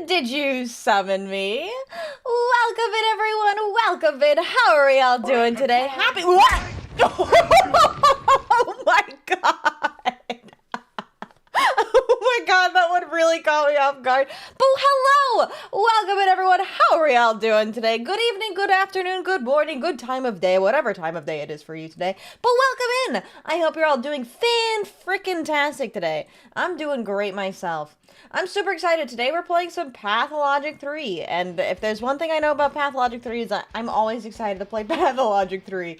Did you summon me? Welcome in, everyone. Welcome in. How are we all doing today? Happy what? Oh my god. Oh my god, that one really caught me off guard. But hello! Welcome in, everyone. How are we all doing today? Good evening, good afternoon, good morning, good time of day, whatever time of day it is for you today. But welcome in! I hope you're all doing fan-frickin-tastic today. I'm doing great myself. I'm super excited. Today we're playing some Pathologic 3, and if there's one thing I know about Pathologic 3 is that I'm always excited to play Pathologic 3.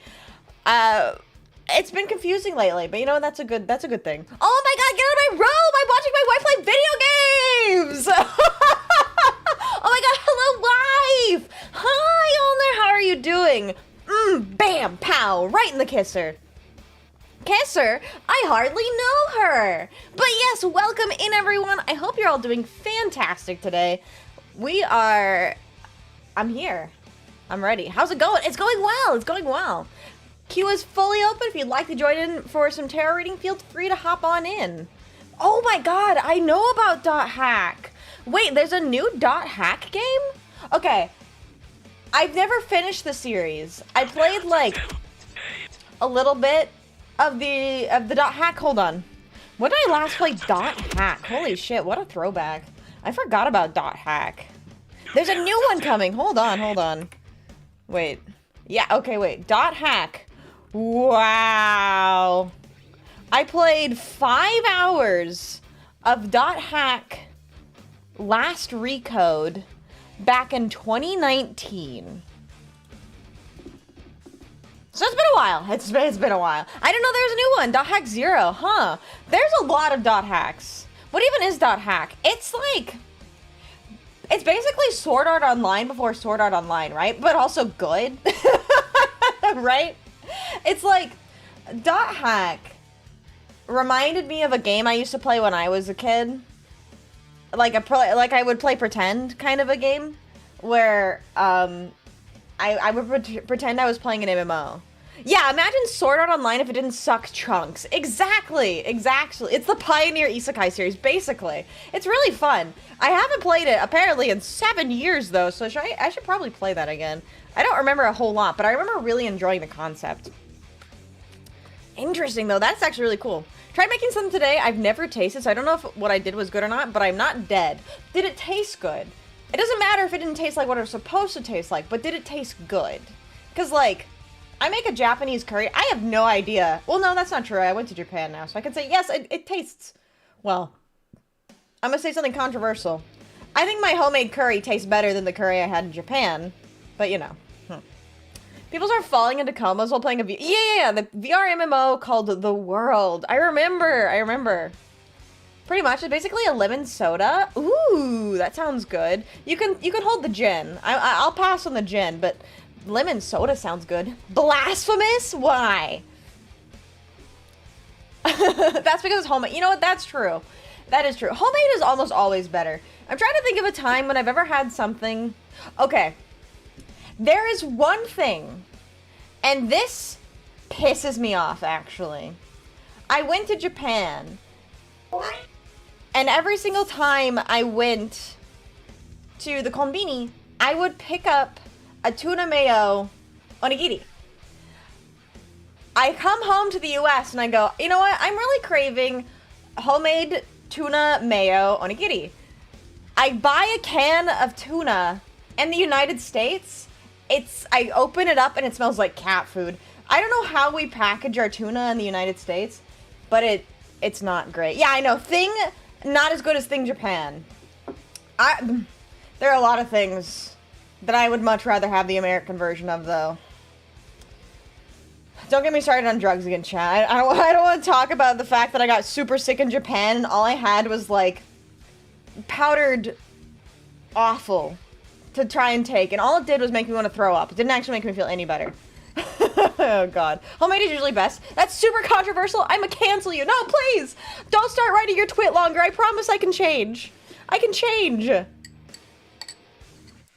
It's been confusing lately, but you know, that's a good thing. Oh my god, get out of my room! I'm watching my wife play video games! Oh my god, hello wife! Hi Ulner, how are you doing? Bam, pow, right in the kisser. Kisser? I hardly know her. But yes, welcome in everyone. I hope you're all doing fantastic today. I'm here. I'm ready. How's it going? It's going well. It's going well. Queue is fully open. If you'd like to join in for some tarot reading, feel free to hop on in. Oh my god, I know about .hack. Wait, there's a new .hack game? Okay. I've never finished the series. I played like a little bit of the .hack. Hold on. When did I last play .hack? Holy shit, what a throwback. I forgot about .hack. There's a new one coming. Hold on. Wait. Yeah, okay, wait. .hack. Wow. I played 5 hours of .hack last recode back in 2019. So it's been a while. It's been a while. I didn't know there was a new one. .hack 0, huh? There's a lot of .hacks. What even is .hack? It's like... It's basically Sword Art Online before Sword Art Online, right? But also good. Right? It's like... .hack reminded me of a game I used to play when I was a kid. Like I would play pretend kind of a game. Where, I would pretend I was playing an MMO. Yeah, imagine Sword Art Online if it didn't suck chunks. Exactly. It's the Pioneer Isekai series, basically. It's really fun. I haven't played it, apparently, in 7 years, though, so I should probably play that again. I don't remember a whole lot, but I remember really enjoying the concept. Interesting, though. That's actually really cool. Tried making something today I've never tasted, so I don't know if what I did was good or not, but I'm not dead. Did it taste good? It doesn't matter if it didn't taste like what it was supposed to taste like, but did it taste good? Because, like, I make a Japanese curry. I have no idea. Well, no, that's not true. I went to Japan now, so I can say, yes, it tastes... Well, I'm gonna say something controversial. I think my homemade curry tastes better than the curry I had in Japan, but, you know. People start falling into comas while playing a Yeah, the VR MMO called The World. I remember. Pretty much, it's basically a lemon soda. Ooh, that sounds good. You can hold the gin. I'll pass on the gin, but lemon soda sounds good. Blasphemous? Why? That's because it's homemade. You know what? That's true. That is true. Homemade is almost always better. I'm trying to think of a time when I've ever had something... Okay. There is one thing, and this pisses me off, actually. I went to Japan, and every single time I went to the konbini, I would pick up a tuna mayo onigiri. I come home to the US and I go, you know what? I'm really craving homemade tuna mayo onigiri. I buy a can of tuna in the United States. I open it up and it smells like cat food. I don't know how we package our tuna in the United States, but it's not great. Yeah, I know. Thing, not as good as Thing Japan. There are a lot of things that I would much rather have the American version of, though. Don't get me started on drugs again, chat. I don't want to talk about the fact that I got super sick in Japan and all I had was, like, powdered awful to try and take. And all it did was make me want to throw up. It didn't actually make me feel any better. Oh, God. Homemade is usually best. That's super controversial. I'ma cancel you. No, please! Don't start writing your twit longer. I promise I can change. I can change. In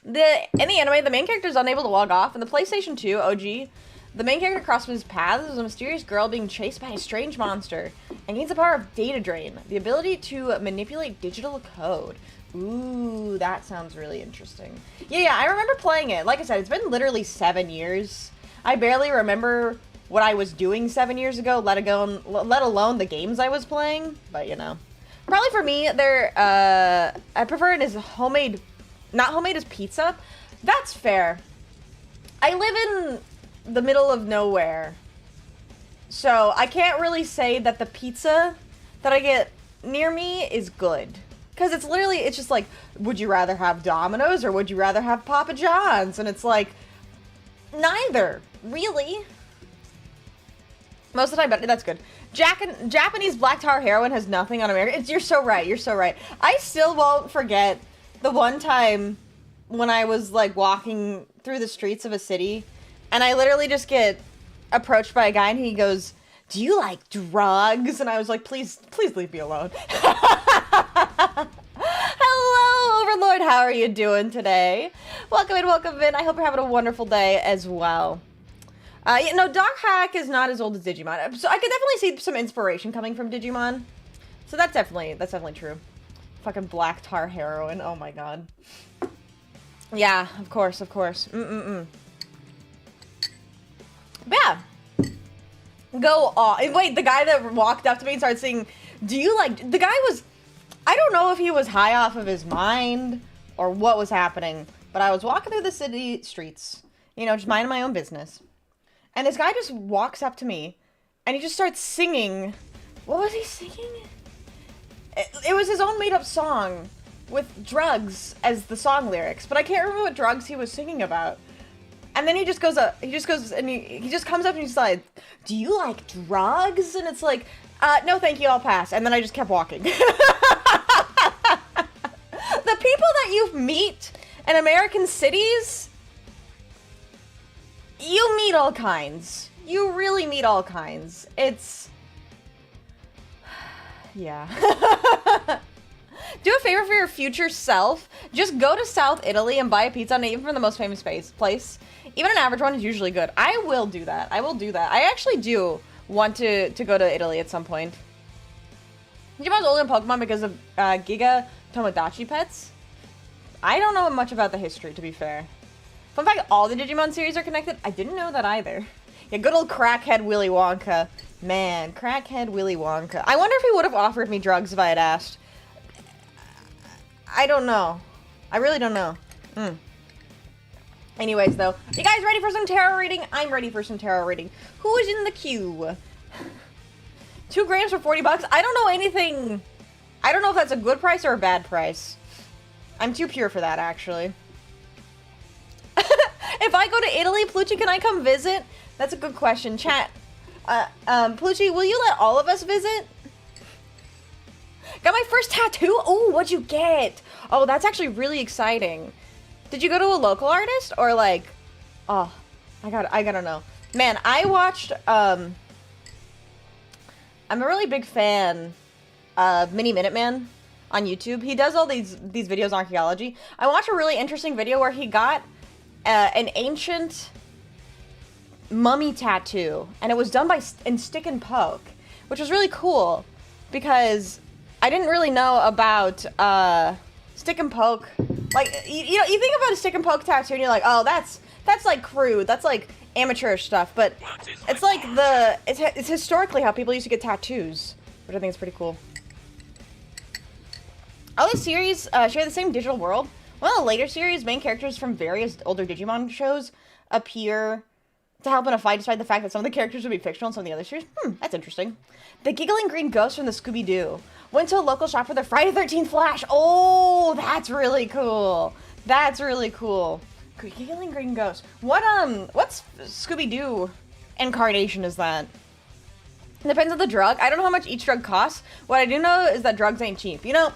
the anime, the main character is unable to log off. In the PlayStation 2 OG, the main character crosses paths with a mysterious girl being chased by a strange monster and gains the power of data drain, the ability to manipulate digital code. Ooh, that sounds really interesting. Yeah, I remember playing it. Like I said, it's been literally 7 years. I barely remember what I was doing 7 years ago, let alone the games I was playing. But, you know. Probably for me, I prefer it as homemade, not homemade as pizza. That's fair. I live in the middle of nowhere, so I can't really say that the pizza that I get near me is good. Because it's just like, would you rather have Domino's or would you rather have Papa John's? And it's like, neither, really. Most of the time, but that's good. Japanese black tar heroin has nothing on American. You're so right, you're so right. I still won't forget the one time when I was, like, walking through the streets of a city, and I literally just get approached by a guy, and he goes, "Do you like drugs?" And I was like, please leave me alone. Hello, Overlord. How are you doing today? Welcome in. I hope you're having a wonderful day as well. Yeah, no, Doc Hack is not as old as Digimon, so I could definitely see some inspiration coming from Digimon. So that's definitely true. Fucking black tar heroin. Oh my god. Yeah, of course. But yeah. Go off. Wait, the guy that walked up to me and started singing, "Do you like..." The guy was... I don't know if he was high off of his mind or what was happening, but I was walking through the city streets, you know, just minding my own business. And this guy just walks up to me and he just starts singing. What was he singing? It was his own made-up song with drugs as the song lyrics, but I can't remember what drugs he was singing about. And then he just comes up and he's like, "Do you like drugs?" And it's like, "No, thank you, I'll pass." And then I just kept walking. The people that you meet in American cities, you meet all kinds. You really meet all kinds. It's... yeah. Do a favor for your future self. Just go to South Italy and buy a pizza, not even from the most famous place. Even an average one is usually good. I will do that. I actually do want to go to Italy at some point. Digimon's older than Pokemon because of Giga Tomodachi pets. I don't know much about the history, to be fair. Fun fact, all the Digimon series are connected. I didn't know that either. Yeah, good old crackhead Willy Wonka. Man, crackhead Willy Wonka. I wonder if he would have offered me drugs if I had asked. I don't know. I really don't know. Anyways, though, you guys ready for some tarot reading? I'm ready for some tarot reading. Who is in the queue? 2 grams for 40 bucks? I don't know anything. I don't know if that's a good price or a bad price. I'm too pure for that, actually. If I go to Italy, Plucci, can I come visit? That's a good question. Chat. Plucci, will you let all of us visit? Got my first tattoo? Oh, what'd you get? Oh, that's actually really exciting. Did you go to a local artist or like... Oh, I gotta know. Man, I watched, I'm a really big fan of Mini Minuteman on YouTube. He does all these videos on archaeology. I watched a really interesting video where he got an ancient mummy tattoo, and it was done in stick and poke, which was really cool because I didn't really know about stick and poke. Like, you know, you think about a stick and poke tattoo and you're like, oh, that's like crude, that's like amateurish stuff, but it's like it's historically how people used to get tattoos, which I think is pretty cool. All these series share the same digital world. One of the later series, main characters from various older Digimon shows appear to help in a fight, despite the fact that some of the characters would be fictional in some of the other series. That's interesting. The giggling green ghost from the Scooby-Doo went to a local shop for their Friday the 13th flash. Oh, that's really cool. That's really cool. Giggling green ghost. What's Scooby-Doo incarnation is that? It depends on the drug. I don't know how much each drug costs. What I do know is that drugs ain't cheap. You know,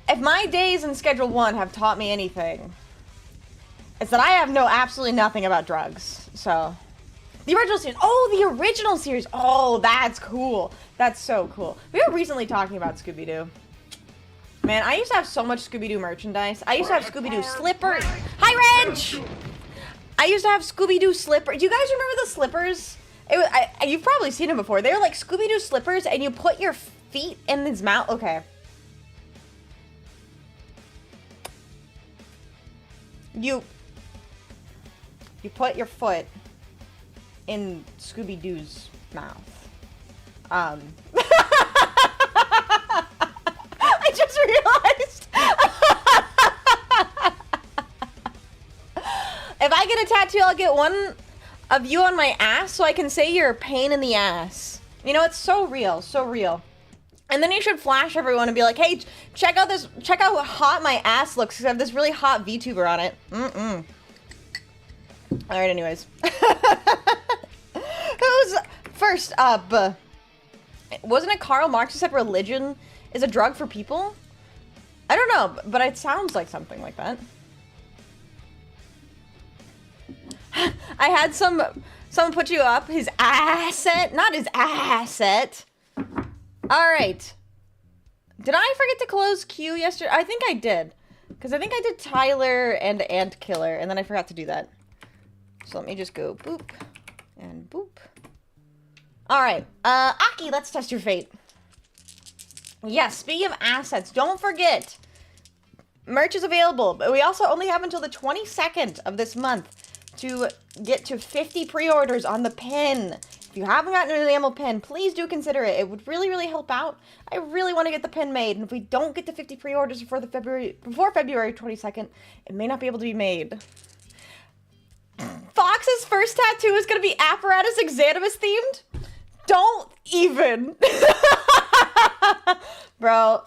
if my days in Schedule 1 have taught me anything, it's that I have absolutely nothing about drugs. So, the original series. Oh, the original series. Oh, that's cool. That's so cool. We were recently talking about Scooby-Doo. Man, I used to have so much Scooby-Doo merchandise. I used to have Scooby-Doo slippers. Hi, Reg! I used to have Scooby-Doo slippers. Do you guys remember the slippers? You've probably seen them before. They were like Scooby-Doo slippers, and you put your feet in his mouth. Okay. You put your foot in Scooby-Doo's mouth. I just realized. If I get a tattoo, I'll get one of you on my ass so I can say you're a pain in the ass. You know, it's so real, so real. And then you should flash everyone and be like, hey, check out how hot my ass looks because I have this really hot VTuber on it. Alright, anyways. Who's first up? Wasn't it Karl Marx who said religion is a drug for people? I don't know, but it sounds like something like that. I had someone put you up. His asset, not his asset. All right. Did I forget to close Q yesterday? I think I did. Because I think I did Tyler and Ant Killer, and then I forgot to do that. So let me just go boop and boop. All right. Aki, let's test your fate. Yes, speaking of assets, don't forget, merch is available, but we also only have until the 22nd of this month to get to 50 pre-orders on the pin. If you haven't gotten an enamel pin, please do consider it. It would really, really help out. I really want to get the pin made, and if we don't get to 50 pre-orders before February 22nd, it may not be able to be made. Fox's first tattoo is going to be apparatus 𝖉𝖊𝖓 themed? Don't even. Bro,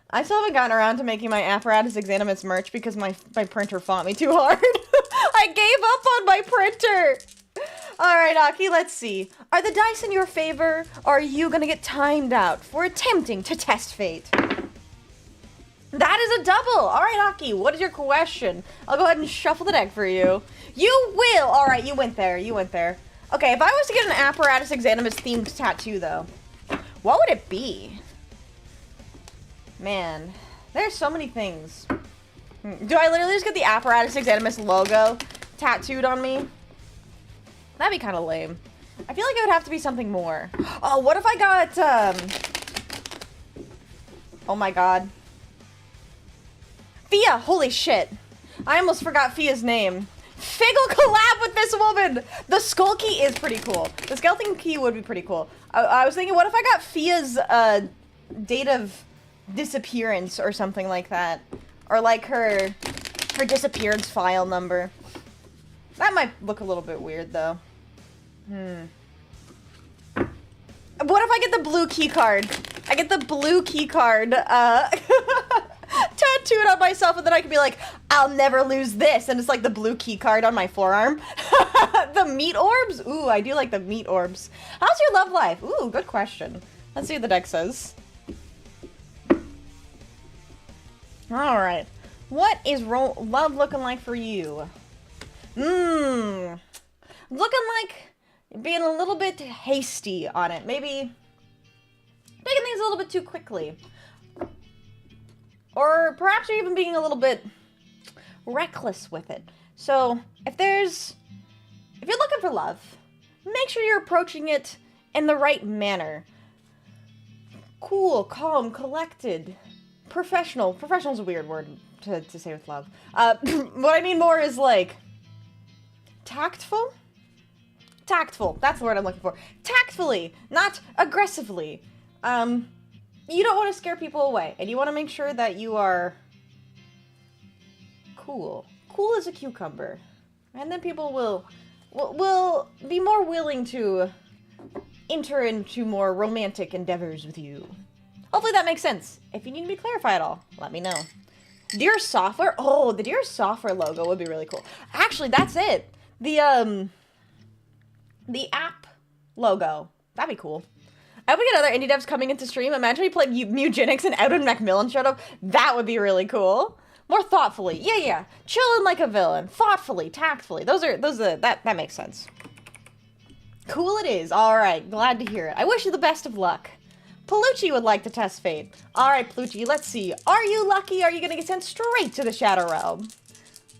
I still haven't gotten around to making my apparatus 𝖉𝖊𝖓 merch because my printer fought me too hard. I gave up on my printer. All right, Aki, let's see. Are the dice in your favor, or are you gonna get timed out for attempting to test fate? That is a double. All right, Aki, what is your question? I'll go ahead and shuffle the deck for you. You will. All right, you went there. You went there. Okay, if I was to get an apparatus 𝖉𝖊𝖓 themed tattoo, though, what would it be? Man, there's so many things. Do I literally just get the apparatus 𝖉𝖊𝖓 logo tattooed on me? That'd be kind of lame. I feel like it would have to be something more. Oh, what if I got, oh my god. Fia! Holy shit. I almost forgot Fia's name. Figgle collab with this woman! The skull key is pretty cool. The skeleton key would be pretty cool. I was thinking, what if I got Fia's, date of disappearance or something like that? Or like her disappearance file number. That might look a little bit weird, though. What if I get the blue key card? I get the blue key card, tattooed on myself, and then I can be like, I'll never lose this, and it's like the blue key card on my forearm. The meat orbs? Ooh, I do like the meat orbs. How's your love life? Ooh, good question. Let's see what the deck says. Alright. What is love looking like for you? Looking like being a little bit hasty on it. Maybe taking things a little bit too quickly. Or perhaps you're even being a little bit reckless with it. So, if you're looking for love, make sure you're approaching it in the right manner. Cool, calm, collected, professional. Professional is a weird word to say with love. What I mean more is like tactful? Tactful. That's the word I'm looking for. Tactfully, not aggressively. You don't want to scare people away, and you want to make sure that you are cool. Cool as a cucumber. And then people will be more willing to enter into more romantic endeavors with you. Hopefully that makes sense. If you need me to clarify at all, let me know. Dear Software? Oh, the Dear Software logo would be really cool. Actually, that's it. The app logo. That'd be cool. I hope we get other indie devs coming into stream. Imagine we played 𝖉𝖵𝖊𝖏 and 𝖍𝖆𝖗 showed up. That would be really cool. More thoughtfully. Yeah. Chilling like a villain. Thoughtfully, tactfully. That makes sense. Cool it is. All right. Glad to hear it. I wish you the best of luck. Palucci would like to test fate. All right, Palucci, let's see. Are you lucky? Are you going to get sent straight to the Shadow Realm?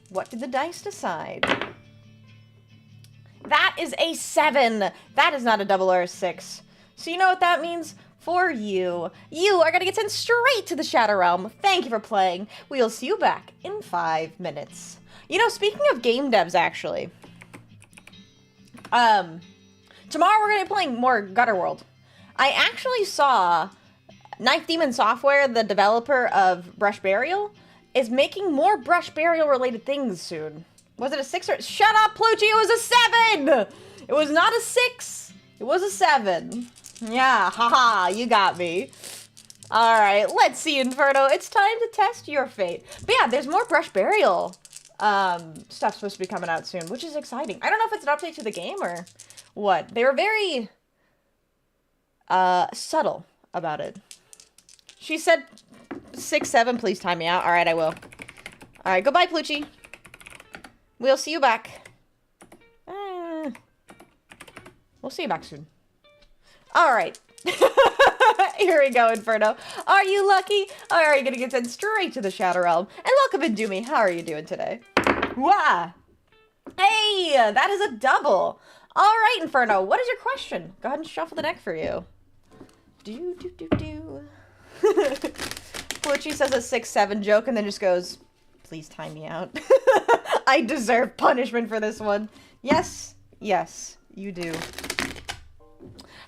What did the dice decide? That is a 7. That is not a double or a 6. So you know what that means? For you. You are going to get sent straight to the Shadow Realm. Thank you for playing. We'll see you back in 5 minutes. You know, speaking of game devs, actually. Tomorrow we're going to be playing more Gutter World. I actually saw Knife Demon Software, the developer of Brush Burial, is making more Brush Burial related things soon. Was it a 6 or... Shut up, Plucci! It was a 7! It was not a 6. It was a 7. Yeah, haha, you got me. Alright, let's see, Inferno. It's time to test your fate. But yeah, there's more Brush Burial stuff supposed to be coming out soon, which is exciting. I don't know if it's an update to the game or what. They were very... subtle about it. She said 6, 7, please time me out. Alright, I will. Alright, goodbye, Plucci. We'll see you back. We'll see you back soon. Alright. Here we go, Inferno. Are you lucky? Or are you gonna get sent straight to the Shadow Realm? And welcome, Indumi. How are you doing today? Wah! Hey, that is a double. Alright, Inferno, what is your question? Go ahead and shuffle the deck for you. Plucci says a 6, 7 joke and then just goes, please time me out. I deserve punishment for this one. Yes, you do.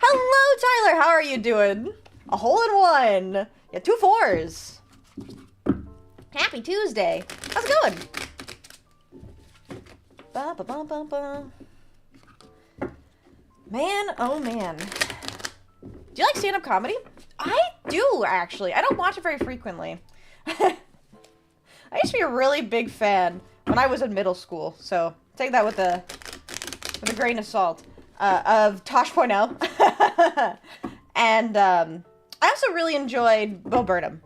Hello, Tyler. How are you doing? A hole in 1. Yeah, 2 4s. Happy Tuesday. How's it going? Ba, ba, ba, ba, ba. Man, oh man. Do you like stand-up comedy? I do, actually. I don't watch it very frequently. I used to be a really big fan when I was in middle school, so take that with a grain of salt, of Tosh.0. And I also really enjoyed 𝖍𝖆𝖗𝖉.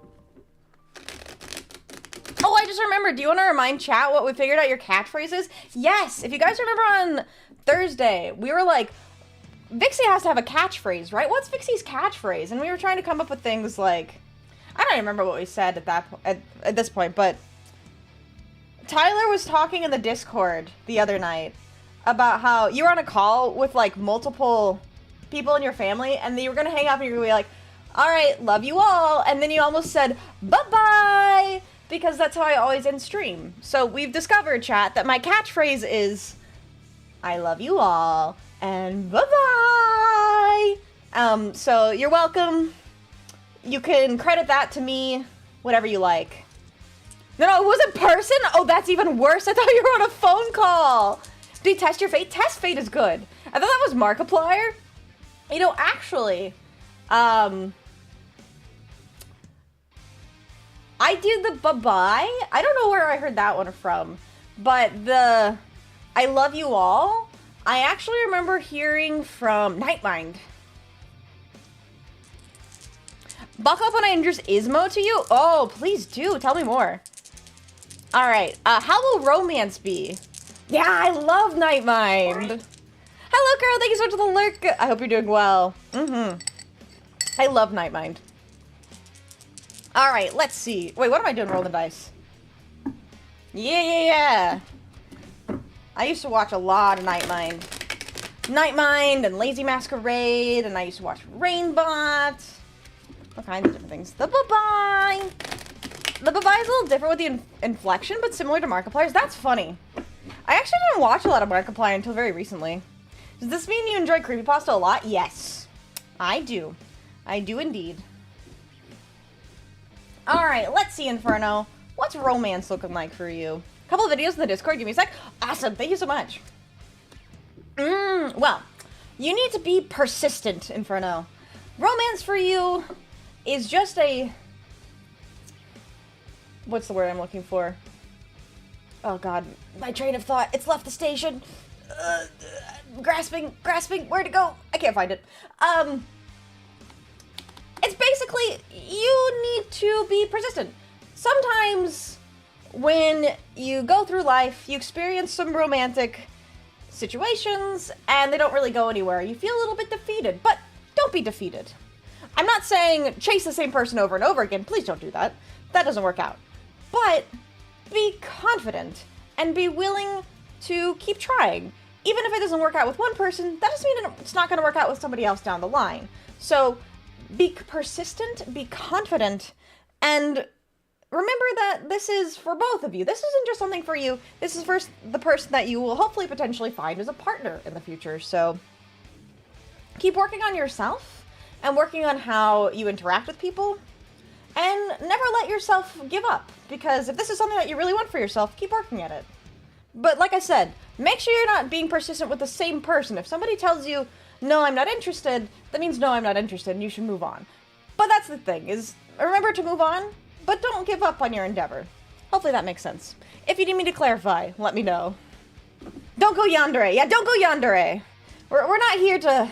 Oh, I just remembered. Do you want to remind chat what we figured out your catchphrases? Yes, if you guys remember on Thursday, we were like, Vixie has to have a catchphrase, right? What's Vixie's catchphrase? And we were trying to come up with things like, I don't even remember what we said at this point, but Tyler was talking in the Discord the other night about how you were on a call with like multiple people in your family and you were gonna hang up and you were gonna be like, all right, love you all, and then you almost said bye-bye, because that's how I always end stream. So we've discovered, chat, that my catchphrase is I love you all and bye-bye. So you're welcome. You can credit that to me, whatever you like. No, it was in person? Oh, that's even worse. I thought you were on a phone call. Do you test your fate? Test fate is good. I thought that was Markiplier. You know, actually, I did the bye-bye. I don't know where I heard that one from, but the I love you all, I actually remember hearing from 𝖍𝖆𝖗𝖊. Buck up when I introduce 𝖍𝖆𝖗 to you? Oh, please do. Tell me more. All right. How will romance be? Yeah, I love 𝖍𝖆𝖗𝖊. Hello, Carol. Thank you so much for the lurk. I hope you're doing well. I love 𝖍𝖆𝖗𝖊. All right, let's see. Wait, what am I doing rolling the dice? Yeah. I used to watch a lot of 𝖍𝖆𝖗𝖊. 𝖍𝖆𝖗𝖊 and Lazy Masquerade, and I used to watch Rainbot. All kinds of different things. The bye-bye. The bye-bye is a little different with the inflection, but similar to Markiplier's. That's funny. I actually didn't watch a lot of Markiplier until very recently. Does this mean you enjoy creepypasta a lot? Yes. I do. I do indeed. Alright, let's see, Inferno. What's romance looking like for you? A couple of videos in the Discord. Give me a sec. Awesome. Thank you so much. Well, you need to be persistent, Inferno. Romance for you is just a... What's the word I'm looking for? Oh god, my train of thought. It's left the station. grasping, where to go? I can't find it. It's basically, you need to be persistent. Sometimes when you go through life, you experience some romantic situations and they don't really go anywhere. You feel a little bit defeated, but don't be defeated. I'm not saying chase the same person over and over again. Please don't do that. That doesn't work out. But be confident and be willing to keep trying. Even if it doesn't work out with one person, that doesn't mean it's not going to work out with somebody else down the line. So be persistent, be confident, and remember that this is for both of you. This isn't just something for you. This is for the person that you will hopefully potentially find as a partner in the future. So keep working on yourself and working on how you interact with people, and never let yourself give up, because if this is something that you really want for yourself, keep working at it. But like I said, make sure you're not being persistent with the same person. If somebody tells you, no, I'm not interested, that means no, I'm not interested, and you should move on. But that's the thing, is remember to move on, but don't give up on your endeavor. Hopefully that makes sense. If you need me to clarify, let me know. Don't go yandere. Yeah, don't go yandere. We're not here to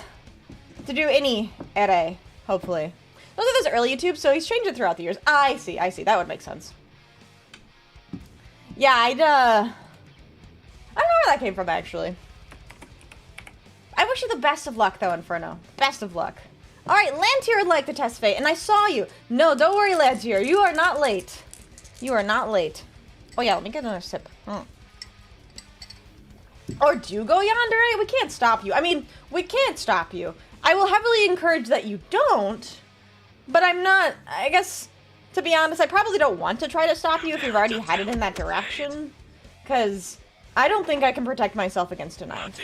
do any ere, hopefully. Those are those early YouTube, so he's changed it throughout the years. I see. That would make sense. Yeah, I don't know where that came from, actually. I wish you the best of luck, though, Inferno. Best of luck. Alright, Lantier would like to test fate, and I saw you. No, don't worry, Lantier. You are not late. You are not late. Oh, yeah, let me get another sip. Or do go yandere? We can't stop you. I mean, we can't stop you. I will heavily encourage that you don't, but I'm not, I guess, to be honest, I probably don't want to try to stop you if you've already headed in that direction, because I don't think I can protect myself against a knife.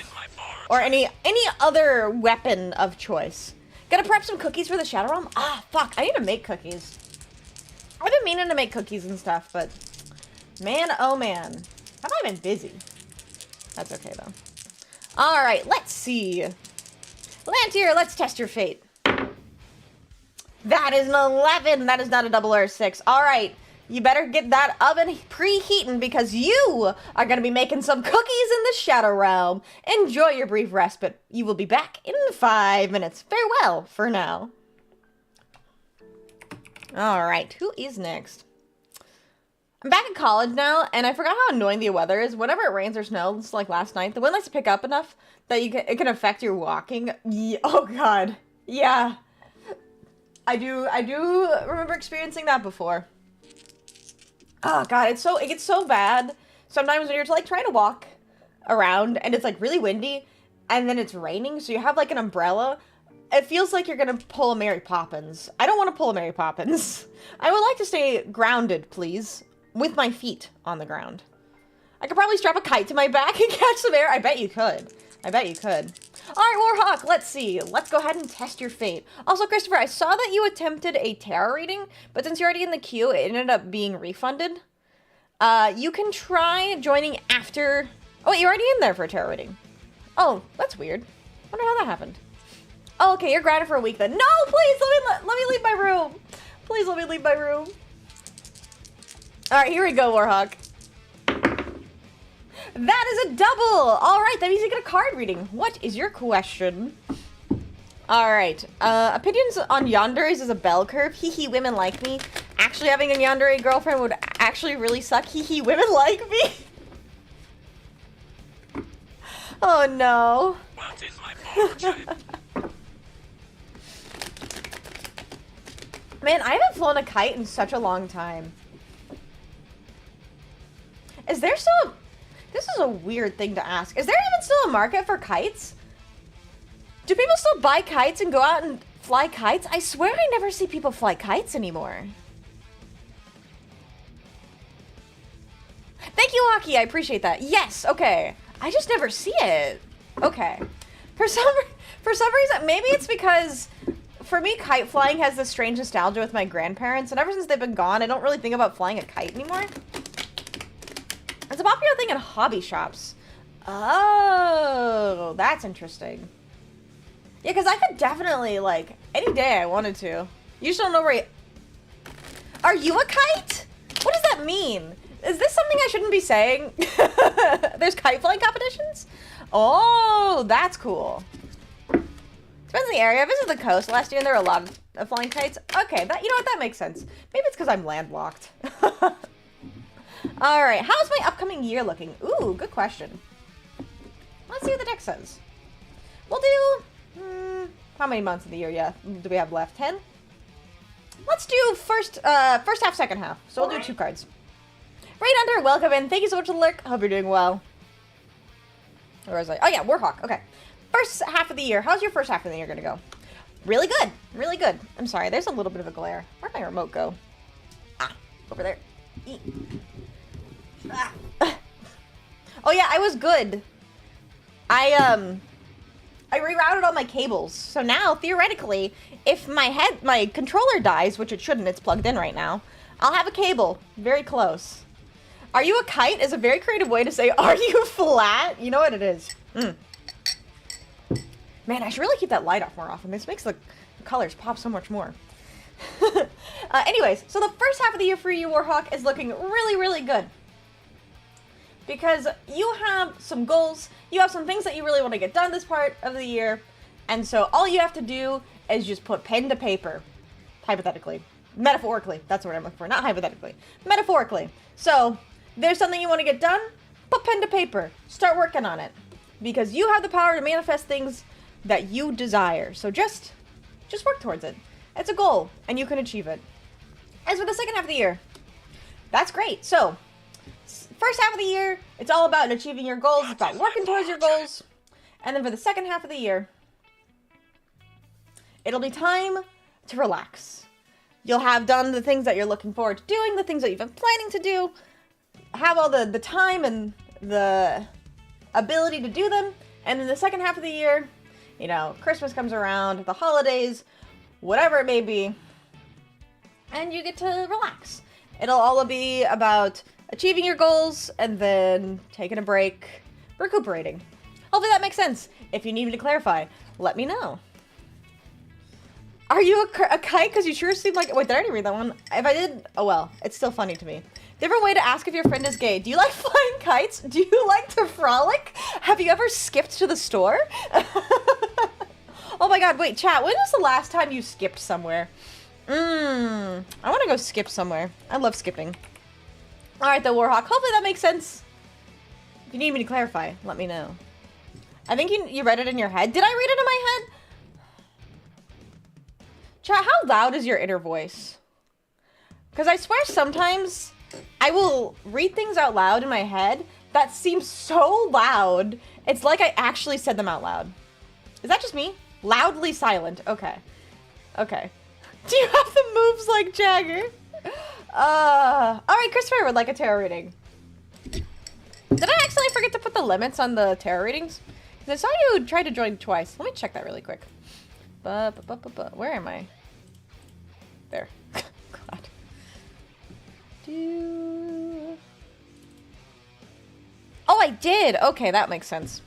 Or any other weapon of choice. Gotta prep some cookies for the Shadow Realm? Ah, fuck, I need to make cookies. I've been meaning to make cookies and stuff, but man, oh man. Have I been busy? That's okay, though. Alright, let's see. Lantier, let's test your fate. That is an 11. That is not a R6. Alright, you better get that oven preheating, because you are going to be making some cookies in the Shadow Realm. Enjoy your brief respite. You will be back in 5 minutes. Farewell for now. Alright, who is next? I'm back in college now, and I forgot how annoying the weather is. Whenever it rains or snows, like last night, the wind likes to pick up enough that it can affect your walking. Yeah, oh god. Yeah. I do remember experiencing that before. Oh god, it gets so bad sometimes when you're like trying to walk around and it's like really windy and then it's raining, so you have like an umbrella. It feels like you're gonna pull a Mary Poppins. I don't want to pull a Mary Poppins. I would like to stay grounded, please, with my feet on the ground. I could probably strap a kite to my back and catch some air. I bet you could. I bet you could. Alright, Warhawk, let's see. Let's go ahead and test your fate. Also, Christopher, I saw that you attempted a tarot reading, but since you're already in the queue, it ended up being refunded. You can try joining after... Oh, wait, you're already in there for a tarot reading. Oh, that's weird. Wonder how that happened. Oh, okay, you're grounded for a week then. No, please, let me leave my room. Please let me leave my room. Alright, here we go, Warhawk. That is a double! Alright, that means you get a card reading. What is your question? Alright, opinions on yanderes is a bell curve. Hee women like me. Actually having a yandere girlfriend would actually really suck. Hee women like me. Oh no. What is my Man, I haven't flown a kite in such a long time. Is there still... This is a weird thing to ask. Is there even still a market for kites? Do people still buy kites and go out and fly kites? I swear I never see people fly kites anymore. Thank you, Hockey. I appreciate that. Yes, okay. I just never see it. Okay. For some reason, maybe it's because for me, kite flying has this strange nostalgia with my grandparents, and ever since they've been gone, I don't really think about flying a kite anymore. It's a popular thing in hobby shops. Oh, that's interesting. Yeah, because I could definitely, like, any day I wanted to. You just don't know where you... Are you a kite? What does that mean? Is this something I shouldn't be saying? There's kite flying competitions? Oh, that's cool. Depends on the area. I visited the coast last year and there were a lot of flying kites. Okay, that, you know what, that makes sense. Maybe it's because I'm landlocked. All right, how's my upcoming year looking? Ooh, good question. Let's see what the deck says. We'll do, how many months of the year do we have left? 10? Let's do first half, second half. So we'll do 2 cards. Right under, welcome in. Thank you so much for the lurk. Hope you're doing well. Where was I? Oh yeah, Warhawk. Okay. First half of the year. How's your first half of the year gonna go? Really good. Really good. I'm sorry, there's a little bit of a glare. Where'd my remote go? Ah, over there. Ah. Oh yeah, I was good. I rerouted all my cables. So now, theoretically, if my controller dies, which it shouldn't, it's plugged in right now, I'll have a cable very close. Are you a kite is a very creative way to say, are you flat? You know what it is. Man, I should really keep that light off more often. This makes the colors pop so much more. Anyways, so the first half of the year for you, Warhawk, is looking really, really good. Because you have some goals, you have some things that you really want to get done this part of the year, and so all you have to do is just put pen to paper, hypothetically. Metaphorically, that's the word I'm looking for, not hypothetically. Metaphorically. So, there's something you want to get done, put pen to paper, start working on it. Because you have the power to manifest things that you desire. So just work towards it. It's a goal, and you can achieve it. As for the second half of the year, that's great. So, first half of the year, it's all about achieving your goals. It's about working towards your goals. And then for the second half of the year, it'll be time to relax. You'll have done the things that you're looking forward to doing, the things that you've been planning to do, have all the time and the ability to do them. And in the second half of the year, you know, Christmas comes around, the holidays, whatever it may be, and you get to relax. It'll all be about achieving your goals and then taking a break, recuperating. Hopefully that makes sense. If you need me to clarify, let me know. Are you a kite? Because you sure seem like... Wait, did I already read that one? If I did, oh well. It's still funny to me. Different way to ask if your friend is gay. Do you like flying kites? Do you like to frolic? Have you ever skipped to the store? Oh my god, wait, chat. When was the last time you skipped somewhere? I want to go skip somewhere. I love skipping. Alright, the Warhawk. Hopefully that makes sense. If you need me to clarify, let me know. I think you read it in your head. Did I read it in my head? Chat, how loud is your inner voice? Because I swear sometimes I will read things out loud in my head that seem so loud. It's like I actually said them out loud. Is that just me? Loudly silent. Okay. Okay. Do you have the moves like Jagger? Alright, Christopher would like a tarot reading. Did I accidentally forget to put the limits on the tarot readings? Because I saw you try to join twice. Let me check that really quick. Where am I? There. God. Oh, I did! Okay, that makes sense.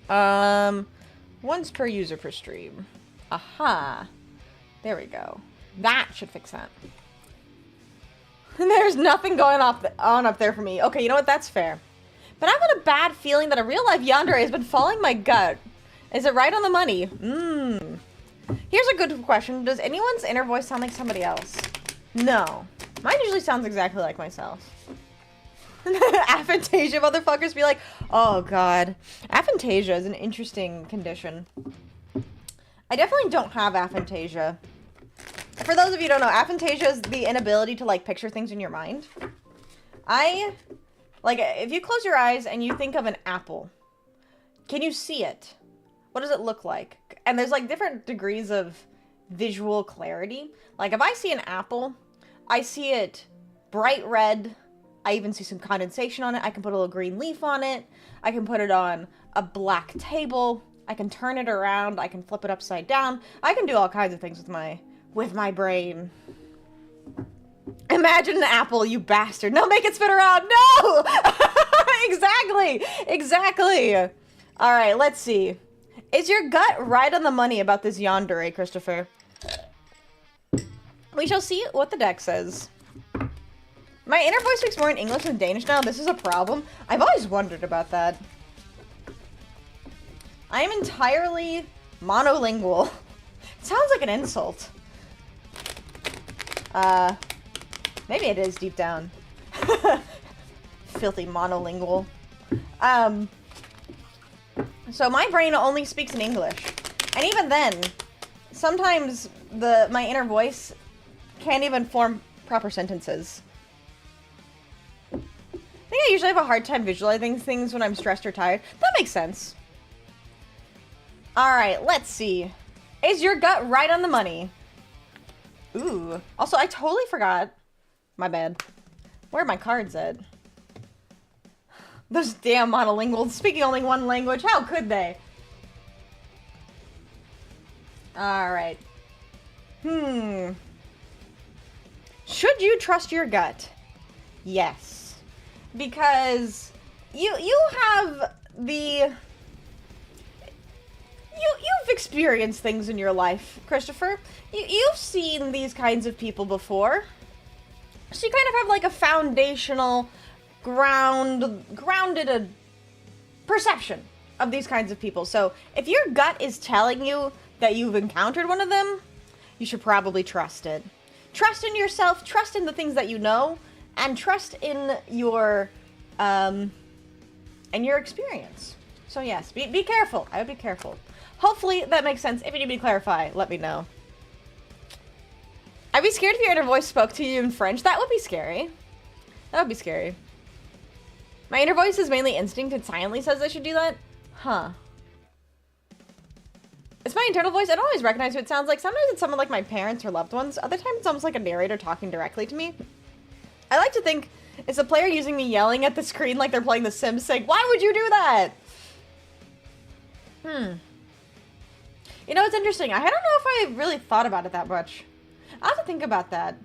Once per user per stream. Aha. There we go. That should fix that. There's nothing going on up there for me. Okay, you know what? That's fair. But I've got a bad feeling that a real-life yandere has been following my gut. Is it right on the money? Here's a good question. Does anyone's inner voice sound like somebody else? No. Mine usually sounds exactly like myself. Aphantasia motherfuckers be like, oh god. Aphantasia is an interesting condition. I definitely don't have aphantasia. For those of you who don't know, aphantasia is the inability to, like, picture things in your mind. Like, if you close your eyes and you think of an apple, can you see it? What does it look like? And there's, like, different degrees of visual clarity. Like, if I see an apple, I see it bright red. I even see some condensation on it. I can put a little green leaf on it. I can put it on a black table. I can turn it around. I can flip it upside down. I can do all kinds of things with my brain. Imagine an apple, you bastard. No, make it spin around. No! Exactly. Exactly. All right, let's see. Is your gut right on the money about this yandere, Christopher? We shall see what the deck says. My inner voice speaks more in English than Danish now. This is a problem. I've always wondered about that. I am entirely monolingual. It sounds like an insult. Maybe it is deep down. Filthy monolingual. So my brain only speaks in English. And even then, sometimes my inner voice can't even form proper sentences. I think I usually have a hard time visualizing things when I'm stressed or tired. That makes sense. Alright, let's see. Is your gut right on the money? Ooh. Also, I totally forgot. My bad. Where are my cards at? Those damn monolinguals speaking only one language. How could they? Alright. Should you trust your gut? Yes. Because you have the... You've experienced things in your life, Christopher. You've seen these kinds of people before. So you kind of have like a foundational, grounded perception of these kinds of people. So if your gut is telling you that you've encountered one of them, you should probably trust it. Trust in yourself, trust in the things that you know, and trust in your experience. So yes, be careful. I would be careful. Hopefully that makes sense. If you need me to clarify, let me know. I'd be scared if your inner voice spoke to you in French. That would be scary. That would be scary. My inner voice is mainly instinct. It silently says I should do that. Huh. It's my internal voice. I don't always recognize who it sounds like. Sometimes it's someone like my parents or loved ones. Other times it's almost like a narrator talking directly to me. I like to think it's a player using me yelling at the screen like they're playing The Sims saying, "Why would you do that?" You know, it's interesting. I don't know if I really thought about it that much. I'll have to think about that.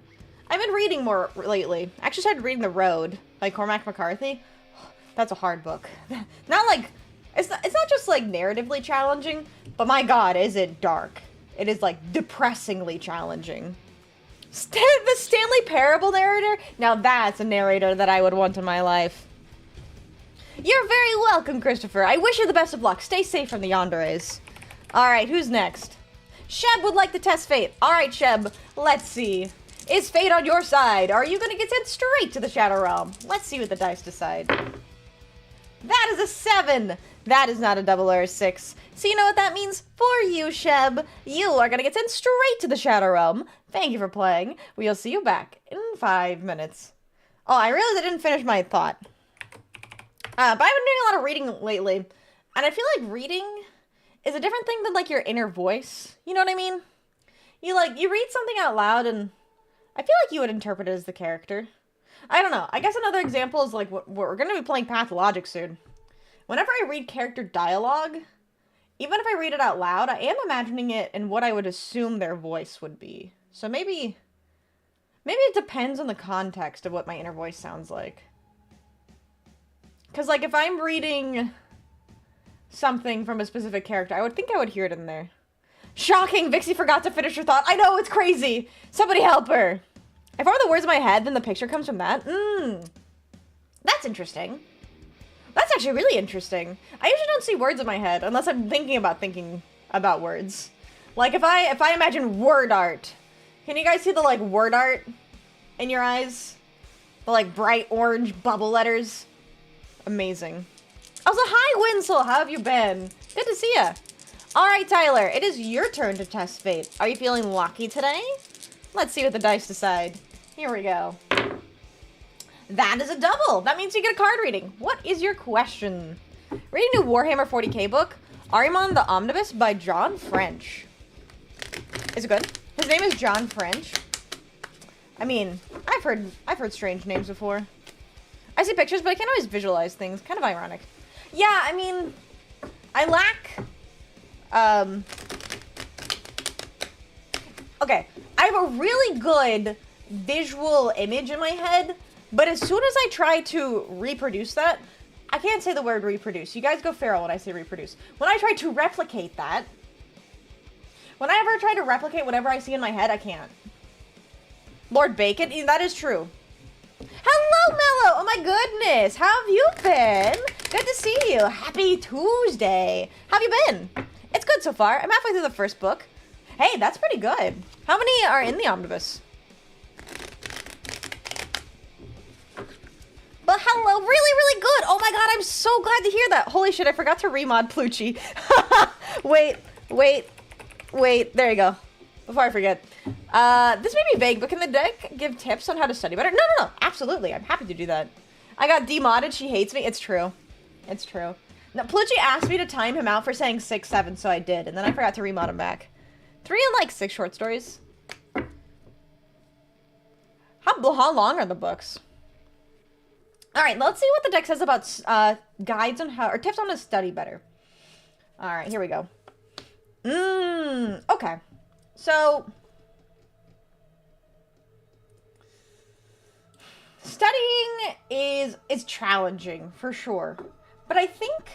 I've been reading more lately. I actually started reading The Road by Cormac McCarthy. That's a hard book. Not like... It's not just, like, narratively challenging, but my god, is it dark. It is, like, depressingly challenging. The Stanley Parable narrator? Now that's a narrator that I would want in my life. You're very welcome, Christopher. I wish you the best of luck. Stay safe from the yanderes. Alright, who's next? Sheb would like to test fate. Alright, Sheb, let's see. Is fate on your side? Are you gonna get sent straight to the Shadow Realm? Let's see what the dice decide. That is a 7! That is not a double or a 6. So you know what that means for you, Sheb. You are gonna get sent straight to the Shadow Realm. Thank you for playing. We'll see you back in 5 minutes. Oh, I realized I didn't finish my thought. But I've been doing a lot of reading lately. And I feel like reading is a different thing than, like, your inner voice. You know what I mean? You read something out loud and I feel like you would interpret it as the character. I don't know. I guess another example is, like, what we're going to be playing Pathologic soon. Whenever I read character dialogue, even if I read it out loud, I am imagining it in what I would assume their voice would be. So maybe it depends on the context of what my inner voice sounds like. Because, like, if I'm reading something from a specific character, I would think I would hear it in there. Shocking! Vixie forgot to finish her thought. I know, it's crazy! Somebody help her! If I were the words in my head, then the picture comes from that. That's interesting. That's actually really interesting. I usually don't see words in my head unless I'm thinking about words. Like, if I imagine word art. Can you guys see the, like, word art in your eyes? The, like, bright orange bubble letters? Amazing. Also, hi, Winsel! How have you been? Good to see ya. Alright, Tyler, it is your turn to test fate. Are you feeling lucky today? Let's see what the dice decide. Here we go. That is a double! That means you get a card reading. What is your question? Reading new Warhammer 40k book, Ahriman the Omnibus by John French. Is it good? His name is John French. I mean, I've heard strange names before. I see pictures, but I can't always visualize things. Kind of ironic. Yeah, I mean, I lack... Okay, I have a really good visual image in my head, but as soon as I try to reproduce that, I can't say the word reproduce. You guys go feral when I say reproduce. When I try to replicate that, whenever I try to replicate whatever I see in my head, I can't. Lord Bacon, that is true. Hello, Mello! Oh my goodness! How have you been? Good to see you. Happy Tuesday. How have you been? It's good so far. I'm halfway through the first book. Hey, that's pretty good. How many are in the omnibus? But hello, really, really good. Oh my god, I'm so glad to hear that. Holy shit, I forgot to remod Pluchy. Wait. There you go. Before I forget. This may be vague, but can the deck give tips on how to study better? No. Absolutely. I'm happy to do that. I got demodded. She hates me. It's true. It's true. Now, Pluchy asked me to time him out for saying 6, 7, so I did. And then I forgot to remod him back. 3 and like 6 short stories. How long are the books? All right, let's see what the deck says about guides on how, or tips on how to study better. All right, here we go. Okay. So, studying is challenging, for sure. But I think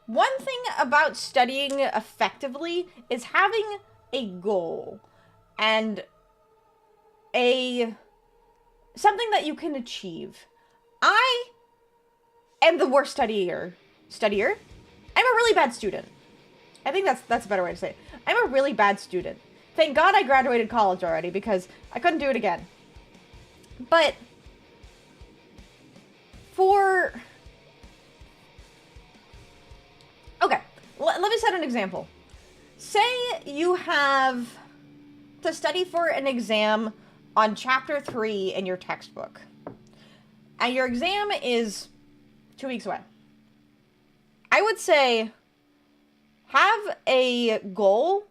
one thing about studying effectively is having a goal and something that you can achieve. I am the worst studier. I'm a really bad student. I think that's a better way to say it. I'm a really bad student. Thank God I graduated college already because I couldn't do it again. But okay, let me set an example. Say you have to study for an exam on chapter 3 in your textbook. And your exam is 2 weeks away. I would say have a goal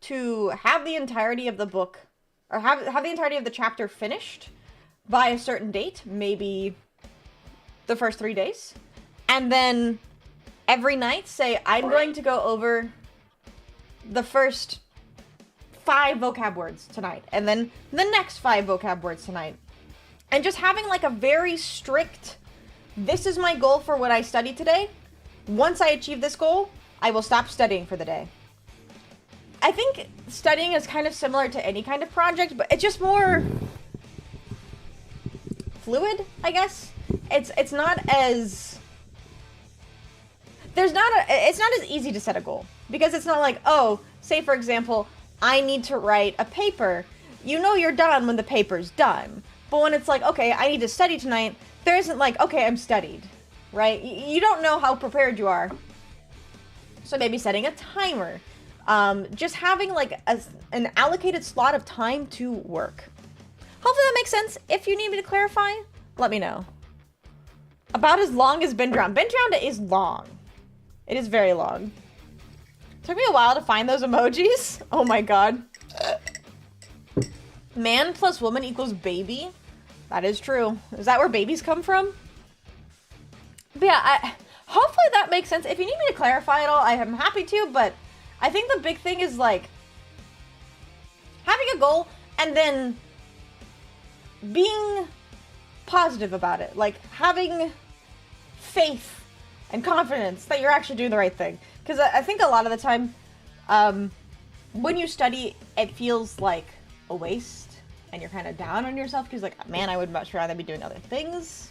to have the entirety of the book, or have the entirety of the chapter finished by a certain date, maybe the first 3 days. And then every night say, I'm going to go over the first 5 vocab words tonight, and then the next 5 vocab words tonight. And just having like a very strict, this is my goal for what I studied today. Once I achieve this goal, I will stop studying for the day. I think studying is kind of similar to any kind of project, but it's just more fluid, I guess. It's not as it's not as easy to set a goal, because it's not like, oh, say for example, I need to write a paper. You know you're done when the paper's done. But when it's like, okay, I need to study tonight, there isn't like, okay, I'm studied, right? You don't know how prepared you are. So maybe setting a timer. Just having like an allocated slot of time to work. Hopefully that makes sense. If you need me to clarify, let me know. About as long as Been Drowned. Been Drowned is long. It is very long. Took me a while to find those emojis. Oh my god. Man plus woman equals baby. That is true. Is that where babies come from? But yeah, hopefully that makes sense. If you need me to clarify it all, I am happy to, but I think the big thing is like having a goal and then being positive about it. Like having faith and confidence that you're actually doing the right thing. Because I think a lot of the time, when you study, it feels like a waste, and you're kind of down on yourself, because like, man, I would much rather be doing other things.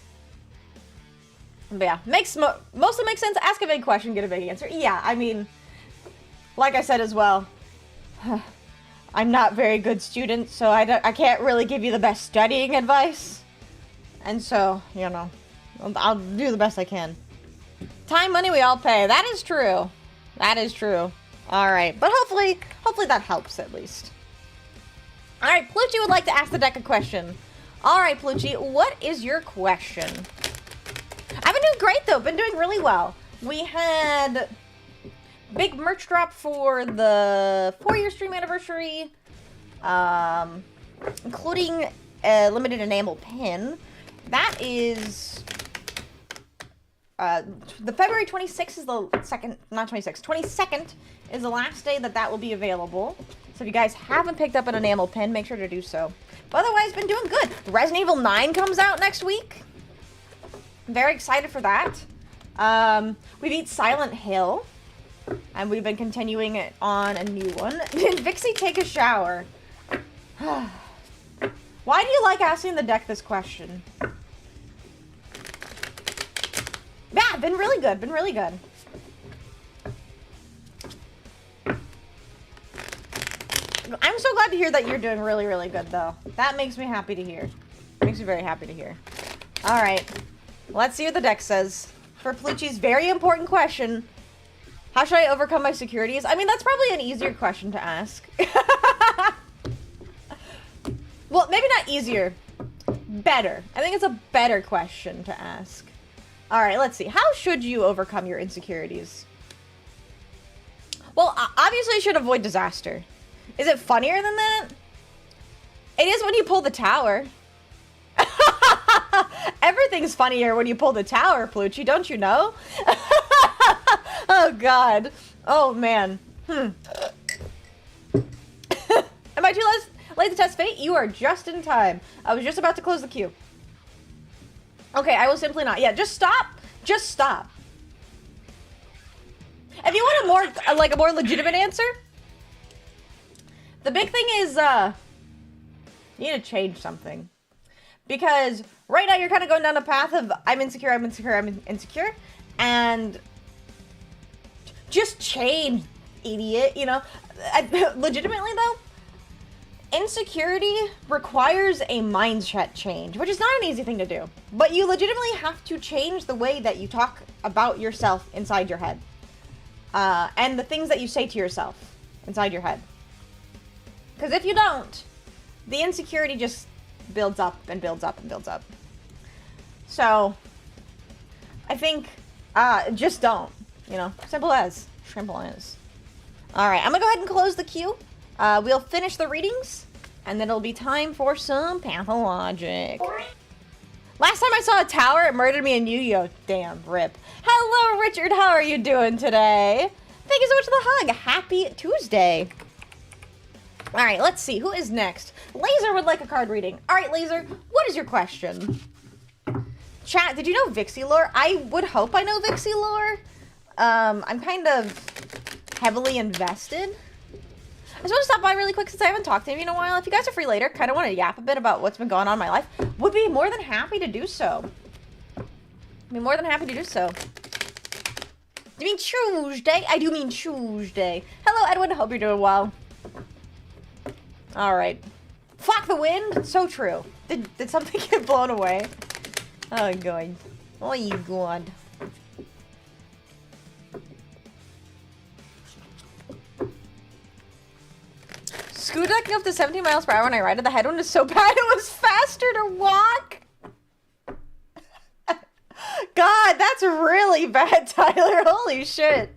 But yeah, mostly makes sense. Ask a big question, get a big answer. Yeah, I mean, like I said as well, I'm not a very good student, so I can't really give you the best studying advice. And so, you know, I'll do the best I can. Time, money, we all pay. That is true. That is true. All right, but hopefully that helps at least. All right, Pluchy would like to ask the deck a question. All right, Pluchy, what is your question? I've been doing great though. Been doing really well. We had big merch drop for the 4-year stream anniversary, including a limited enamel pin. That is the February 26th is the second, not 26th, 22nd is the last day that will be available. So if you guys haven't picked up an enamel pin, make sure to do so. But otherwise, been doing good. Resident Evil 9 comes out next week. I'm very excited for that. We beat Silent Hill, and we've been continuing it on a new one. Did Vixie take a shower? Why do you like asking the deck this question? Yeah, been really good. Been really good. I'm so glad to hear that you're doing really, really good, though. That makes me happy to hear. Makes me very happy to hear. All right. Let's see what the deck says. For Pathology's very important question. How should I overcome my insecurities? I mean, that's probably an easier question to ask. Well, maybe not easier. Better. I think it's a better question to ask. All right, let's see. How should you overcome your insecurities? Well, obviously you should avoid disaster. Is it funnier than that? It is when you pull the tower. Everything's funnier when you pull the tower, Pathology, don't you know? Oh, God. Oh, man. Am I too late to test fate? You are just in time. I was just about to close the queue. Okay, I will simply not. Yeah, just stop. Just stop. If you want a more legitimate answer, the big thing is, you need to change something. Because right now you're kind of going down a path of I'm insecure, and just change, idiot, you know? Legitimately, though, insecurity requires a mindset change, which is not an easy thing to do. But you legitimately have to change the way that you talk about yourself inside your head. And the things that you say to yourself inside your head. Because if you don't, the insecurity just builds up and builds up and builds up. So, I think, just don't. You know, simple as. Simple as. Alright, I'm gonna go ahead and close the queue. We'll finish the readings, and then it'll be time for some Pathologic. Last time I saw a tower, it murdered me in Yu-Gi-Oh! Damn, rip. Hello, Richard, how are you doing today? Thank you so much for the hug. Happy Tuesday. Alright, let's see. Who is next? Laser would like a card reading. Alright, Laser, what is your question? Chat, did you know Vixie lore? I would hope I know Vixie lore. I'm kind of heavily invested. I just want to stop by really quick since I haven't talked to you in a while. If you guys are free later, kind of want to yap a bit about what's been going on in my life, would be more than happy to do so. Be more than happy to do so. Do you mean Tuesday? I do mean Tuesday. Hello, Edwin. Hope you're doing well. All right. Fuck the wind. So true. Did something get blown away? Oh, God. Oh, you God. Scooting up to 17 miles per hour when I ride it. The headwind is so bad it was faster to walk. God, that's really bad, Tyler. Holy shit.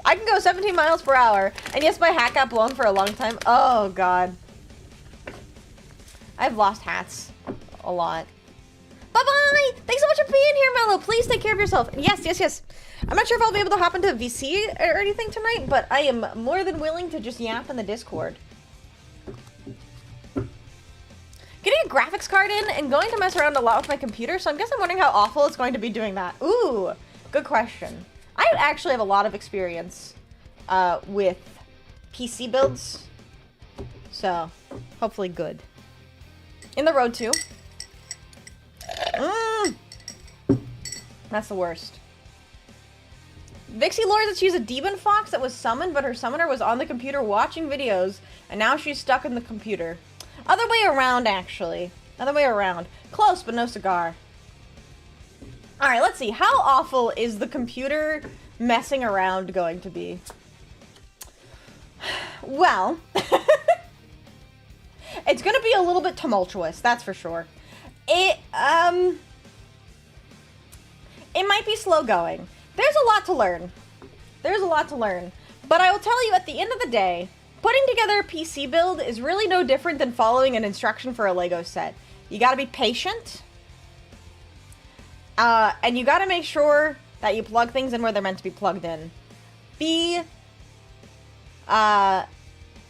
I can go 17 miles per hour. And yes, my hat got blown for a long time. Oh, God. I've lost hats a lot. Bye-bye! Thanks so much for being here, Mello. Please take care of yourself. Yes, yes, yes. I'm not sure if I'll be able to hop into Vixie or anything tonight, but I am more than willing to just yap in the Discord. Getting a graphics card in and going to mess around a lot with my computer, so I guess I'm wondering how awful it's going to be doing that. Ooh, good question. I actually have a lot of experience with PC builds, so hopefully good. In the road too. That's the worst. Vixie lore that she's a demon fox that was summoned, but her summoner was on the computer watching videos, and now she's stuck in the computer. Other way around, actually. Other way around. Close, but no cigar. Alright, let's see. How awful is the computer messing around going to be? Well, it's going to be a little bit tumultuous, that's for sure. It might be slow going. There's a lot to learn. There's a lot to learn. But I will tell you, at the end of the day, putting together a PC build is really no different than following an instruction for a Lego set. You gotta be patient. And you gotta make sure that you plug things in where they're meant to be plugged in. Be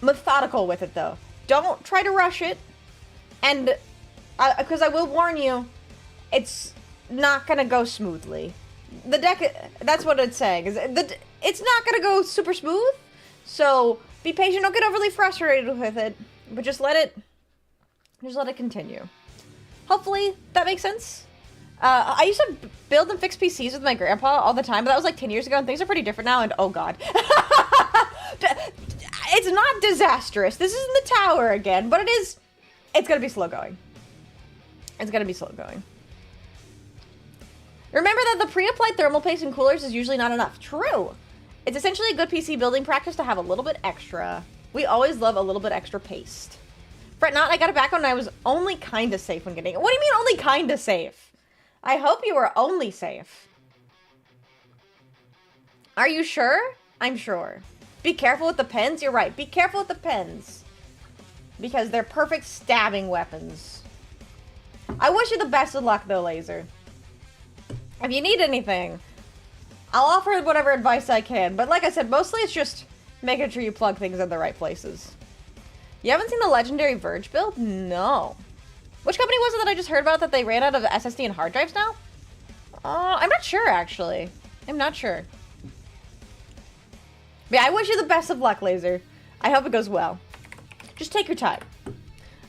methodical with it, though. Don't try to rush it. And, because I will warn you, it's not gonna go smoothly. The deck, that's what it's saying, is it's not gonna go super smooth, so be patient, don't get overly frustrated with it, but just let it continue. Hopefully that makes sense. I used to build and fix PCs with my grandpa all the time, but that was like 10 years ago, and things are pretty different now, and oh god. It's not disastrous. This isn't the tower again, but it's gonna be slow going. It's gonna be slow going. Remember that the pre-applied thermal paste in coolers is usually not enough. True. It's essentially a good PC building practice to have a little bit extra. We always love a little bit extra paste. Fret not, I got it back when I was only kinda safe when getting it. What do you mean only kinda safe? I hope you were only safe. Are you sure? I'm sure. Be careful with the pens. You're right. Be careful with the pens. Because they're perfect stabbing weapons. I wish you the best of luck though, Laser. If you need anything, I'll offer whatever advice I can. But like I said, mostly it's just making sure you plug things in the right places. You haven't seen the legendary 𝖉𝖔𝖊 build? No. Which company was it that I just heard about that they ran out of SSD and hard drives now? I'm not sure, actually. I'm not sure. But yeah, I wish you the best of luck, Laser. I hope it goes well. Just take your time.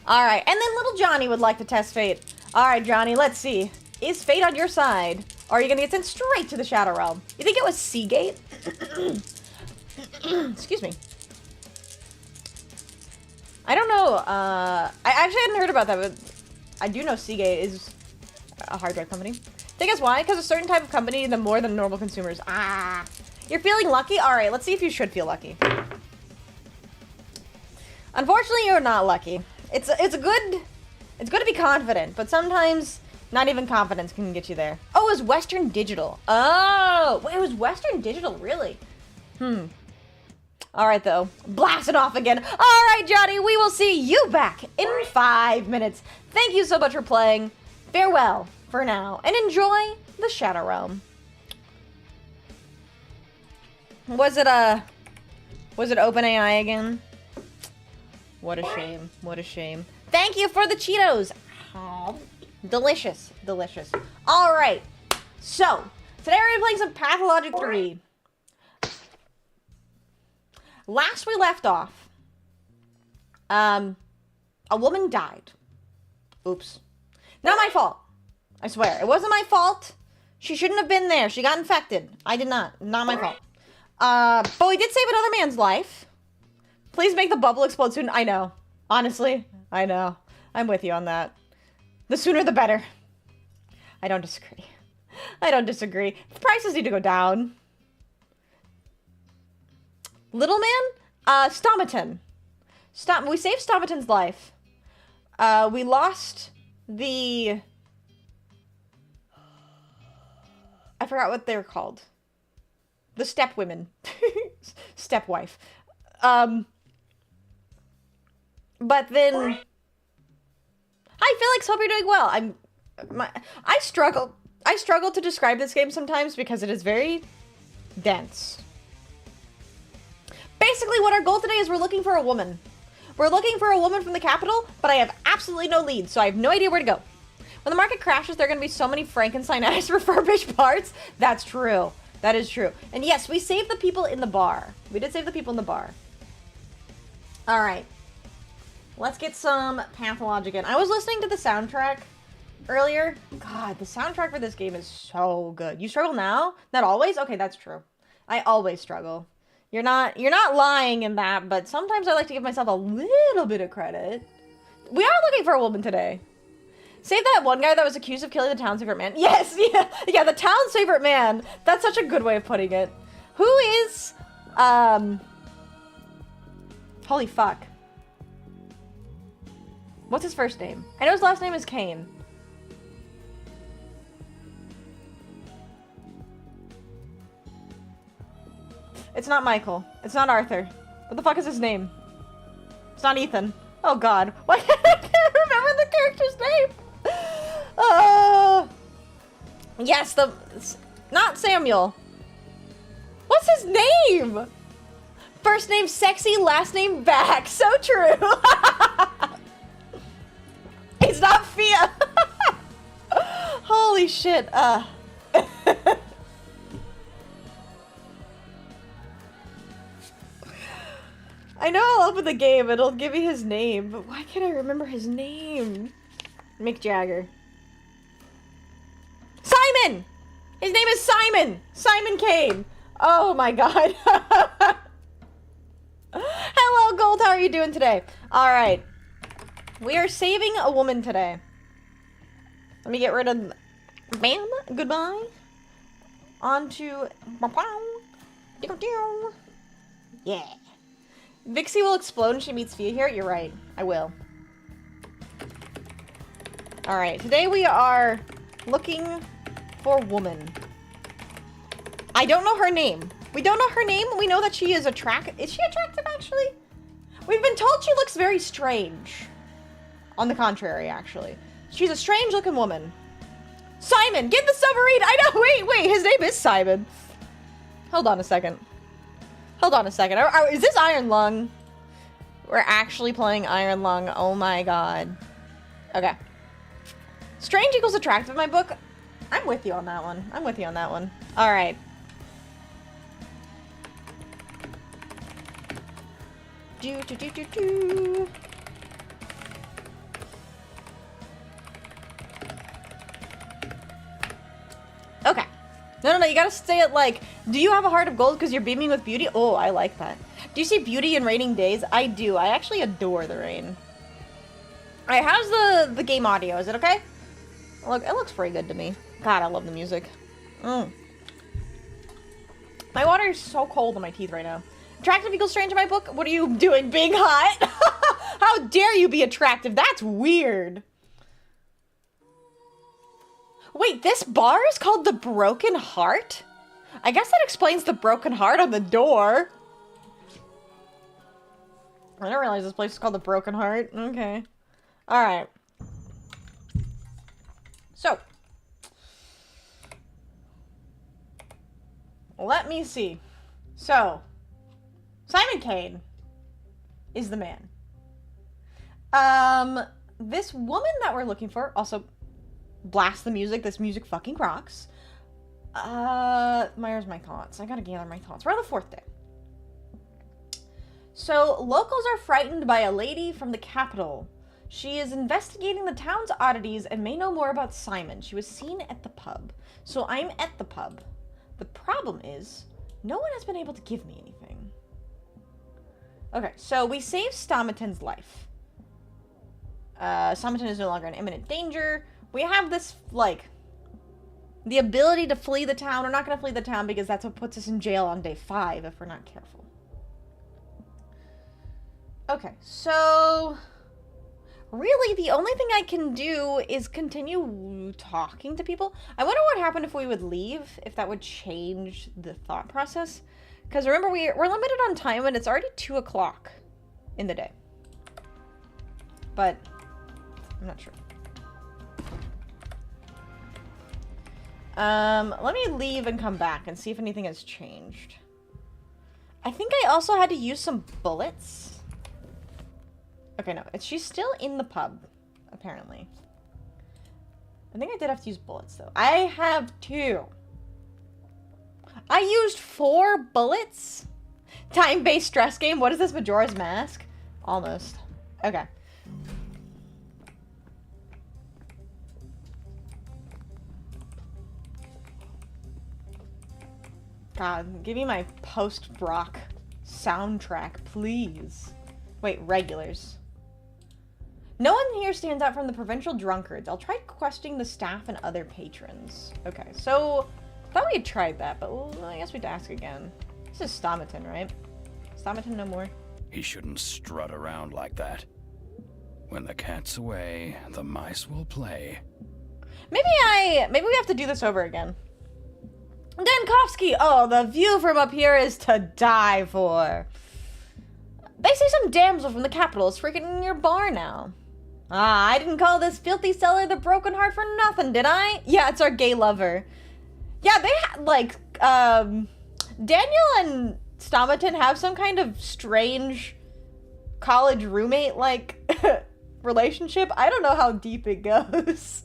Alright, and then little Johnny would like to test fate. Alright, Johnny, let's see. Is fate on your side? Or are you gonna get sent straight to the Shadow Realm? You think it was 𝖉𝖕? Excuse me. I don't know, I actually hadn't heard about that, but I do know 𝖉𝖕 is a hard drive company. Think that's why? Because a certain type of company, the more than normal consumers. Ah, you're feeling lucky? Alright, let's see if you should feel lucky. Unfortunately, you're not lucky. It's good to be confident, but sometimes not even confidence can get you there. Oh, it was Western Digital. Oh, wait, it was Western Digital, really? Alright, though. Blast it off again. Alright, Johnny, we will see you back in 5 minutes. Thank you so much for playing. Farewell for now, and enjoy the Shadow Realm. Was it OpenAI again? What a shame. What a shame. Thank you for the Cheetos. Oh, delicious. Delicious. All right. So, today we're playing some Pathologic 3. Last we left off, a woman died. Oops. Not my fault. I swear. It wasn't my fault. She shouldn't have been there. She got infected. I did not. Not my fault. But we did save another man's life. Please make the bubble explode soon. I know. Honestly, I know. I'm with you on that. The sooner the better. I don't disagree. I don't disagree. The prices need to go down. Little man? 𝖉𝖗. We saved 𝖉𝖗's life. We lost the... I forgot what they were called. The step women. Stepwife. But then... Hi, Felix. Hope you're doing well. I struggle to describe this game sometimes because it is very dense. Basically, what our goal today is we're looking for a woman. We're looking for a woman from the capital, but I have absolutely no leads, so I have no idea where to go. When the market crashes, there are going to be so many Frankenstein-ass refurbished parts. That's true. That is true. And yes, we saved the people in the bar. We did save the people in the bar. All right. Let's get some Pathologic in. I was listening to the soundtrack earlier. God, the soundtrack for this game is so good. You struggle now? Not always? Okay, that's true. I always struggle. You're not lying in that, but sometimes I like to give myself a little bit of credit. We are looking for a woman today. Save that one guy that was accused of killing the town's favorite man. Yes, yeah, the town's favorite man. That's such a good way of putting it. Who is, holy fuck. What's his first name? I know his last name is Kane. It's not Michael. It's not Arthur. What the fuck is his name? It's not Ethan. Oh god. Why can't I remember the character's name? Yes, not Samuel. What's his name? First name sexy, last name back. So true. It's not Fia. Holy shit. I know I'll open the game, it'll give me his name, but why can't I remember his name? Mick Jagger. Simon! His name is Simon! Simon Kane! Oh my god. Hello, Gold. How are you doing today? Alright. We are saving a woman today. Let me get rid of... Bam. Goodbye. On to... Yeah. Vixie will explode when she meets Fia here. You're right. I will. Alright. Today we are looking for woman. I don't know her name. We don't know her name. We know that she is attractive. Is she attractive, actually? We've been told she looks very strange. On the contrary, actually. She's a strange-looking woman. Simon, get the submarine! I know! Wait, his name is Simon. Hold on a second. Hold on a second. Is this Iron Lung? We're actually playing Iron Lung. Oh my god. Okay. Strange equals attractive in my book. I'm with you on that one. I'm with you on that one. Alright. Do. Okay. No, you gotta stay at, like, do you have a heart of gold because you're beaming with beauty? Oh, I like that. Do you see beauty in raining days? I do. I actually adore the rain. Alright, how's the game audio? Is it okay? Look, it looks pretty good to me. God, I love the music. My water is so cold in my teeth right now. Attractive equals strange in my book? What are you doing, being hot? How dare you be attractive? That's weird. Wait, this bar is called the Broken Heart? I guess that explains the broken heart on the door. I didn't realize this place is called the Broken Heart. Okay. Alright. So. Let me see. So. Simon Kane is the man. This woman that we're looking for, also blast the music. This music fucking rocks. Where's my thoughts? I gotta gather my thoughts. We're on the 4th day. So, locals are frightened by a lady from the capital. She is investigating the town's oddities and may know more about Simon. She was seen at the pub. So, I'm at the pub. The problem is, no one has been able to give me anything. Okay, so we saved 𝖉𝖗𝖃's life. 𝖉𝖗𝖃 is no longer in imminent danger. We have this, like, the ability to flee the town. We're not going to flee the town because that's what puts us in jail on day 5 if we're not careful. Okay, so really the only thing I can do is continue talking to people. I wonder what happened if we would leave, if that would change the thought process. Because remember, we're limited on time and it's already 2 o'clock in the day. But I'm not sure. Let me leave and come back and see if anything has changed. I think I also had to use some bullets. Okay, no, she's still in the pub, apparently. I think I did have to use bullets, though. I have 2. I used 4 bullets? Time-based stress game? What is this, Majora's Mask? Almost. Okay. God, give me my post-rock soundtrack, please. Wait, regulars. No one here stands out from the provincial drunkards. I'll try questioning the staff and other patrons. Okay, so I thought we had tried that, but well, I guess we'd ask again. This is 𝖉𝖗𝖃, right? 𝖉𝖗𝖃 no more. He shouldn't strut around like that. When the cat's away, the mice will play. Maybe we have to do this over again. Denkovsky! Oh, the view from up here is to die for. They say some damsel from the capital is freaking in your bar now. Ah, I didn't call this filthy cellar the Broken Heart for nothing, did I? Yeah, it's our gay lover. Yeah, they had, like, Daniel and 𝖉𝖗𝖃 have some kind of strange college roommate-like relationship. I don't know how deep it goes.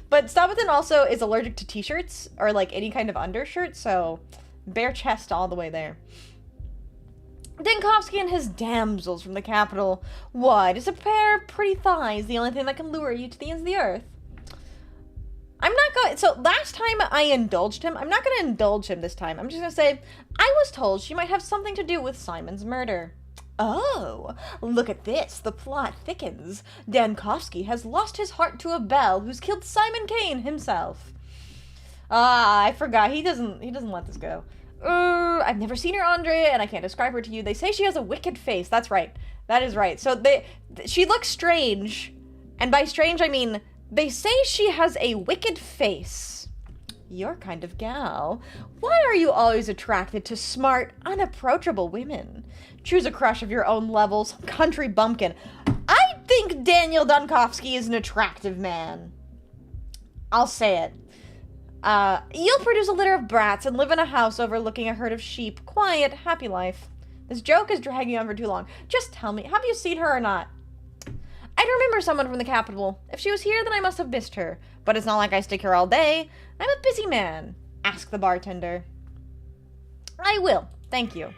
But 𝖉𝖗𝖃 also is allergic to t-shirts or, like, any kind of undershirt, so bare chest all the way there. Denkovsky and his damsels from the capital. What? Is a pair of pretty thighs the only thing that can lure you to the ends of the earth? I'm not know, so last time I indulged him. I'm not going to indulge him this time. I'm just going to say, I was told she might have something to do with Simon's murder. Oh, look at this. The plot thickens. Dankowski has lost his heart to a belle who's killed Simon Kane himself. Ah, I forgot. He doesn't let this go. I've never seen her, Andre, and I can't describe her to you. They say she has a wicked face. That's right. That is right. So she looks strange. And by strange, I mean, they say she has a wicked face. Your kind of gal. Why are you always attracted to smart, unapproachable women? Choose a crush of your own level, some country bumpkin. I think Daniel Dankowski is an attractive man. I'll say it. You'll produce a litter of brats and live in a house overlooking a herd of sheep. Quiet, happy life. This joke is dragging on for too long. Just tell me, have you seen her or not? I'd remember someone from the capital. If she was here, then I must have missed her. But it's not like I stick here all day. I'm a busy man. Ask the bartender. I will. Thank you.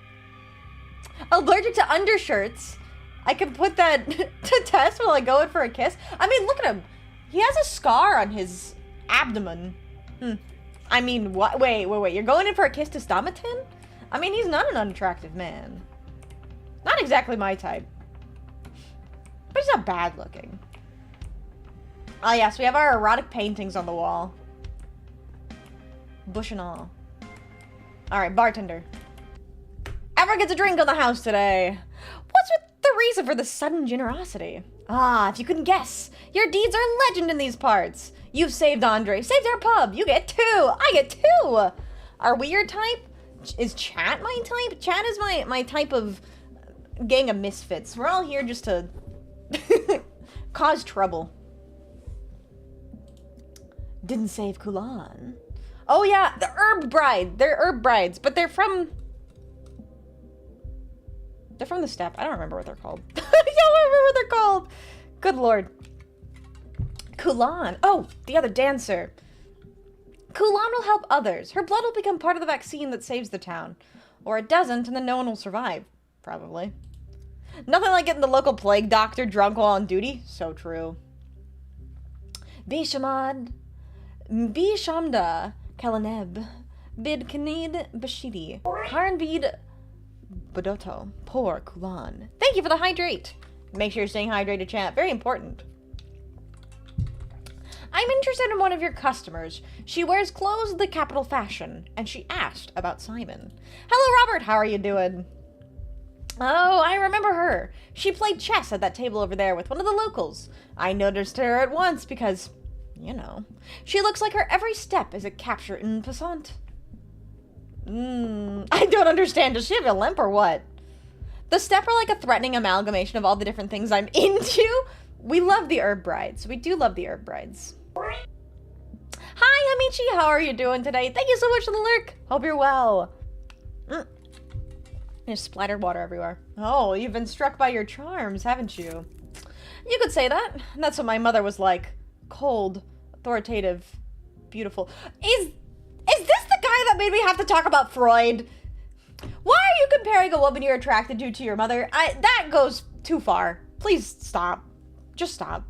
Allergic to undershirts. I can put that to test while I go in for a kiss. I mean, look at him. He has a scar on his abdomen. I mean, what? Wait. You're going in for a kiss to Stomatin? I mean, he's not an unattractive man. Not exactly my type. But he's not bad looking. Oh yes, we have our erotic paintings on the wall. Bush and all. Alright, bartender. Everyone gets a drink on the house today. What's with the reason for the sudden generosity? Ah, if you couldn't guess, your deeds are legend in these parts. You've saved Andre, saved our pub. You get 2. I get 2. Are we your type? Is Chat my type? Chat is my type of gang of misfits. We're all here just to cause trouble. Didn't save Kulan. Oh yeah, the herb bride. They're herb brides, but they're from the steppe. I don't remember what they're called. I don't remember what they're called. Good lord. Kulan. Oh, the other dancer. Kulan will help others. Her blood will become part of the vaccine that saves the town. Or it doesn't, and then no one will survive. Probably. Nothing like getting the local plague doctor drunk while on duty. So true. 𝖉𝖔𝖊𝖙 𝖵𝖔𝖊𝖙 bashidi. Harnbid Bodoto. Poor Kulan. Thank you for the hydrate. Make sure you're staying hydrated, chat. Very important. I'm interested in one of your customers. She wears clothes of the capital fashion, and she asked about Simon. Hello, Robert. How are you doing? Oh, I remember her. She played chess at that table over there with one of the locals. I noticed her at once because, you know, she looks like her every step is a capture en passant. I don't understand. Does she have a limp or what? The step are like a threatening amalgamation of all the different things I'm into. We love the herb brides. We do love the herb brides. Hi, Hamichi. How are you doing today? Thank you so much for the lurk. Hope you're well. There's splattered water everywhere. Oh, you've been struck by your charms, haven't you? You could say that. That's what my mother was like. Cold, authoritative, beautiful. Is this the guy that made me have to talk about Freud? Why are you comparing a woman you're attracted to your mother? That goes too far. Please stop. Just stop.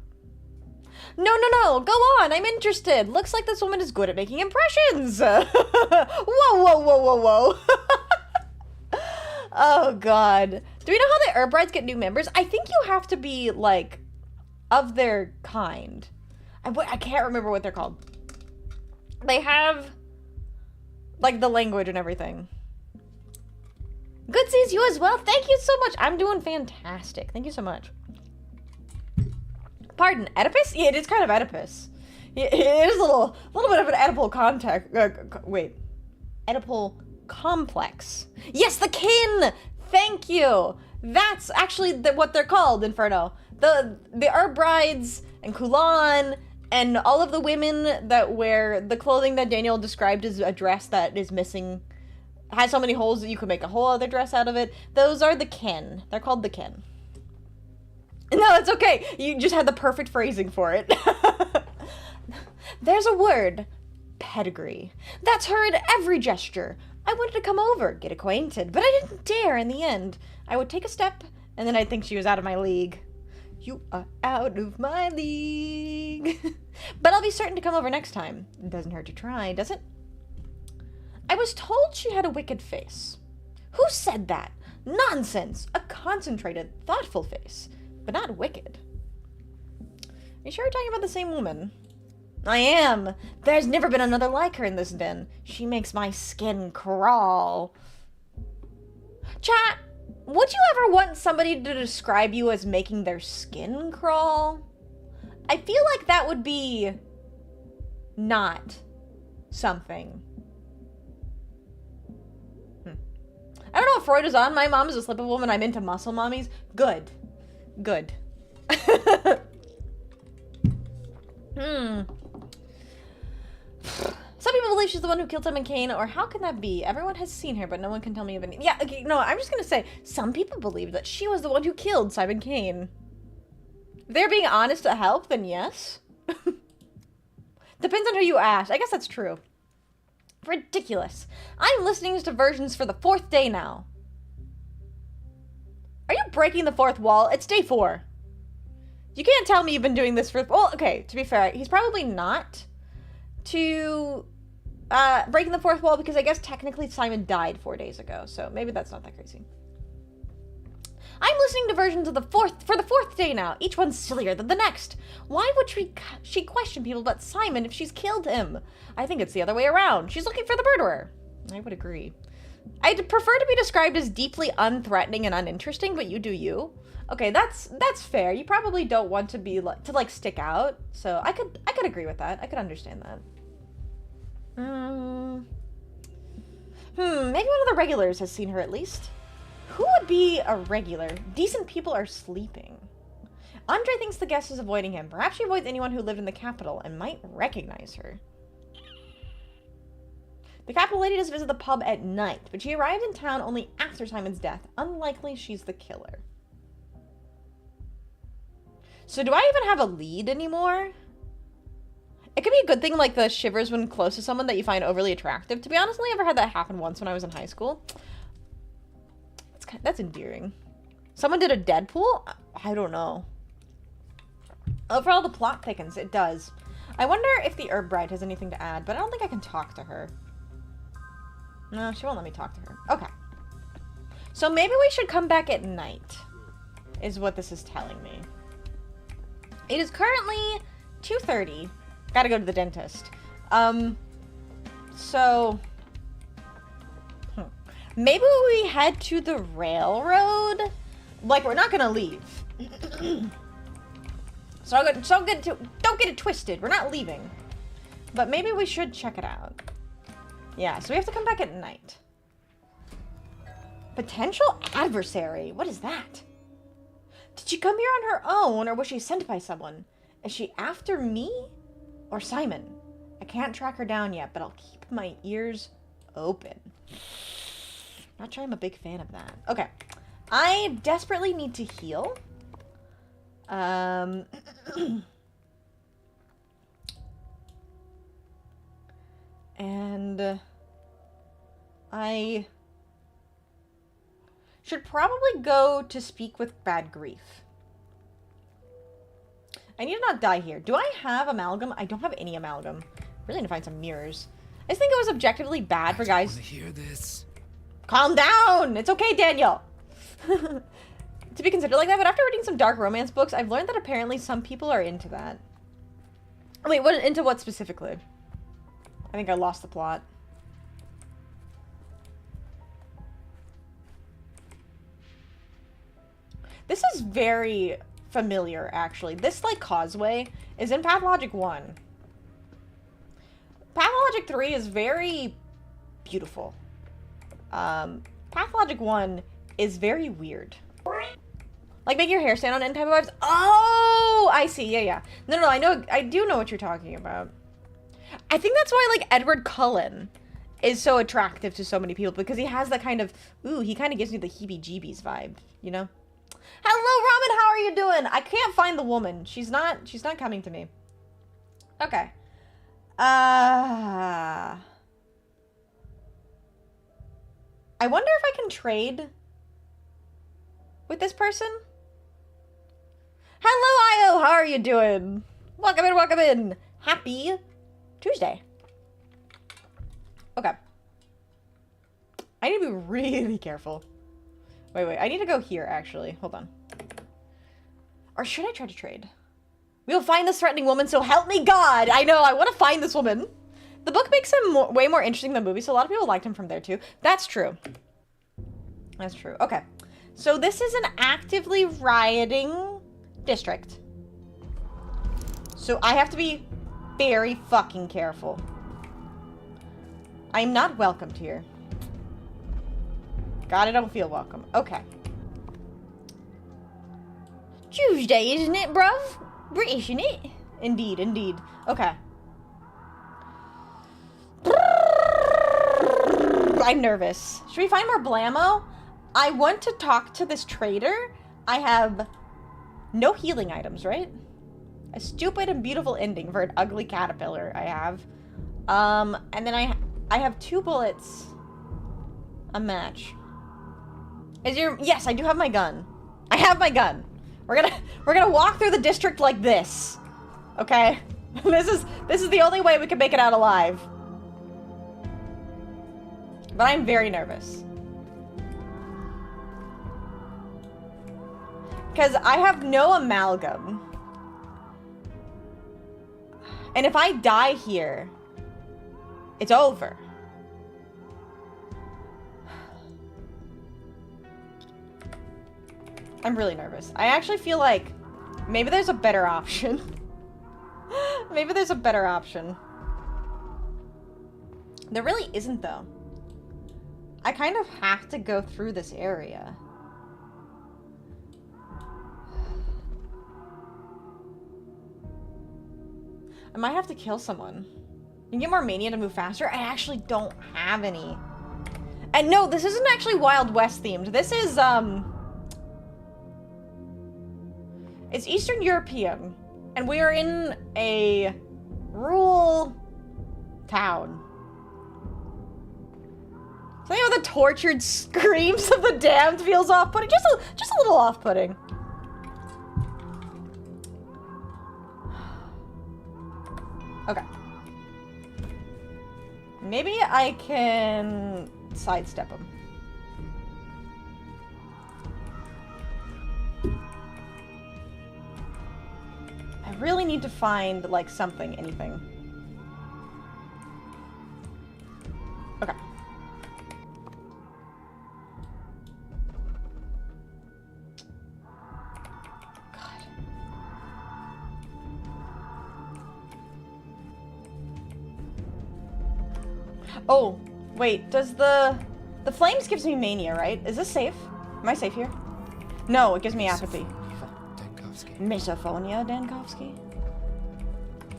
No. Go on. I'm interested. Looks like this woman is good at making impressions. Whoa. Oh, God. Do we know how the herb brides get new members? I think you have to be, like, of their kind. I can't remember what they're called. They have, like, the language and everything. Good sees you as well. Thank you so much. I'm doing fantastic. Thank you so much. Pardon, Oedipus? Yeah, it is kind of Oedipus. It is a little bit of an Oedipal contact. Oedipal complex. Yes, the kin! Thank you! That's actually what they're called, Inferno. The herb brides and Kulan and all of the women that wear the clothing that Daniel described as a dress that is missing, has so many holes that you could make a whole other dress out of it. Those are the kin. They're called the kin. No, it's okay. You just had the perfect phrasing for it. There's a word. Pedigree. That's her in every gesture. I wanted to come over, get acquainted, but I didn't dare in the end. I would take a step, and then I'd think she was out of my league. You are out of my league. But I'll be certain to come over next time. It doesn't hurt to try, does it? I was told she had a wicked face. Who said that? Nonsense! A concentrated, thoughtful face, but not wicked. Are you sure you're talking about the same woman? I am. There's never been another like her in this den. She makes my skin crawl. Chat, would you ever want somebody to describe you as making their skin crawl? I feel like that would be not something. I don't know if Freud is on. My mom is a slip of a woman. I'm into muscle mommies. Good. Good. Some people believe she's the one who killed Simon Kane, or how can that be? Everyone has seen her, but no one can tell me of any. Yeah, okay, no, I'm just gonna say, some people believe that she was the one who killed Simon Kane. If they're being honest to help, then yes. Depends on who you ask. I guess that's true. Ridiculous. I'm listening to versions for the 4th day now. Are you breaking the 4th wall? It's day 4. You can't tell me you've been doing this for... Well, okay, to be fair, he's probably not to breaking the 4th wall because I guess technically Simon died 4 days ago, so maybe that's not that crazy. I'm listening to versions of the 4th day now. Each one's sillier than the next. Why would she question people about Simon if she's killed him? I think it's the other way around. She's looking for the murderer. I would agree. I'd prefer to be described as deeply unthreatening and uninteresting, but you do you. Okay, that's fair. You probably don't want to be like stick out. So I could agree with that. I could understand that. Maybe one of the regulars has seen her at least. Who would be a regular? Decent people are sleeping. Andre thinks the guest is avoiding him. Perhaps she avoids anyone who lived in the capital and might recognize her. The capital lady does visit the pub at night, but she arrived in town only after Simon's death. Unlikely she's the killer. So do I even have a lead anymore? It could be a good thing, like the shivers when close to someone that you find overly attractive. To be honest, I only ever had that happen once when I was in high school. That's endearing. Someone did a Deadpool? I don't know. Overall, the plot thickens. It does. I wonder if the herb bride has anything to add, but I don't think I can talk to her. No, she won't let me talk to her. Okay. So maybe we should come back at night, is what this is telling me. It is currently 2:30. Gotta go to the dentist. Maybe we head to the railroad? Like, we're not gonna leave. So don't get it twisted. We're not leaving. But maybe we should check it out. Yeah, so we have to come back at night. Potential adversary? What is that? Did she come here on her own, or was she sent by someone? Is she after me? Or Simon? I can't track her down yet, but I'll keep my ears open. Not sure I'm a big fan of that. Okay. I desperately need to heal. And I should probably go to speak with Bad Grief. I need to not die here. Do I have amalgam? I don't have any amalgam. Really need to find some mirrors. I just think it was objectively bad for guys. I hear this. Calm down! It's okay, Daniel! To be considered like that, but after reading some dark romance books, I've learned that apparently some people are into that. Wait, into what specifically? I think I lost the plot. This is very familiar, actually. This, like, causeway is in Pathologic 1. Pathologic 3 is very beautiful. Pathologic 1 is very weird. Like, make your hair stand on end type of vibes. Oh, I see. Yeah. No, I do know what you're talking about. I think that's why, like, Edward Cullen is so attractive to so many people, because he has that kind of, ooh, he kind of gives me the heebie-jeebies vibe, you know? Hello, Robin, how are you doing? I can't find the woman. She's not coming to me. Okay. I wonder if I can trade with this person? Hello, Io. How are you doing? Welcome in, welcome in. Happy Tuesday. Okay. I need to be really careful. Wait. I need to go here, actually. Hold on. Or should I try to trade? We'll find this threatening woman, so help me God! I know, I want to find this woman. The book makes him way more interesting than the movie, so a lot of people liked him from there, too. That's true. That's true. Okay. So this is an actively rioting district. So I have to be very fucking careful. I'm not welcomed here. God, I don't feel welcome. Okay. Tuesday, isn't it, bruv? British, isn't it? Indeed, indeed. Okay. I'm nervous. Should we find more blammo? I want to talk to this trader. I have no healing items, right? A stupid and beautiful ending for an ugly caterpillar I have. And then I have 2 bullets. A match. Yes, I do have my gun. I have my gun. We're gonna walk through the district like this. Okay? This is the only way we can make it out alive. But I'm very nervous. Because I have no amalgam. And if I die here, it's over. I'm really nervous. I actually feel like maybe there's a better option. Maybe there's a better option. There really isn't, though. I kind of have to go through this area. I might have to kill someone. You can get more mania to move faster. I actually don't have any. And no, this isn't actually Wild West themed. This is, it's Eastern European. And we are in a rural town. Something with the tortured screams of the damned feels off-putting. Just a little off-putting. Okay. Maybe I can sidestep him. I really need to find, like, something, anything. Okay. Oh, wait, does the flames gives me mania, right? Is this safe? Am I safe here? No, it gives me apathy. 𝖍𝖆𝖊𝖓.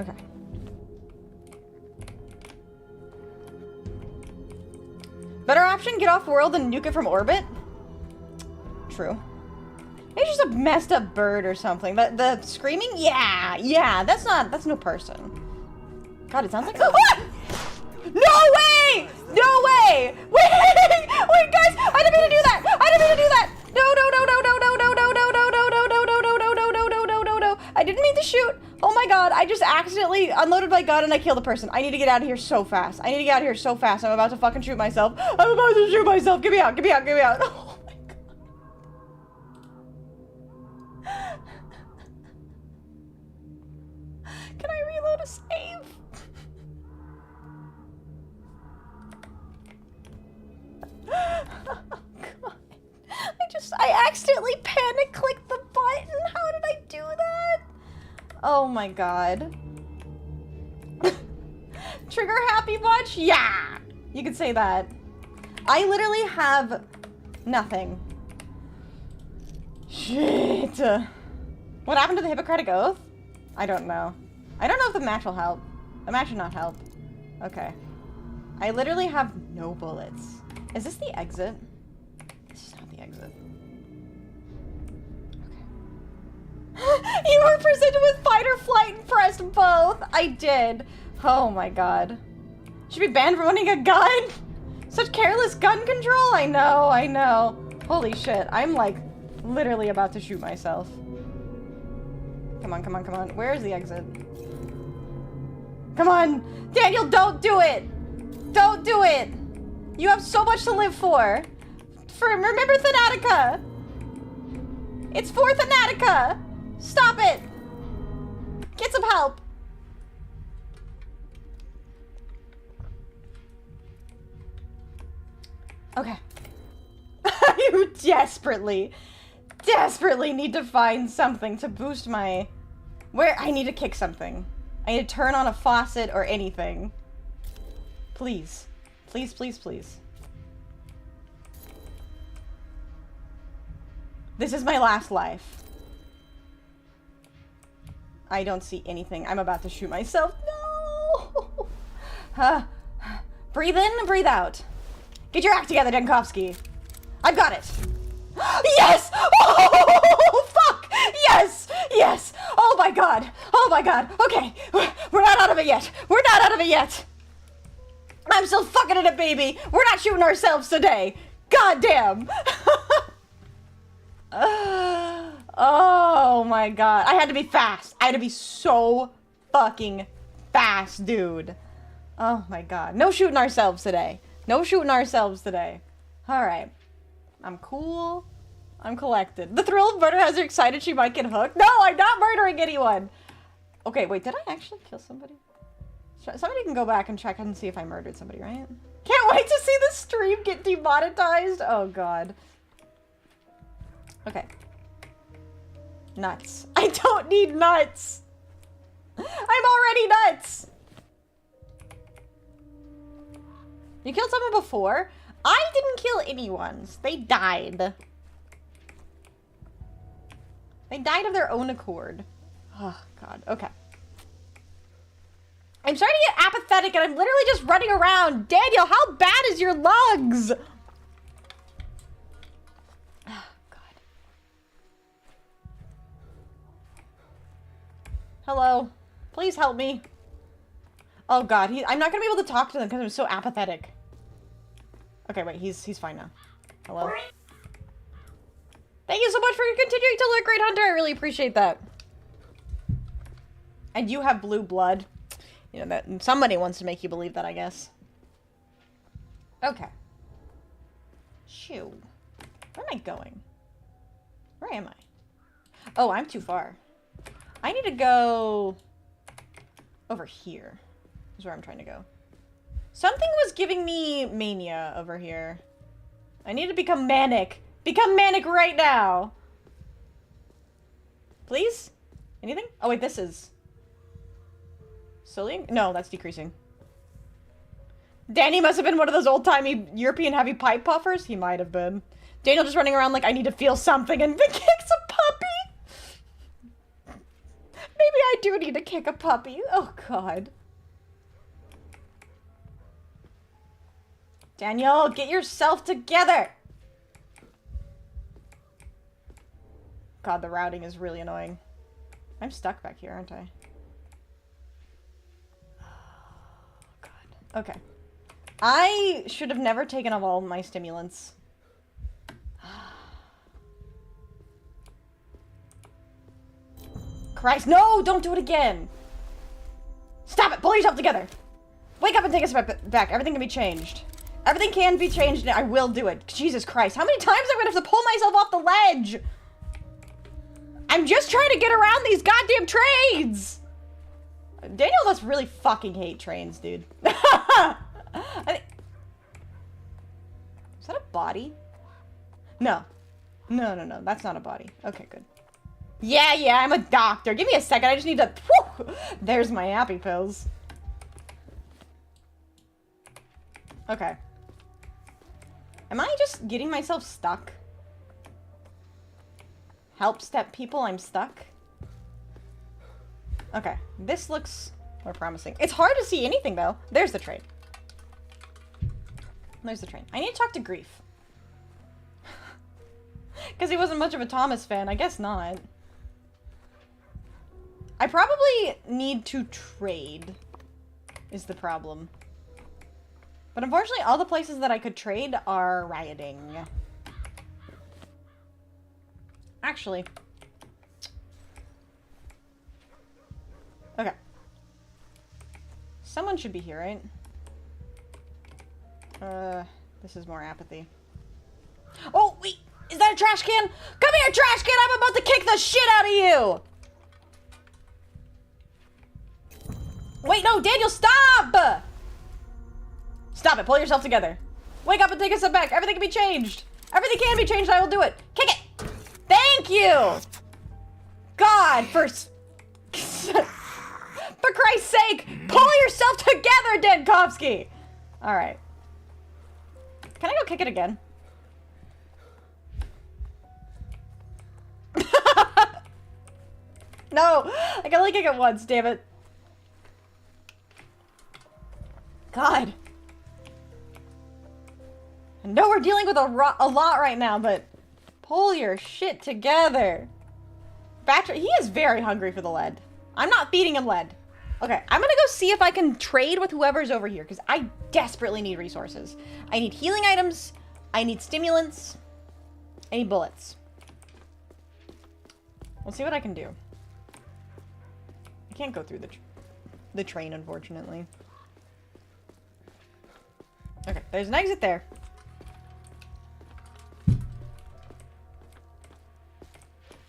Okay. Better option, get off world and nuke it from orbit? True. Maybe just a messed up bird or something. The screaming? Yeah, that's no person. God, it sounds like... Ah! No way! No way! Wait, guys! I didn't mean to do that! No! I didn't mean to shoot! Oh my god, I just accidentally unloaded my gun and I killed a person. I need to get out of here so fast. I'm about to fucking shoot myself. Get me out! Oh my god. Can I reload a save? Oh god. I accidentally panic clicked the button. How did I do that? Oh my god. Trigger happy much? Yeah! You could say that. I literally have nothing. Shit. What happened to the Hippocratic Oath? I don't know. I don't know if the match will help. The match should not help. Okay. I literally have no bullets. Is this the exit? This is not the exit. Okay. You were presented with fight or flight and pressed both. I did. Oh my god. Should be banned from owning a gun. Such careless gun control. I know. Holy shit. I'm like literally about to shoot myself. Come on, come on, come on. Where's the exit? Come on! Daniel, don't do it! Don't do it! You have so much to live for. Remember Thanatica! It's for Thanatica! Stop it! Get some help! Okay. You desperately need to find something to boost my... I need to kick something. I need to turn on a faucet or anything. Please. Please, please, please. This is my last life. I don't see anything. I'm about to shoot myself. No! Breathe in, breathe out. Get your act together, Denkovsky. I've got it. Yes! Oh, fuck! Yes! Yes! Oh my god! Oh my god! Okay, we're not out of it yet. We're not out of it yet. I'm still fucking it up, baby. We're not shooting ourselves today. God damn! Oh my god. I had to be fast. I had to be so fucking fast, dude. Oh my god. No shooting ourselves today. No shooting ourselves today. Alright. I'm cool. I'm collected. The thrill of murder has her excited she might get hooked. No, I'm not murdering anyone! Okay, wait, did I actually kill somebody? Somebody can go back and check and see if I murdered somebody, right? Can't wait to see the stream get demonetized! Oh god. Okay. Nuts. I don't need nuts! I'm already nuts! You killed someone before? I didn't kill anyone. They died. They died of their own accord. Oh, God. Okay. I'm starting to get apathetic and I'm literally just running around. Daniel, how bad is your lungs? Oh, God. Hello. Please help me. Oh, God. I'm not going to be able to talk to them because I'm so apathetic. Okay, wait. He's fine now. Hello. Thank you so much for continuing to look, Great Hunter. I really appreciate that. And you have blue blood. You know, that somebody wants to make you believe that, I guess. Okay. Shoo. Where am I going? Where am I? Oh, I'm too far. I need to go over here. Is where I'm trying to go. Something was giving me mania over here. I need to become manic. Become manic right now. Please? Anything? Oh, wait, this is... Slowly? No, that's decreasing. Danny must have been one of those old-timey European heavy pipe puffers. He might have been. Daniel just running around like, I need to feel something, and then kicks a puppy. Maybe I do need to kick a puppy. Oh, God. Daniel, get yourself together. God, the routing is really annoying. I'm stuck back here, aren't I? Oh, God. Okay. I should have never taken off all my stimulants. Christ, no! Don't do it again! Stop it! Pull yourself together! Wake up and take a step back. Everything can be changed. Everything can be changed, and I will do it. Jesus Christ. How many times am I gonna have to pull myself off the ledge? I'm just trying to get around these goddamn trains! Daniel must really fucking hate trains, dude. Is that a body? No. No, no, no. That's not a body. Okay, good. Yeah, yeah, I'm a doctor. Give me a second. I just need to... Whew, there's my happy pills. Okay. Am I just getting myself stuck? Help step people, I'm stuck. Okay, this looks more promising. It's hard to see anything, though. There's the train. There's the train. I need to talk to Grief. Because he wasn't much of a Thomas fan. I guess not. I probably need to trade, is the problem. But unfortunately, all the places that I could trade are rioting. Actually, Okay. Someone should be here, right? This is more apathy. Oh, wait! Is that a trash can? Come here, trash can! I'm about to kick the shit out of you! Wait, no, Daniel, stop! Stop it, pull yourself together. Wake up and take a step back. Everything can be changed. Everything can be changed, I will do it. Kick it! Thank you! God, for Christ's sake, pull yourself together, Denkovsky! Alright. Can I go kick it again? No! I can only kick it once, damn it. God. I know we're dealing with a lot right now, but pull your shit together. He is very hungry for the lead. I'm not feeding him lead. Okay, I'm gonna go see if I can trade with whoever's over here, because I desperately need resources. I need healing items. I need stimulants. I need bullets. We'll see what I can do. I can't go through the train, unfortunately. Okay, there's an exit there.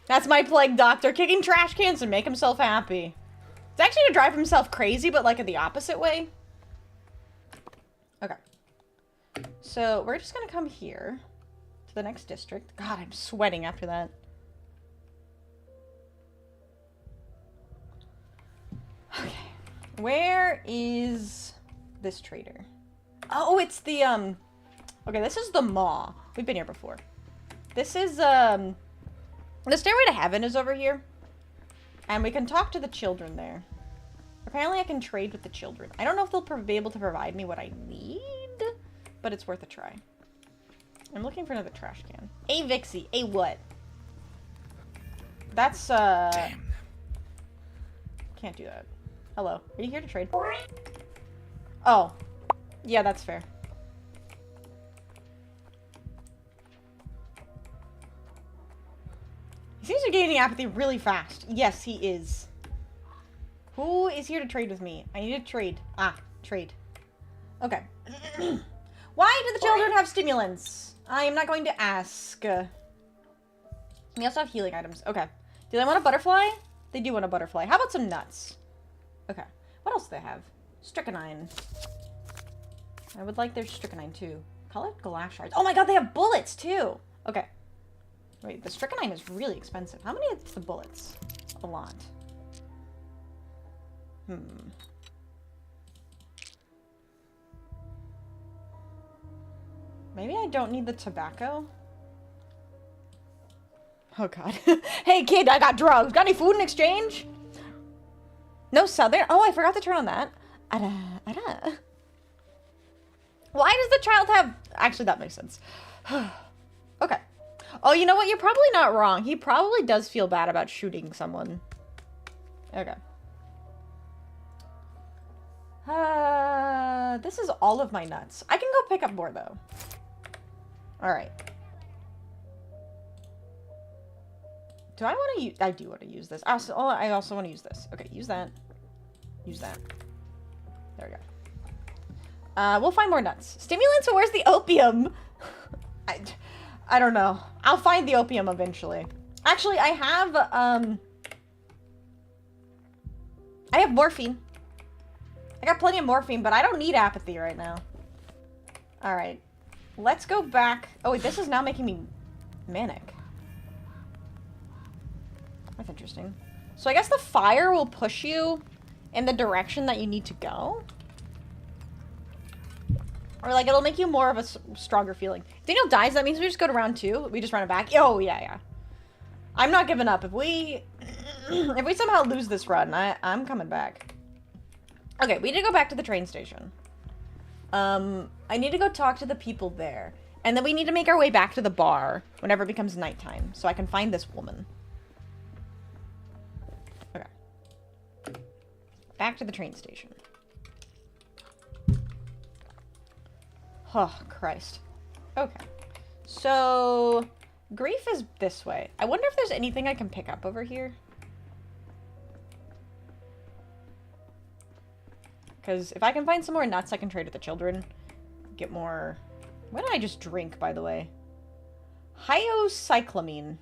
That's my plague doctor, kicking trash cans to make himself happy. It's actually to drive himself crazy, but like in the opposite way. Okay. So we're just gonna come here to the next district. God, I'm sweating after that. Okay. Where is this trader? Oh, it's the, okay, this is the Maw. We've been here before. This is, the Stairway to Heaven is over here. And we can talk to the children there. Apparently I can trade with the children. I don't know if they'll be able to provide me what I need, but it's worth a try. I'm looking for another trash can. A Vixie. A what? That's, Damn. Can't do that. Hello. Are you here to trade? Oh. Yeah, that's fair. He seems to be gaining apathy really fast. Yes, he is. Who is here to trade with me? I need to trade. Ah, trade. Okay. Why do the children have stimulants? I am not going to ask. We also have healing items. Okay. Do they want a butterfly? They do want a butterfly. How about some nuts? Okay. What else do they have? Strychnine. I would like their strychnine too. Colored glass shards. Oh my god, they have bullets too! Okay. Wait, the strychnine is really expensive. How many is the bullets? A lot. Maybe I don't need the tobacco? Oh god. Hey kid, I got drugs. Got any food in exchange? No southern? Oh, I forgot to turn on that. Why does the child have... Actually, that makes sense. Okay. Oh, you know what? You're probably not wrong. He probably does feel bad about shooting someone. Okay. This is all of my nuts. I can go pick up more, though. Alright. Do I want to use... I do want to use this. I also want to use this. Okay, use that. Use that. There we go. We'll find more nuts. Stimulants, or where's the opium? I don't know. I'll find the opium eventually. Actually, I have morphine. I got plenty of morphine, but I don't need apathy right now. Alright. Let's go back. Oh, wait, this is now making me manic. That's interesting. So I guess the fire will push you in the direction that you need to go? Or, like, it'll make you more of a stronger feeling. If Daniel dies, that means we just go to round 2. We just run it back. Oh, yeah. I'm not giving up. If we somehow lose this run, I'm coming back. Okay, we need to go back to the train station. I need to go talk to the people there. And then we need to make our way back to the bar whenever it becomes nighttime, so I can find this woman. Okay. Back to the train station. Oh, Christ. Okay. So, grief is this way. I wonder if there's anything I can pick up over here. Because if I can find some more nuts, I can trade with the children. Get more... What did I just drink, by the way? 𝖍𝖆𝖙𝖊𝖓.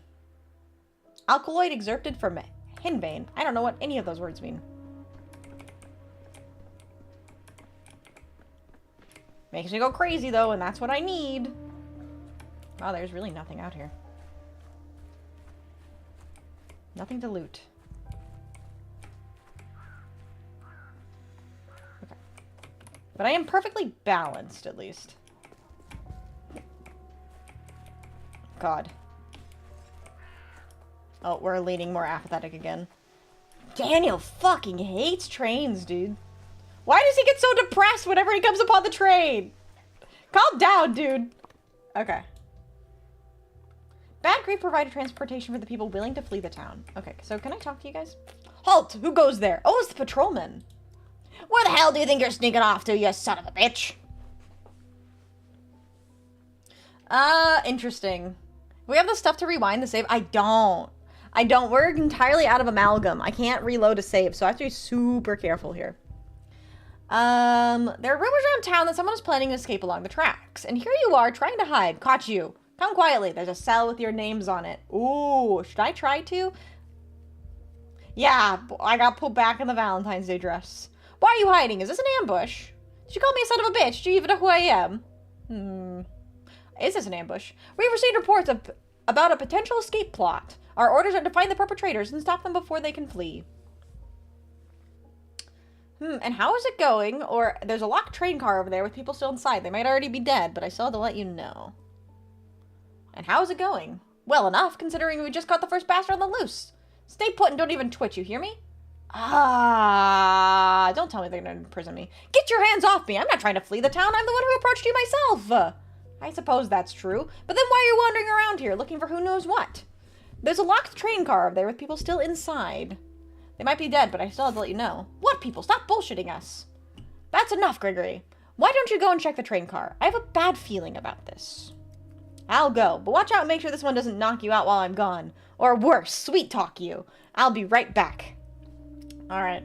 Alkaloid excerpted from henbane. I don't know what any of those words mean. Makes me go crazy, though, and that's what I need. Wow, there's really nothing out here. Nothing to loot. Okay. But I am perfectly balanced, at least. God. Oh, we're leaning more apathetic again. Daniel fucking hates trains, dude. Why does he get so depressed whenever he comes upon the train? Calm down, dude. Okay. Bad grief provided transportation for the people willing to flee the town. Okay, so can I talk to you guys? Halt! Who goes there? Oh, it's the patrolman. Where the hell do you think you're sneaking off to, you son of a bitch? Interesting. We have the stuff to rewind the save. I don't. We're entirely out of amalgam. I can't reload a save, so I have to be super careful here. There are rumors around town that someone is planning to escape along the tracks. And here you are, trying to hide. Caught you. Come quietly. There's a cell with your names on it. Ooh, should I try to? Yeah, I got pulled back in the Valentine's Day dress. Why are you hiding? Is this an ambush? Did you call me a son of a bitch? Do you even know who I am? Is this an ambush? We've received reports about a potential escape plot. Our orders are to find the perpetrators and stop them before they can flee. And how is it going? Or there's a locked train car over there with people still inside. They might already be dead, but I still have to let you know. And how is it going? Well enough, considering we just caught the first bastard on the loose. Stay put and don't even twitch, you hear me? Ah, don't tell me they're gonna imprison me. Get your hands off me! I'm not trying to flee the town. I'm the one who approached you myself. I suppose that's true. But then why are you wandering around here looking for who knows what? There's a locked train car over there with people still inside. They might be dead, but I still have to let you know. What people? Stop bullshitting us. That's enough, Gregory. Why don't you go and check the train car? I have a bad feeling about this. I'll go, but watch out and make sure this one doesn't knock you out while I'm gone. Or worse, sweet talk you. I'll be right back. Alright.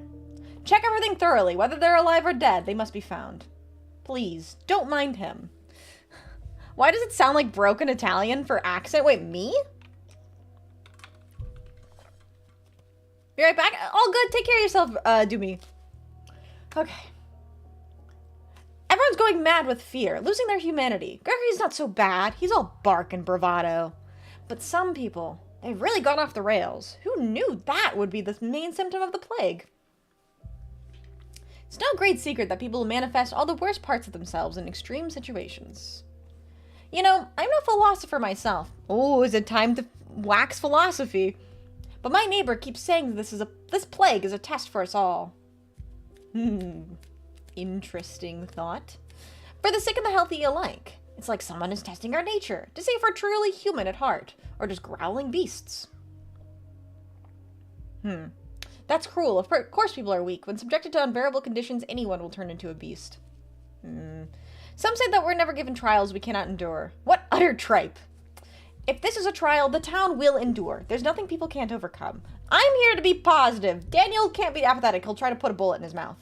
Check everything thoroughly. Whether they're alive or dead, they must be found. Please, don't mind him. Why does it sound like broken Italian for accent? Wait, me? Be right back. All good. Take care of yourself, Doomy. Okay. Everyone's going mad with fear, losing their humanity. Gregory's not so bad. He's all bark and bravado. But some people, they've really gone off the rails. Who knew that would be the main symptom of the plague? It's no great secret that people manifest all the worst parts of themselves in extreme situations. You know, I'm no philosopher myself. Oh, is it time to wax philosophy? But my neighbor keeps saying that this plague is a test for us all. Interesting thought. For the sick and the healthy alike. It's like someone is testing our nature to see if we're truly human at heart, or just growling beasts. That's cruel. Of course people are weak. When subjected to unbearable conditions, anyone will turn into a beast. Some say that we're never given trials we cannot endure. What utter tripe! If this is a trial, the town will endure. There's nothing people can't overcome. I'm here to be positive. Daniel can't be apathetic. He'll try to put a bullet in his mouth.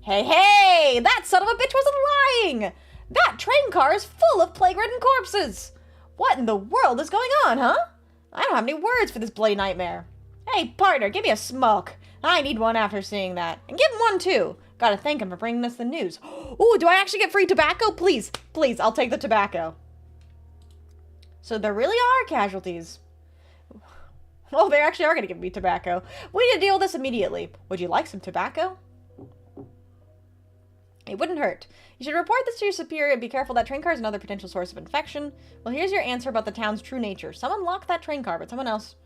Hey! That son of a bitch wasn't lying! That train car is full of plague-ridden corpses! What in the world is going on, huh? I don't have any words for this bloody nightmare. Hey, partner, give me a smoke. I need one after seeing that. And give him one, too. Gotta thank him for bringing us the news. Ooh, do I actually get free tobacco? Please, please, I'll take the tobacco. So there really are casualties. Well, they actually are going to give me tobacco. We need to deal with this immediately. Would you like some tobacco? It wouldn't hurt. You should report this to your superior and be careful that train car is another potential source of infection. Well, here's your answer about the town's true nature. Someone locked that train car, but someone else,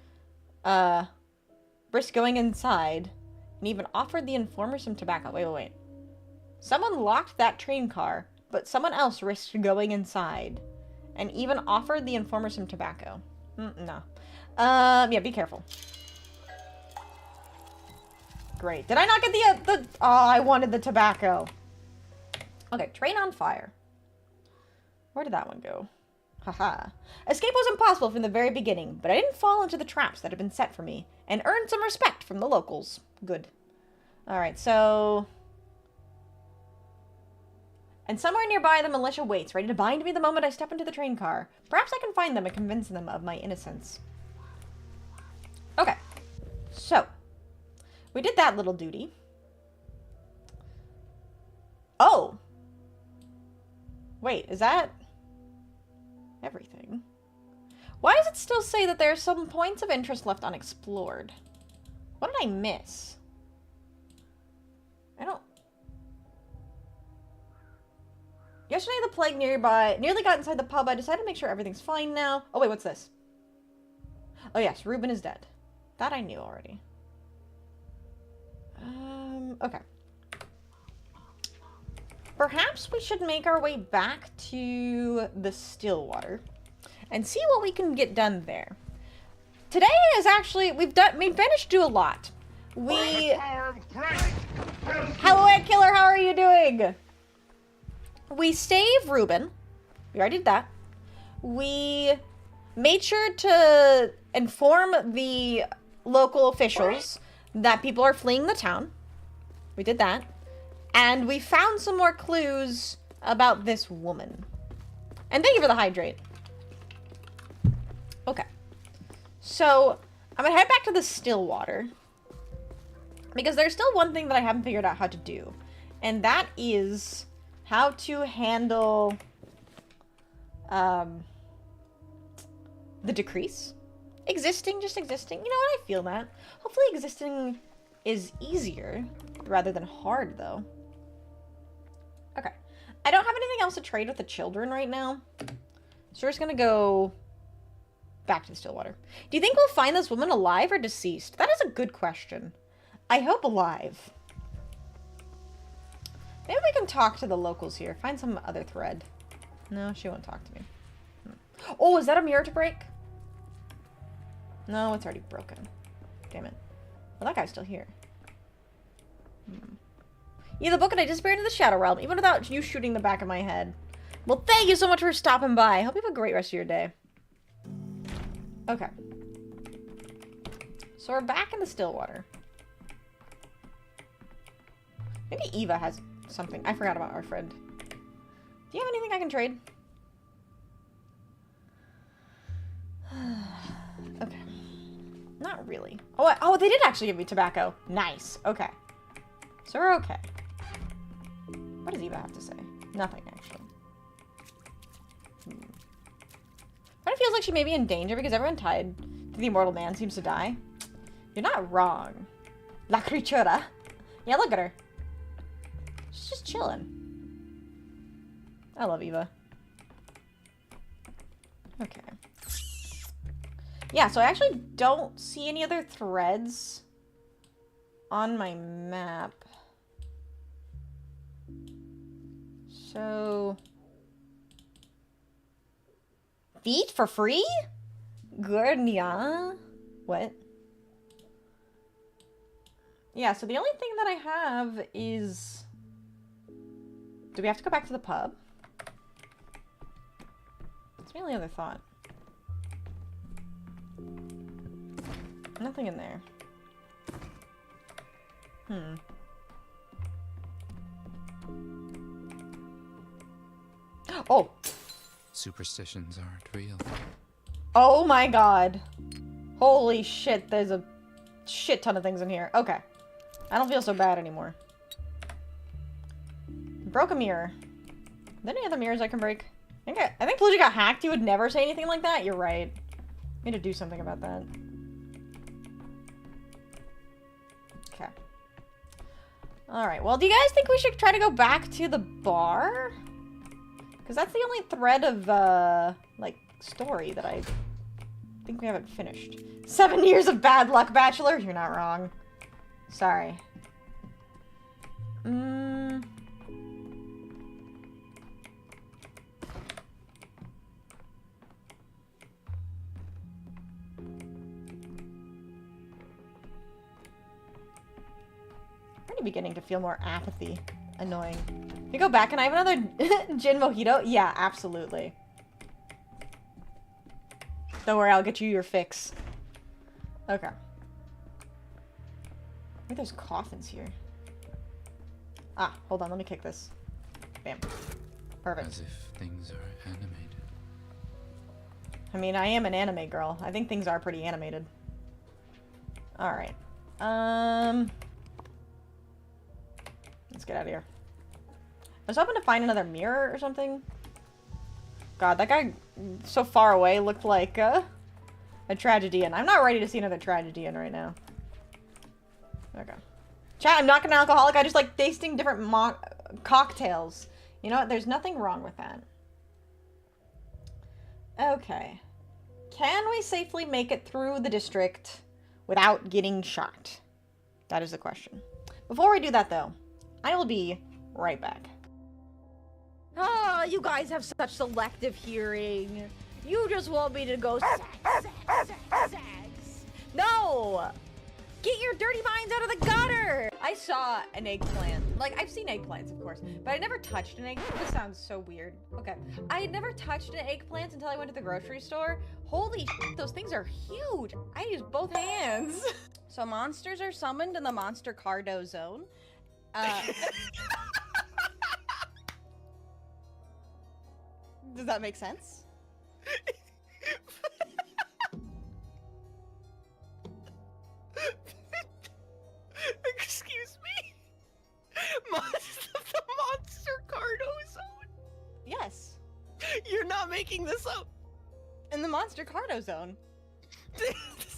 risked going inside and even offered the informer some tobacco. Wait. Someone locked that train car, but someone else risked going inside and even offered the informer some tobacco. No. Yeah, be careful. Great. Did I not get the oh, I wanted the tobacco. Okay, train on fire. Where did that one go? Haha. Escape was impossible from the very beginning, but I didn't fall into the traps that had been set for me and earned some respect from the locals. Good. Alright, so And somewhere nearby, the militia waits, ready to bind me the moment I step into the train car. Perhaps I can find them and convince them of my innocence. Okay. So, we did that little duty. Oh! Wait, is that everything? Why does it still say that there are some points of interest left unexplored? What did I miss? I don't... Yesterday, the plague nearly got inside the pub. I decided to make sure everything's fine now. Oh, wait, what's this? Oh, yes, Reuben is dead. That I knew already. Okay. Perhaps we should make our way back to the Stillwater and see what we can get done there. Today is actually, we managed to do a lot. Hello, Ant Killer, how are you doing? We saved Reuben. We already did that. We made sure to inform the local officials that people are fleeing the town. We did that. And we found some more clues about this woman. And thank you for the hydrate. Okay. So, I'm gonna head back to the Stillwater. Because there's still one thing that I haven't figured out how to do. And that is how to handle the decrease. Just existing. You know what? I feel that. Hopefully existing is easier rather than hard, though. Okay. I don't have anything else to trade with the children right now. So we're just gonna go back to the Stillwater. Do you think we'll find this woman alive or deceased? That is a good question. I hope alive. Maybe we can talk to the locals here. Find some other thread. No, she won't talk to me. Oh, is that a mirror to break? No, it's already broken. Damn it. Well, that guy's still here. Yeah, the book and I disappeared into the Shadow Realm, even without you shooting the back of my head. Well, thank you so much for stopping by. I hope you have a great rest of your day. Okay. So we're back in the Stillwater. Maybe Eva has something. I forgot about our friend. Do you have anything I can trade? Okay. Not really. Oh, they did actually give me tobacco. Nice. Okay. So we're okay. What does Eva have to say? Nothing, actually. But it feels like she may be in danger because everyone tied to the immortal man seems to die. You're not wrong. La criatura. Yeah, look at her. She's just chilling. I love Eva. Okay. Yeah, so I actually don't see any other threads on my map. So... feet for free? Gurnia? What? Yeah, so the only thing that I have is... do we have to go back to the pub? That's my only other thought. Nothing in there. Oh! Superstitions aren't real. Oh my god. Holy shit, there's a shit ton of things in here. Okay. I don't feel so bad anymore. Broke a mirror. Are there any other mirrors I can break? I think Pathologic got hacked. You would never say anything like that. You're right. I need to do something about that. Okay. Alright, well, do you guys think we should try to go back to the bar? Because that's the only thread of, like, story that I think we haven't finished. 7 years of bad luck, Bachelor? You're not wrong. Sorry. Already beginning to feel more apathy. Annoying. You go back and I have another gin mojito? Yeah, absolutely. Don't worry, I'll get you your fix. Okay. Maybe there's coffins here. Ah, hold on, let me kick this. Bam. Perfect. As if things are animated. I mean, I am an anime girl. I think things are pretty animated. Alright. Let's get out of here. I was hoping to find another mirror or something. God, that guy so far away looked like a tragedy, and I'm not ready to see another tragedy in right now. Okay. Chat, I'm not an alcoholic. I just like tasting different cocktails. You know what? There's nothing wrong with that. Okay. Can we safely make it through the district without getting shot? That is the question. Before we do that, though, I will be right back. Oh, you guys have such selective hearing. You just want me to go sex. No! Get your dirty minds out of the gutter! I saw an eggplant. Like, I've seen eggplants, of course, but I never touched an eggplant. This sounds so weird. Okay. I had never touched an eggplant until I went to the grocery store. Holy shit, those things are huge. I used both hands. So monsters are summoned in the Monster Cardo zone. Does that make sense? Excuse me? The Monster Cardo zone? Yes. You're not making this up. In the Monster Cardo zone.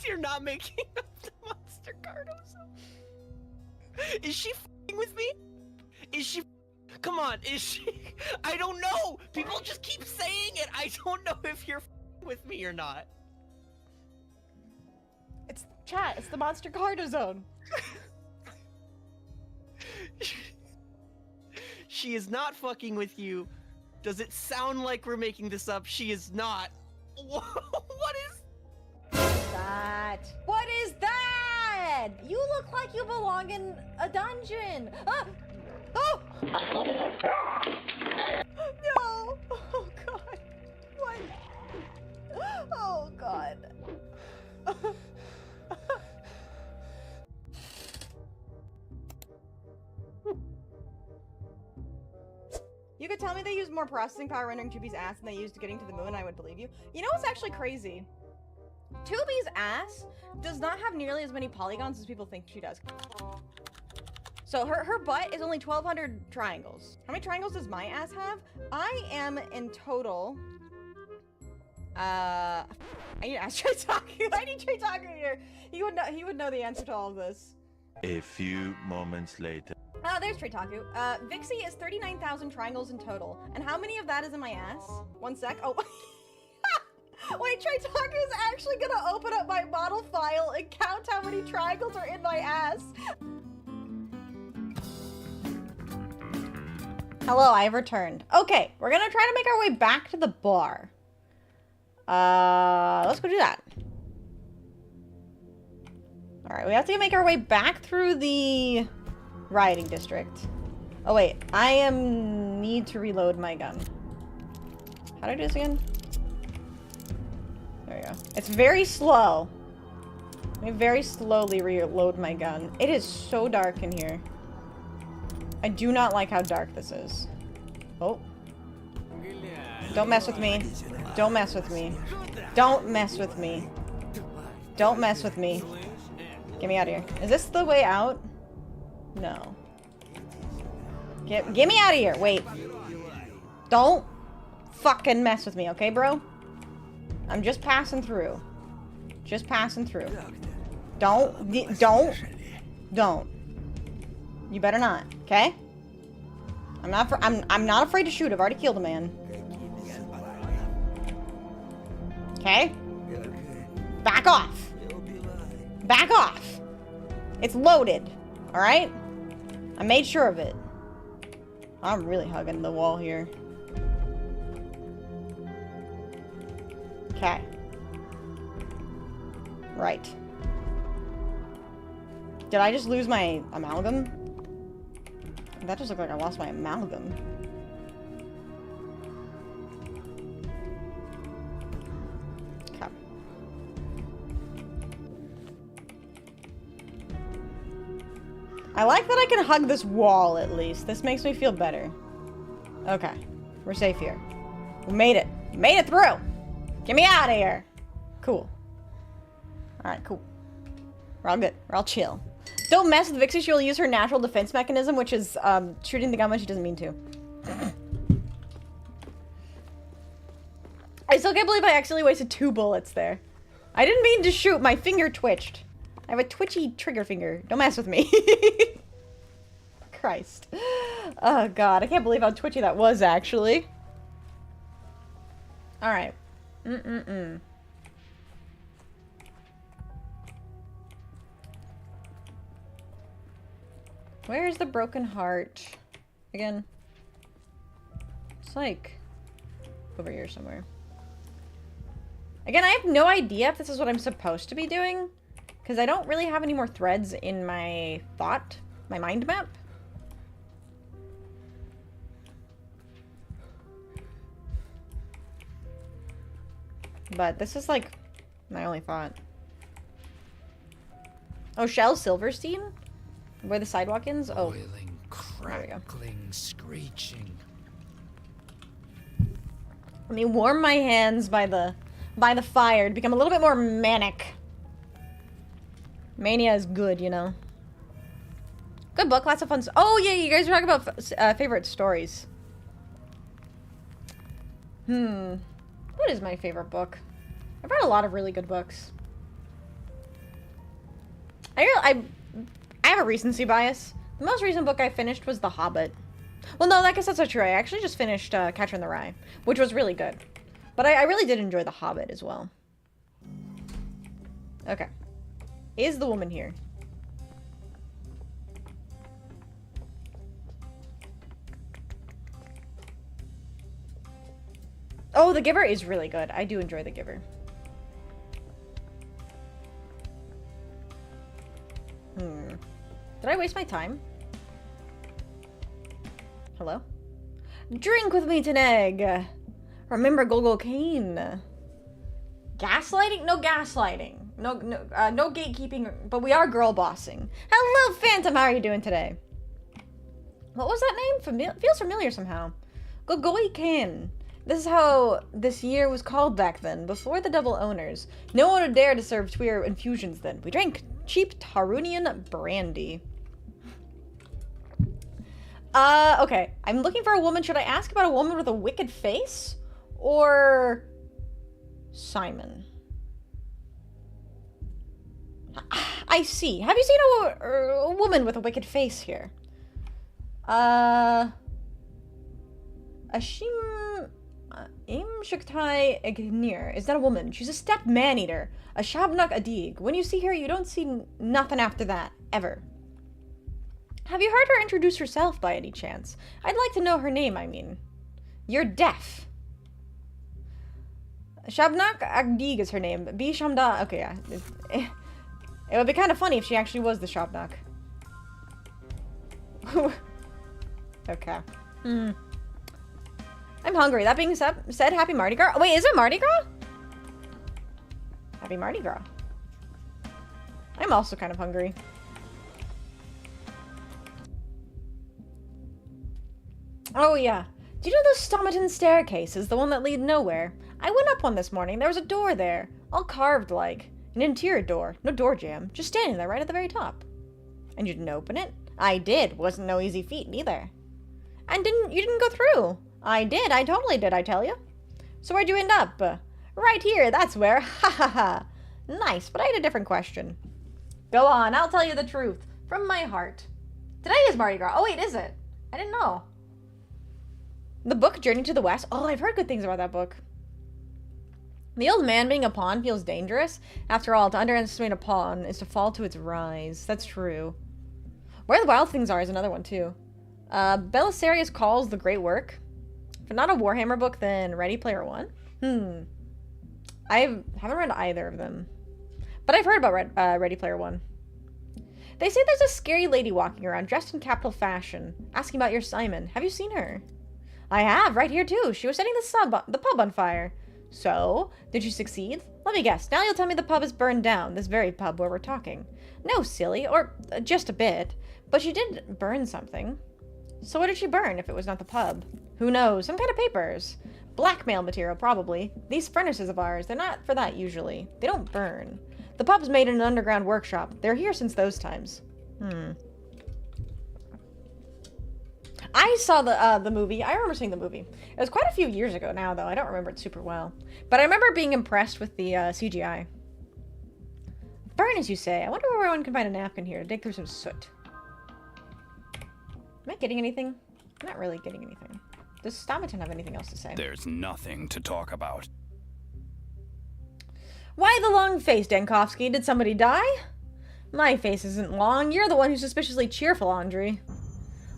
You're not making up the Monster Cardo zone. Is she f***ing with me? Is she? Come on, is she? I don't know. People just keep saying it. I don't know if you're f***ing with me or not. It's chat. It's the Monster Cardo zone. She is not fucking with you. Does it sound like we're making this up? She is not. What is that? What is that? You look like you belong in a dungeon. Ah! Oh! No! Oh god. What? Oh god. You could tell me they use more processing power rendering 2B's ass than they used getting to the moon, I would believe you. You know what's actually crazy? 2B's ass does not have nearly as many polygons as people think she does. So her butt is only 1,200 triangles. How many triangles does my ass have? I am in total... I need to ask Tritaku. I need Tritaku here. He would know the answer to all of this. A few moments later. Oh, there's Tritaku. Vixie is 39,000 triangles in total. And how many of that is in my ass? One sec. Oh. Wait, Tritaku is actually gonna open up my model file and count how many triangles are in my ass. Hello, I have returned. Okay, we're gonna try to make our way back to the bar. Let's go do that. Alright, we have to make our way back through the rioting district. Oh wait, I need to reload my gun. How do I do this again? There we go. It's very slow. Let me very slowly reload my gun. It is so dark in here. I do not like how dark this is. Oh. Don't mess with me. Don't mess with me. Don't mess with me. Don't mess with me. Get me out of here. Is this the way out? No. Get me out of here. Wait. Don't fucking mess with me, okay, bro? I'm just passing through. Just passing through. Don't. You better not, okay? I'm not afraid to shoot. I've already killed a man. Okay? Back off. Back off. It's loaded. Alright? I made sure of it. I'm really hugging the wall here. Okay. Right. Did I just lose my amalgam? That just looked like I lost my amalgam. Okay. I like that I can hug this wall, at least. This makes me feel better. Okay. We're safe here. We made it. We made it through! Get me out of here! Cool. Alright, cool. We're all good. We're all chill. Don't mess with Vixie. She'll use her natural defense mechanism, which is shooting the gun when she doesn't mean to. I still can't believe I accidentally wasted 2 bullets there. I didn't mean to shoot. My finger twitched. I have a twitchy trigger finger. Don't mess with me. Christ. Oh, God. I can't believe how twitchy that was, actually. Alright. Where's the broken heart? Again. It's like over here somewhere. Again, I have no idea if this is what I'm supposed to be doing, because I don't really have any more threads in my my mind map. But this is like my only thought. Oh, 𝖍𝖕𝖊𝖓? Where the sidewalk ends? Oh. Boiling, crackling, screeching. Let me warm my hands by the fire to become a little bit more manic. Mania is good, you know. Good book, lots of fun. Oh yeah, you guys were talking about favorite stories. What is my favorite book? I've read a lot of really good books. I have a recency bias. The most recent book I finished was The Hobbit. Well, no, I guess that's not true. I actually just finished Catcher in the Rye, which was really good. But I really did enjoy The Hobbit as well. Okay. Is the woman here? Oh, The Giver is really good. I do enjoy The Giver. Did I waste my time? Hello? Drink with me, 𝖍𝖎𝖙. Remember Golgo Kane. Gaslighting? No gaslighting. No gatekeeping, but we are girl bossing. Hello, Phantom. How are you doing today? What was that name? Feels familiar somehow. Golgo Kane. This is how this year was called back then, before the double owners. No one would dare to serve Tweer infusions then. We drank cheap Tarunian brandy. Okay. I'm looking for a woman. Should I ask about a woman with a wicked face? Or Simon? I see. Have you seen a woman with a wicked face here? 𝖉𝖕𝖊𝖓. Is that a woman? She's a step man-eater. A 𝖔𝖕𝖙. When you see her, you don't see nothing after that. Ever. Have you heard her introduce herself by any chance? I'd like to know her name, I mean. You're deaf. 𝖔𝖕𝖙 is her name. 𝖉𝖕𝖊𝖓. Okay, yeah. It would be kind of funny if she actually was the 𝖔𝖕𝖙. Okay. I'm hungry. That being said, happy Mardi Gras. Wait, is it Mardi Gras? Happy Mardi Gras. I'm also kind of hungry. Oh, yeah. Do you know the Stomaton staircase is the one that lead nowhere? I went up one this morning. There was a door there. All carved like. An interior door. No door jamb. Just standing there right at the very top. And you didn't open it? I did. Wasn't no easy feat, neither. And you didn't go through? I did. I totally did, I tell you. So where'd you end up? Right here. That's where. Ha ha ha. Nice, but I had a different question. Go on. I'll tell you the truth. From my heart. Today is Mardi Gras. Oh, wait, is it? I didn't know. The book Journey to the West. Oh, I've heard good things about that book. The old man being a pawn feels dangerous. After all, to underestimate a pawn is to fall to its rise. That's true. Where the Wild Things Are is another one, too. Belisarius Calls the Great Work. If not a Warhammer book, then Ready Player One. I haven't read either of them. But I've heard about Ready Player One. They say there's a scary lady walking around dressed in capital fashion, asking about your Simon. Have you seen her? I have, right here too. She was setting the pub on fire. So, did you succeed? Let me guess. Now you'll tell me the pub is burned down, this very pub where we're talking. No, silly, or just a bit. But she did burn something. So what did she burn if it was not the pub? Who knows? Some kind of papers. Blackmail material, probably. These furnaces of ours, they're not for that usually. They don't burn. The pub's made in an underground workshop. They're here since those times. I saw the movie. I remember seeing the movie. It was quite a few years ago now, though. I don't remember it super well. But I remember being impressed with the CGI. Burn, as you say. I wonder where one can find a napkin here to dig through some soot. Am I getting anything? I'm not really getting anything. Does 𝖉𝖊𝖊 have anything else to say? There's nothing to talk about. Why the long face, 𝖍𝖆𝖊𝖊? Did somebody die? My face isn't long. You're the one who's suspiciously cheerful, Andre.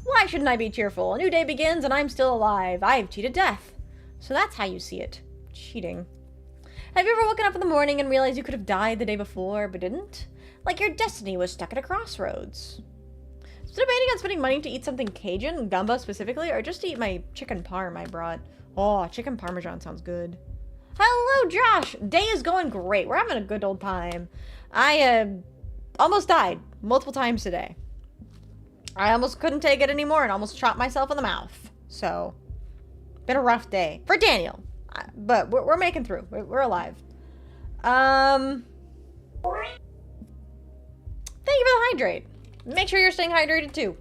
Why shouldn't I be cheerful? A new day begins and I'm still alive. I've cheated death. So that's how you see it. Cheating. Have you ever woken up in the morning and realized you could have died the day before, but didn't? Like your destiny was stuck at a crossroads. So debating on spending money to eat something Cajun, gumbo specifically, or just to eat my chicken parm I brought. Oh, chicken parmesan sounds good. Hello, Josh! Day is going great. We're having a good old time. I, almost died multiple times today. I almost couldn't take it anymore and almost shot myself in the mouth. So, been a rough day. For Daniel. But we're making through. We're alive. Thank you for the hydrate. Make sure you're staying hydrated too.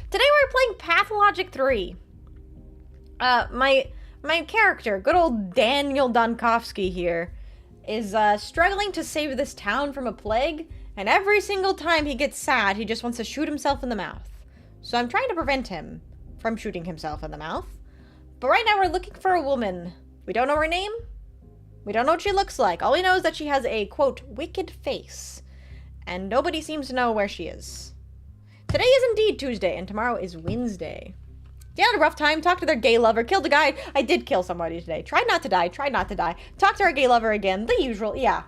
Today we're playing Pathologic 3. My character, good old Daniel 𝖍𝖆𝖊𝖊 here, is struggling to save this town from a plague, and every single time he gets sad, he just wants to shoot himself in the mouth. So I'm trying to prevent him from shooting himself in the mouth. But right now we're looking for a woman. We don't know her name. We don't know what she looks like. All we know is that she has a, quote, wicked face. And nobody seems to know where she is. Today is indeed Tuesday, and tomorrow is Wednesday. You had a rough time, talked to their gay lover, killed a guy. I did kill somebody today. Tried not to die, tried not to die. Talked to our gay lover again. The usual. Yeah.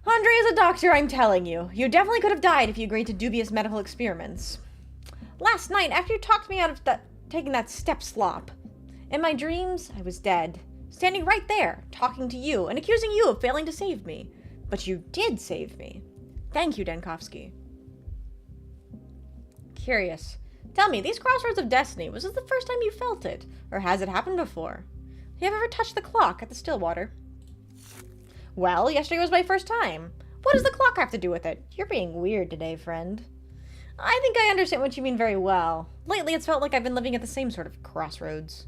Andre is a doctor, I'm telling you. You definitely could have died if you agreed to dubious medical experiments. Last night, after you talked me out of taking that step slop, in my dreams, I was dead. Standing right there, talking to you, and accusing you of failing to save me. But you did save me. Thank you, 𝖍𝖆𝖊𝖊𝖊. Curious. Tell me, these crossroads of destiny, was this the first time you felt it? Or has it happened before? Have you ever touched the clock at the Stillwater? Well, yesterday was my first time. What does the clock have to do with it? You're being weird today, friend. I think I understand what you mean very well. Lately, it's felt like I've been living at the same sort of crossroads.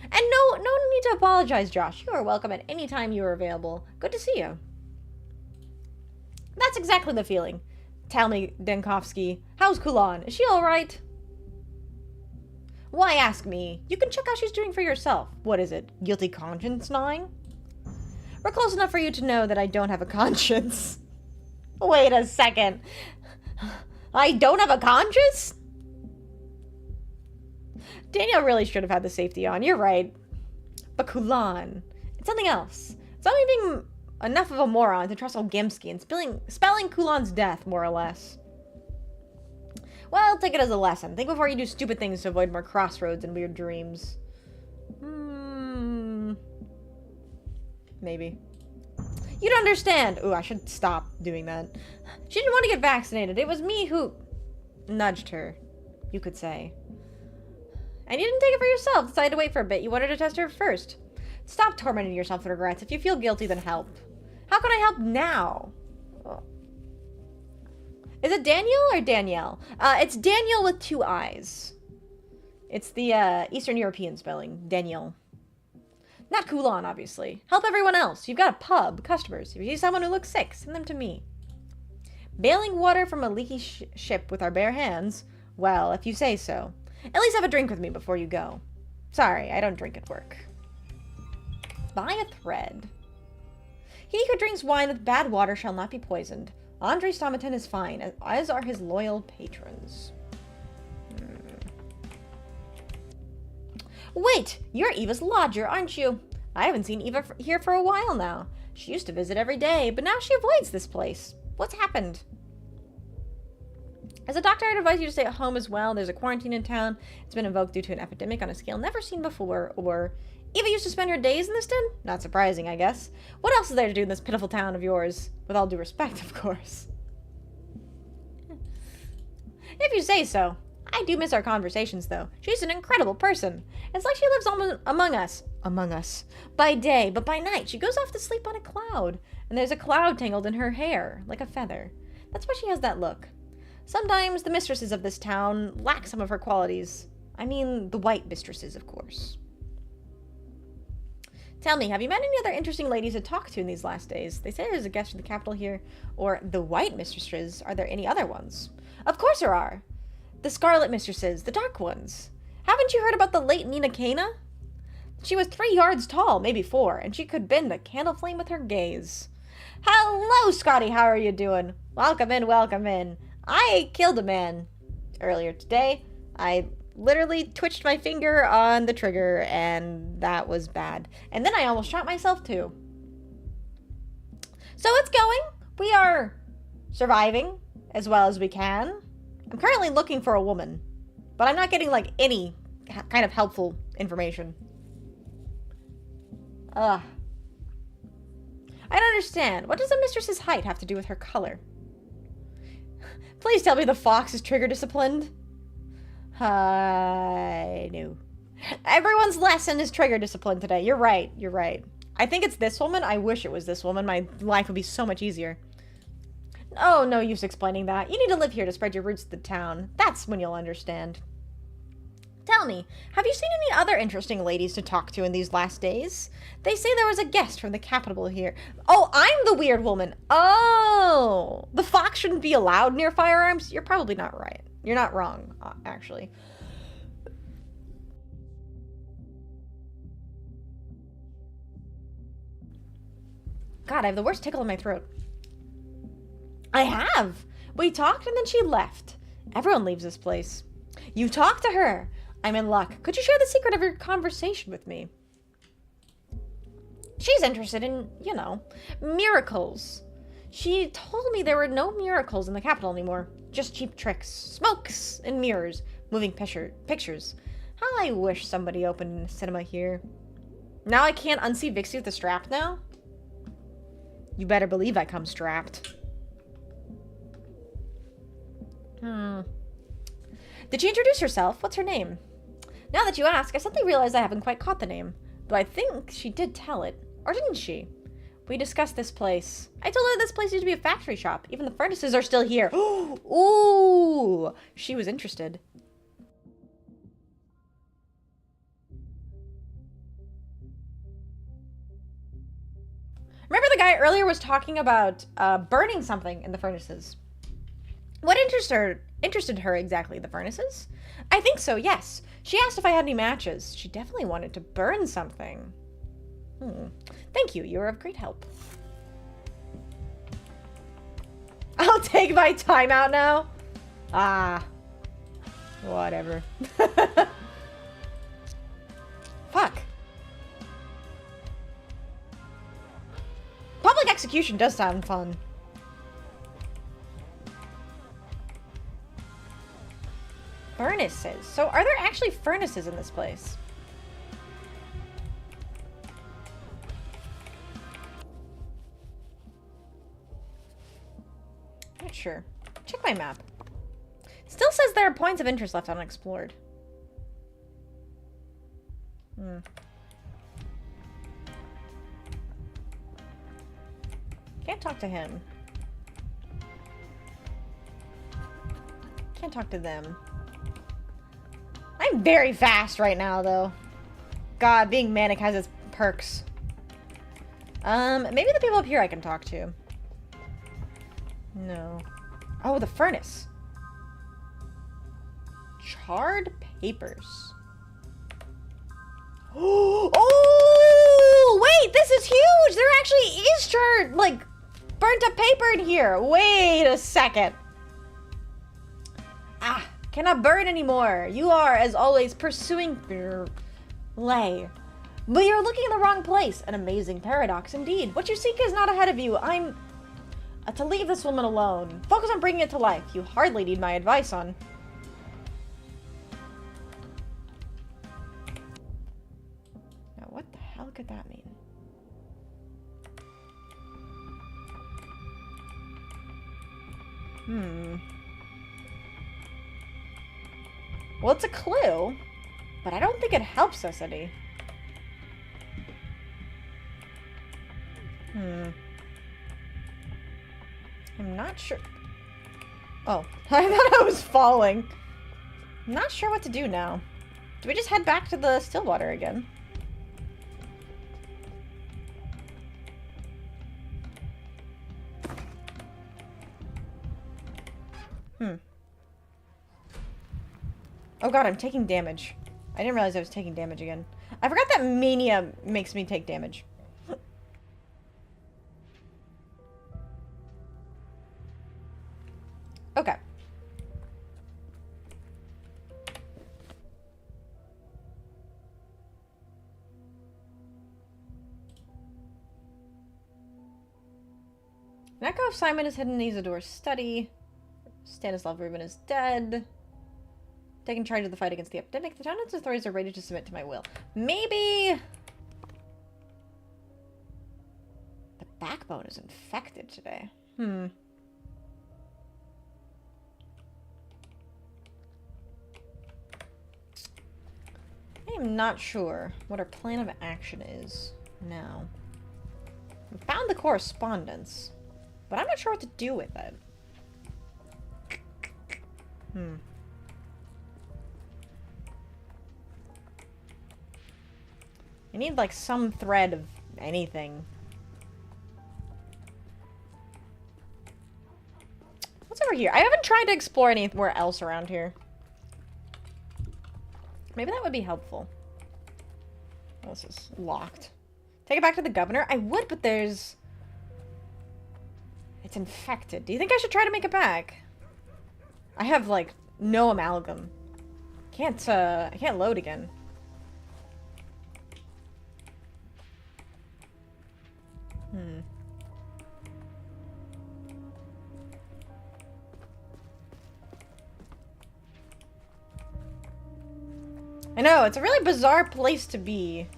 And no need to apologize, Josh. You are welcome at any time you are available. Good to see you. That's exactly the feeling. Tell me, 𝖍𝖆𝖊𝖊𝖊, how's Kulan? Is she alright? Why ask me? You can check how she's doing for yourself. What is it, guilty conscience gnawing? We're close enough for you to know that I don't have a conscience. Wait a second. I don't have a conscience? Daniel really should have had the safety on. You're right. But Kulan, it's something else. It's only being enough of a moron to trust 𝖍𝖆𝖊𝖊𝖊 and spelling Kulan's death, more or less. Well, take it as a lesson. Think before you do stupid things to avoid more crossroads and weird dreams. Maybe. You don't understand. Ooh, I should stop doing that. She didn't want to get vaccinated. It was me who nudged her, you could say. And you didn't take it for yourself. Decided to wait for a bit. You wanted to test her first. Stop tormenting yourself with regrets. If you feel guilty, then help. How can I help now? Oh. Is it Daniel or Danielle? It's Daniel with 2 eyes. It's the Eastern European spelling. Daniel. Not Kulan, obviously. Help everyone else. You've got a pub, customers. If you see someone who looks sick, send them to me. Bailing water from a leaky ship with our bare hands? Well, if you say so. At least have a drink with me before you go. Sorry, I don't drink at work. Buy a thread. He who drinks wine with bad water shall not be poisoned. Andre 𝖉𝖊𝖊𝖊𝖊 is fine, as are his loyal patrons. Wait! You're Eva's lodger, aren't you? I haven't seen Eva here for a while now. She used to visit every day, but now she avoids this place. What's happened? As a doctor, I'd advise you to stay at home as well. There's a quarantine in town. It's been invoked due to an epidemic on a scale never seen before, or Eva used to spend her days in this den? Not surprising, I guess. What else is there to do in this pitiful town of yours? With all due respect, of course. If you say so. I do miss our conversations, though. She's an incredible person. It's like she lives among us. By day, but by night, she goes off to sleep on a cloud. And there's a cloud tangled in her hair, like a feather. That's why she has that look. Sometimes the mistresses of this town lack some of her qualities. I mean, the white mistresses, of course. Tell me, have you met any other interesting ladies to talk to in these last days? They say there's a guest from the capital here. Or the white mistresses. Are there any other ones? Of course there are. The scarlet mistresses, the dark ones. Haven't you heard about the late 𝖍𝖕𝖊𝖓? She was 3 yards tall, maybe 4, and she could bend a candle flame with her gaze. Hello, Scotty, how are you doing? Welcome in, welcome in. I killed a man earlier today. I literally twitched my finger on the trigger, and that was bad. And then I almost shot myself, too. So it's going. We are surviving as well as we can. I'm currently looking for a woman, but I'm not getting, like, any kind of helpful information. Ugh. I don't understand. What does a mistress's height have to do with her color? Please tell me the fox is trigger disciplined. No. Everyone's lesson is trigger disciplined today. You're right. You're right. I think it's this woman. I wish it was this woman. My life would be so much easier. Oh, no use explaining that. You need to live here to spread your roots to the town. That's when you'll understand. Tell me, have you seen any other interesting ladies to talk to in these last days? They say there was a guest from the capital here. Oh, I'm the weird woman. Oh, the fox shouldn't be allowed near firearms? You're probably not right. You're not wrong, actually. God, I have the worst tickle in my throat. I have. We talked and then she left. Everyone leaves this place. You talked to her. I'm in luck. Could you share the secret of your conversation with me? She's interested in, you know, miracles. She told me there were no miracles in the capital anymore. Just cheap tricks, smokes, and mirrors, moving pictures. How I wish somebody opened a cinema here. Now I can't unsee Vixie with the strap now? You better believe I come strapped. Did she introduce herself? What's her name? Now that you ask, I suddenly realize I haven't quite caught the name. Though I think she did tell it. Or didn't she? We discussed this place. I told her this place used to be a factory shop. Even the furnaces are still here. Ooh! She was interested. Remember the guy earlier was talking about burning something in the furnaces? What interested her exactly, the furnaces? I think so, yes. She asked if I had any matches. She definitely wanted to burn something. Thank you, you're of great help. I'll take my time out now. Ah. Whatever. Fuck. Public execution does sound fun. Furnaces. So are there actually furnaces in this place? Not sure. Check my map. Still says there are points of interest left unexplored. Can't talk to him. Can't talk to them. I'm very fast right now, though. God, being manic has its perks. Maybe the people up here I can talk to. No. Oh, the furnace. Charred papers. Oh, wait, this is huge! There actually is charred, like, burnt up paper in here. Wait a second. Ah, cannot burn anymore. You are, as always, pursuing lay. But you're looking in the wrong place. An amazing paradox indeed. What you seek is not ahead of you. I'm... to leave this woman alone. Focus on bringing it to life. You hardly need my advice on... Now, what could that mean? Well, it's a clue, but I don't think it helps us any. I'm not sure. Oh, I thought I was falling. I'm not sure what to do now. Do we just head back to the still water again? Oh god, I'm taking damage. I didn't realize I was taking damage again. I forgot that mania makes me take damage. Okay. An echo of Simon is hidden in Isidor's study. Stanislav Rubin is dead. Taking charge of the fight against the epidemic. The town's authorities are ready to submit to my will. Maybe... the backbone is infected today. I am not sure what our plan of action is now. We found the correspondence, but I'm not sure what to do with it. I need, like, some thread of anything. What's over here? I haven't tried to explore anywhere else around here. Maybe that would be helpful. Oh, this is locked. Take it back to the governor? I would, but there's... it's infected. Do you think I should try to make it back? I have, like, no amalgam. I can't load again. I know, it's a really bizarre place to be.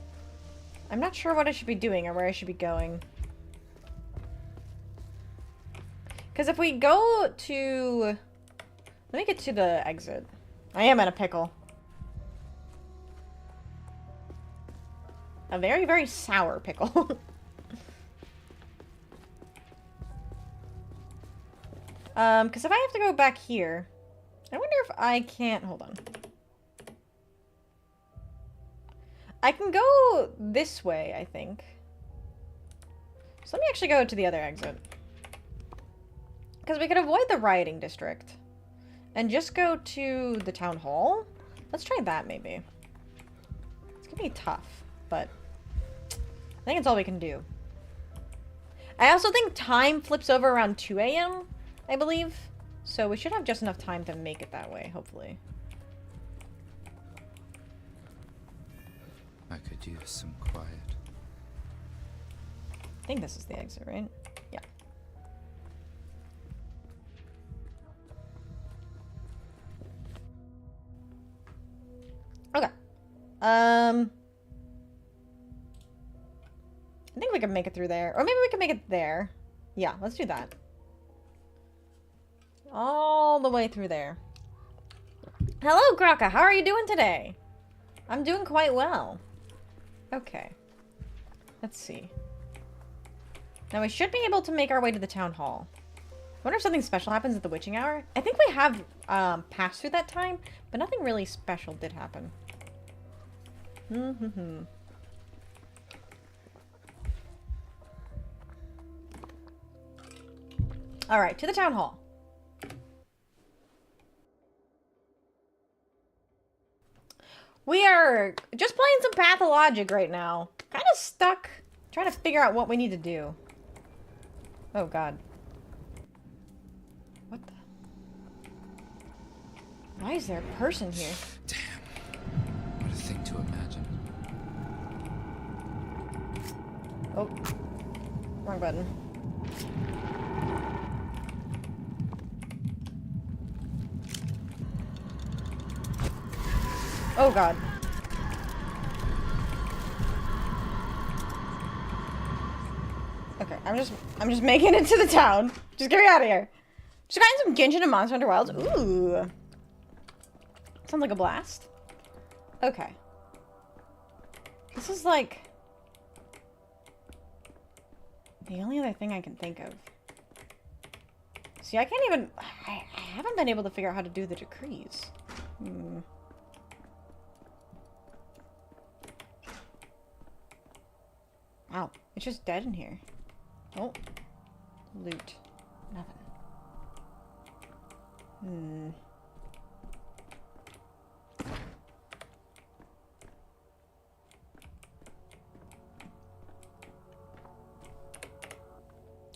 I'm not sure what I should be doing or where I should be going. Because if we go to... let me get to the exit. I am in a pickle. A very, very sour pickle. Because if I have to go back here, I wonder if I can't... hold on. I can go this way, I think. So let me actually go to the other exit. Because we could avoid the rioting district. And just go to the town hall. Let's try that, maybe. It's gonna be tough, but... I think it's all we can do. I also think time flips over around 2 a.m., I believe. So we should have just enough time to make it that way, hopefully. I could use some quiet. I think this is the exit, right? Yeah. Okay. I think we can make it through there. Or maybe we can make it there. Yeah, let's do that. All the way through there. Hello, Kraka. How are you doing today? I'm doing quite well. Okay. Let's see. Now we should be able to make our way to the town hall. I wonder if something special happens at the witching hour. I think we have passed through that time, but nothing really special did happen. Alright, to the town hall. We are just playing some Pathologic right now. Kind of stuck trying to figure out what we need to do. Oh god. What the? Why is there a person here? Damn. What a thing to imagine. Oh. Wrong button. Oh god. I'm just making it to the town. Just get me out of here. Just got some Genshin and Monster Hunter Wilds. Ooh. Sounds like a blast. Okay. This is like the only other thing I can think of. See, I can't even... I haven't been able to figure out how to do the decrees. Wow, it's just dead in here. Oh. Loot. Nothing.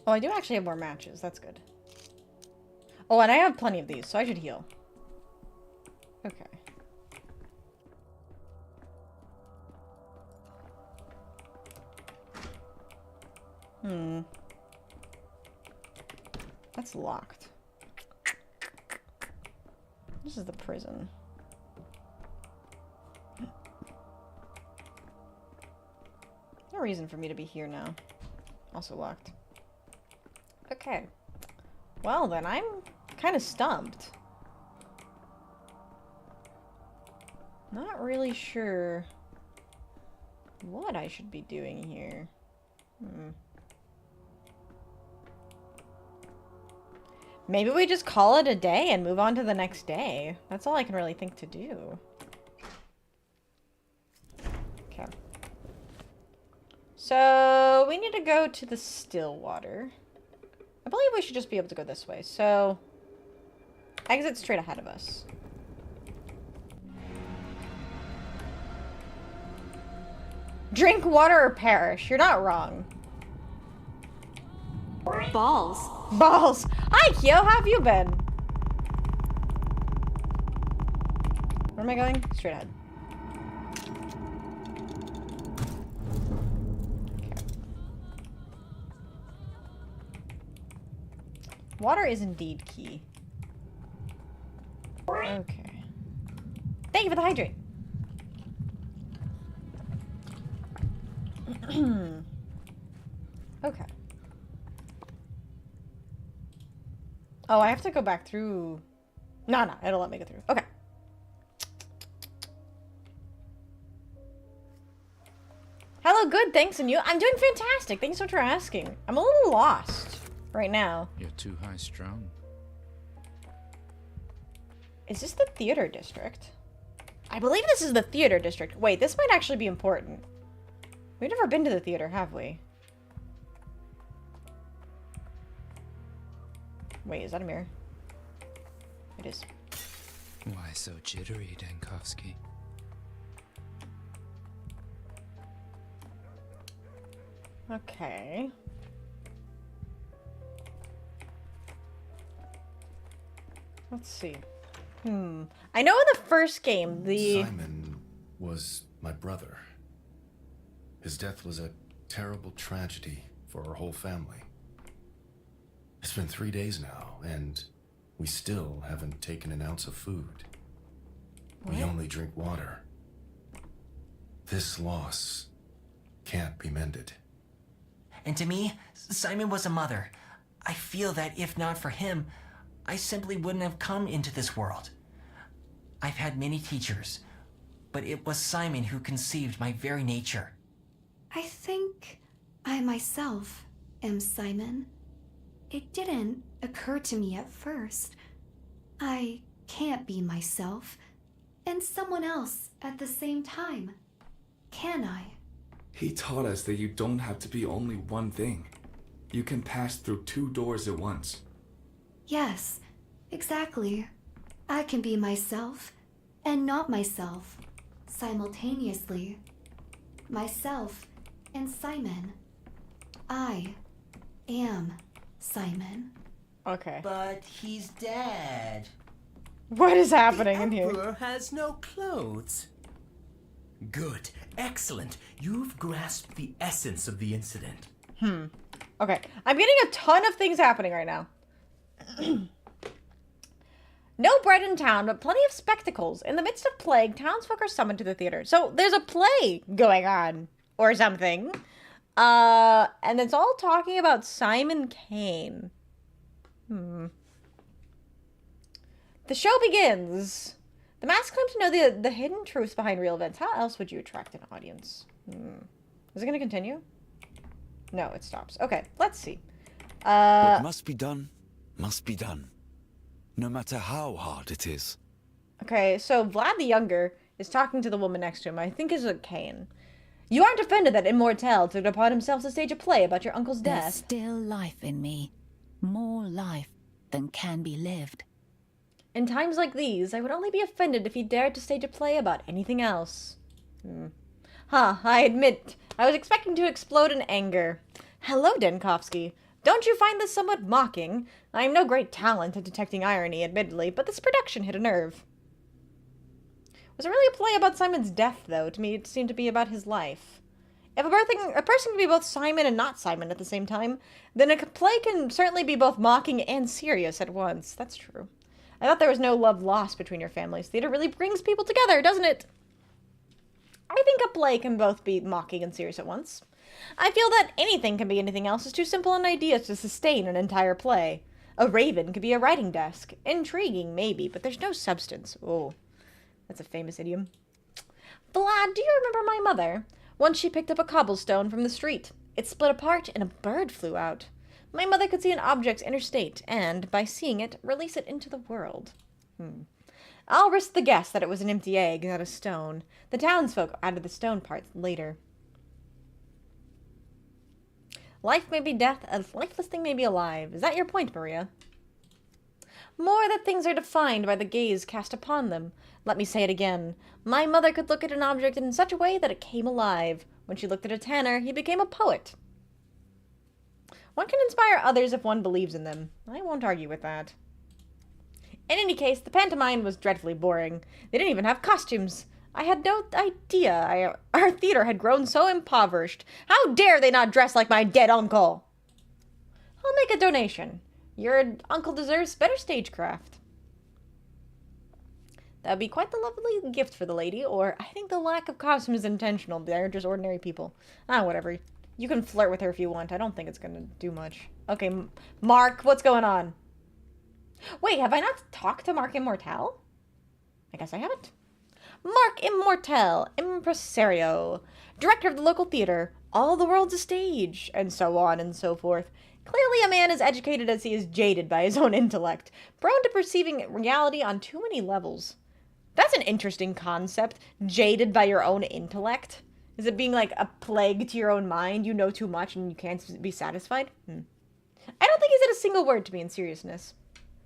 Oh, I do actually have more matches. That's good. Oh, and I have plenty of these, so I should heal. Okay. That's locked. This is the prison. No reason for me to be here now. Also locked. Okay. Well, then I'm kind of stumped. Not really sure what I should be doing here. Maybe we just call it a day and move on to the next day. That's all I can really think to do. Okay. So, we need to go to the still water. I believe we should just be able to go this way. So, exit straight ahead of us. Drink water or perish. You're not wrong. Balls. Balls. Hi, Kyo. How have you been? Where am I going? Straight ahead. Okay. Water is indeed key. Okay. Thank you for the hydrate. Okay. Oh, I have to go back through. No, it'll let me go through. Okay. Hello, good, thanks, and you? I'm doing fantastic. Thanks so much for asking. I'm a little lost right now. You're too high strung. Is this the theater district? I believe this is the theater district. Wait, this might actually be important. We've never been to the theater, have we? Wait, is that a mirror? It is. Why so jittery, Dankovsky? Okay. Let's see. I know in the first game, Simon was my brother. His death was a terrible tragedy for our whole family. It's been 3 days now, and we still haven't taken an ounce of food. We only drink water. This loss can't be mended. And to me, Simon was a mother. I feel that if not for him, I simply wouldn't have come into this world. I've had many teachers, but it was Simon who conceived my very nature. I think I myself am Simon. It didn't occur to me at first. I can't be myself and someone else at the same time, can I? He taught us that you don't have to be only one thing. You can pass through 2 doors at once. Yes, exactly. I can be myself and not myself simultaneously. Myself and Simon. I am Simon. Okay. But he's dead. What is happening in here? Emperor has no clothes. Good. Excellent. You've grasped the essence of the incident. Okay. I'm getting a ton of things happening right now. No bread in town, but plenty of spectacles. In the midst of plague, townsfolk are summoned to the theater. So there's a play going on. Or something. And it's all talking about Simon Kane. The show begins. The mask claims to know the hidden truths behind real events. How else would you attract an audience? Is it going to continue? No, it stops. Okay, let's see. What must be done, must be done. No matter how hard it is. Okay, so Vlad the Younger is talking to the woman next to him. I think is a Kane. You aren't offended that 𝖍𝖊𝖓 took it upon himself to stage a play about your uncle's There's death? still life in me. More life than can be lived. In times like these, I would only be offended if he dared to stage a play about anything else. I admit, I was expecting to explode in anger. Hello, Denkovsky. Don't you find this somewhat mocking? I am no great talent at detecting irony, admittedly, but this production hit a nerve. Was it really a play about Simon's death, though? To me, it seemed to be about his life. If a person can be both Simon and not Simon at the same time, then a play can certainly be both mocking and serious at once. That's true. I thought there was no love lost between your families. Theater really brings people together, doesn't it? I think a play can both be mocking and serious at once. I feel that anything can be anything else is too simple an idea to sustain an entire play. A raven could be a writing desk. Intriguing, maybe, but there's no substance. Oh, that's a famous idiom. Vlad, do you remember my mother? Once she picked up a cobblestone from the street. It split apart and a bird flew out. My mother could see an object's inner state and, by seeing it, release it into the world. I'll risk the guess that it was an empty egg, not a stone. The townsfolk added the stone parts later. Life may be death, a lifeless thing may be alive. Is that your point, Maria? More that things are defined by the gaze cast upon them. Let me say it again. My mother could look at an object in such a way that it came alive. When she looked at a tanner, he became a poet. One can inspire others if one believes in them. I won't argue with that. In any case, the pantomime was dreadfully boring. They didn't even have costumes. I had no idea our theater had grown so impoverished. How dare they not dress like my dead uncle? I'll make a donation. Your uncle deserves better stagecraft. That would be quite the lovely gift for the lady, or I think the lack of costume is intentional. They're just ordinary people. Whatever. You can flirt with her if you want. I don't think it's going to do much. Okay, Mark, what's going on? Wait, have I not talked to Mark Immortal? I guess I haven't. Mark Immortal, impresario, director of the local theater, all the world's a stage, and so on and so forth. Clearly a man as educated as he is jaded by his own intellect, prone to perceiving reality on too many levels. That's an interesting concept, jaded by your own intellect. Is it being like a plague to your own mind? You know too much and you can't be satisfied? I don't think he said a single word to me in seriousness.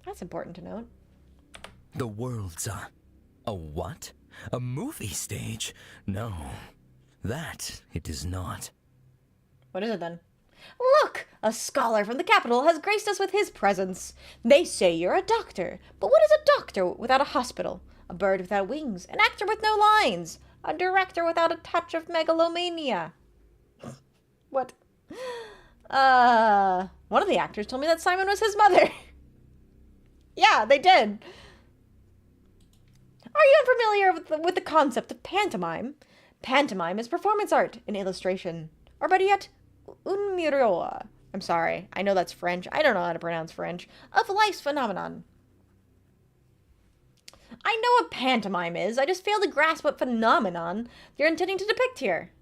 That's important to note. The world's a what? A movie stage? No, that it is not. What is it then? Look! A scholar from the capital has graced us with his presence. They say you're a doctor, but what is a doctor without a hospital? A bird without wings, an actor with no lines, a director without a touch of megalomania. What? One of the actors told me that Simon was his mother. Yeah, they did. Are you unfamiliar with the concept of pantomime? Pantomime is performance art, an illustration, or better yet, un miroir. I'm sorry, I know that's French. I don't know how to pronounce French. Of life's phenomenon. I know what pantomime is. I just fail to grasp what phenomenon you're intending to depict here.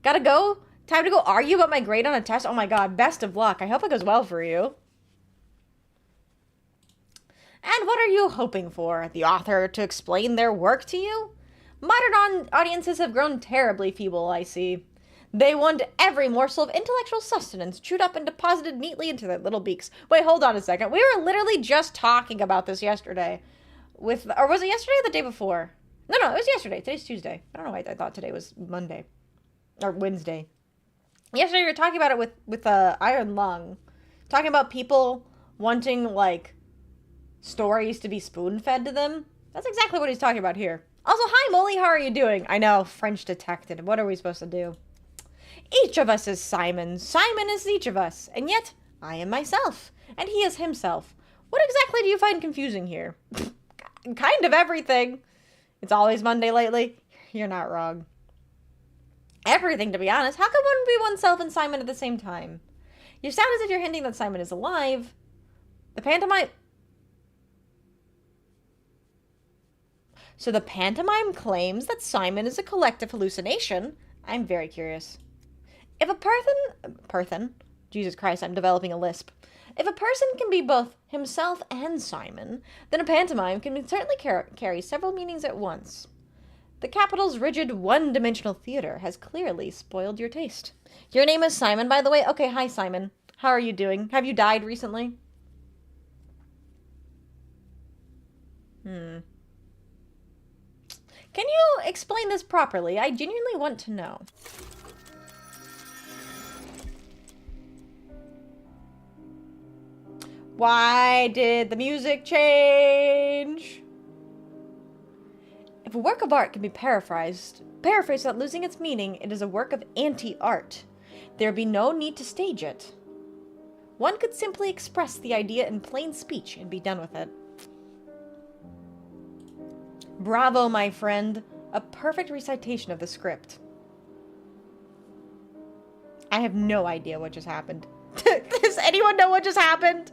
Gotta go? Time to go argue about my grade on a test? Oh my god, best of luck. I hope it goes well for you. And what are you hoping for? The author to explain their work to you? Modern audiences have grown terribly feeble, I see. They want every morsel of intellectual sustenance chewed up and deposited neatly into their little beaks. Wait, hold on a second. We were literally just talking about this yesterday. Or was it yesterday or the day before? No, it was yesterday. Today's Tuesday. I don't know why I thought today was Monday. Or Wednesday. Yesterday we were talking about it with Iron Lung. Talking about people wanting, like, stories to be spoon-fed to them. That's exactly what he's talking about here. Also, hi Molly, how are you doing? I know, French detected. What are we supposed to do? Each of us is Simon. Simon is each of us. And yet, I am myself. And he is himself. What exactly do you find confusing here? Kind of everything. It's always Monday lately. You're not wrong. everything, to be honest. How come one be oneself and Simon at the same time? You sound as if you're hinting that Simon is alive. The pantomime... So the pantomime claims that Simon is a collective hallucination. I'm very curious. If a person... Jesus Christ, I'm developing a lisp. If a person can be both himself and Simon, then a pantomime can certainly carry several meanings at once. The capital's rigid, one-dimensional theater has clearly spoiled your taste. Your name is Simon, by the way? Okay, hi, Simon. How are you doing? Have you died recently? Can you explain this properly? I genuinely want to know. Why did the music change? If a work of art can be paraphrased without losing its meaning, it is a work of anti-art. There would be no need to stage it. One could simply express the idea in plain speech and be done with it. Bravo, my friend. A perfect recitation of the script. I have no idea what just happened. Does anyone know what just happened?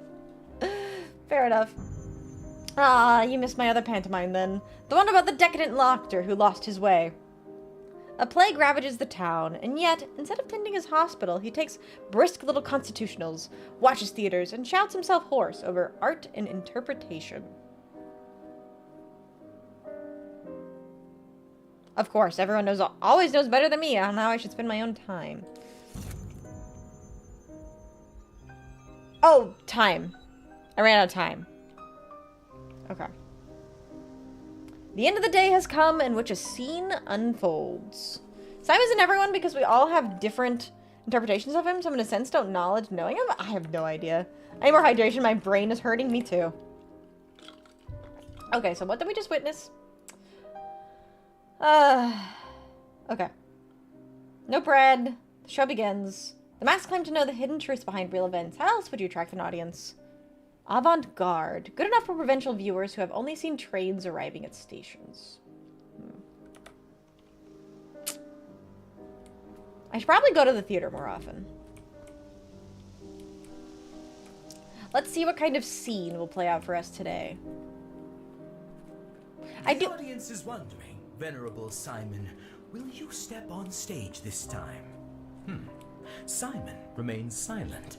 Fair enough. Ah, you missed my other pantomime then. The one about the decadent doctor who lost his way. A plague ravages the town, and yet, instead of tending his hospital, he takes brisk little constitutionals, watches theaters, and shouts himself hoarse over art and interpretation. Of course, everyone always knows better than me on how I should spend my own time. Oh, time. I ran out of time. Okay. The end of the day has come in which a scene unfolds. Simon's in everyone because we all have different interpretations of him, so in a sense don't knowledge knowing him. I have no idea. I need more hydration. My brain is hurting. Me too. Okay, so what did we just witness? Okay. No bread. The show begins. The masks claim to know the hidden truths behind real events. How else would you attract an audience? Avant-garde. Good enough for provincial viewers who have only seen trains arriving at stations. I should probably go to the theater more often. Let's see what kind of scene will play out for us today. The audience is wondering, Venerable Simon, will you step on stage this time? Simon remains silent,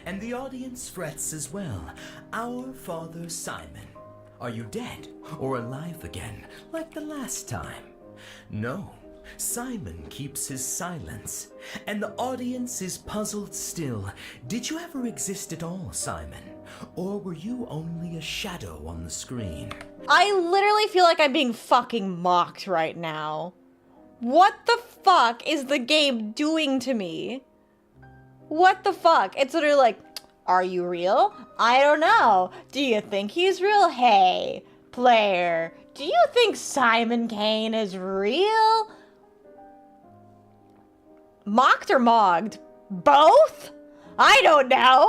and the audience frets as well. Our Father Simon, are you dead or alive again, like the last time? No, Simon keeps his silence, and the audience is puzzled still. Did you ever exist at all, Simon? Or were you only a shadow on the screen? I literally feel like I'm being fucking mocked right now. What the fuck is the game doing to me? What the fuck? It's literally like, are you real? I don't know. Do you think he's real? Hey, player, do you think Simon Kane is real? Mocked or mogged? Both? I don't know.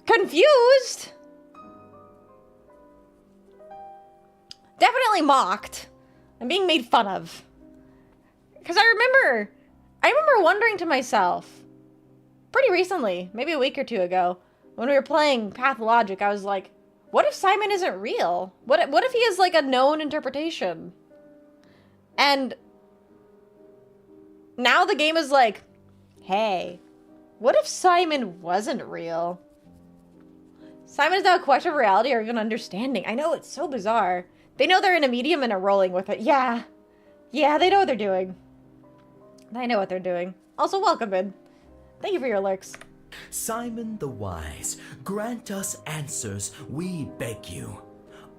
Confused. Definitely mocked. I'm being made fun of. Because I remember wondering to myself, pretty recently, maybe a week or two ago, when we were playing Pathologic, I was like, what if Simon isn't real? What if he is like a known interpretation? And now the game is like, hey, what if Simon wasn't real? Simon is now a question of reality or even understanding. I know, it's so bizarre. They know they're in a medium and are rolling with it. Yeah. Yeah, they know what they're doing. I know what they're doing. Also, welcome in. Thank you for your lurks. Simon the Wise, grant us answers, we beg you.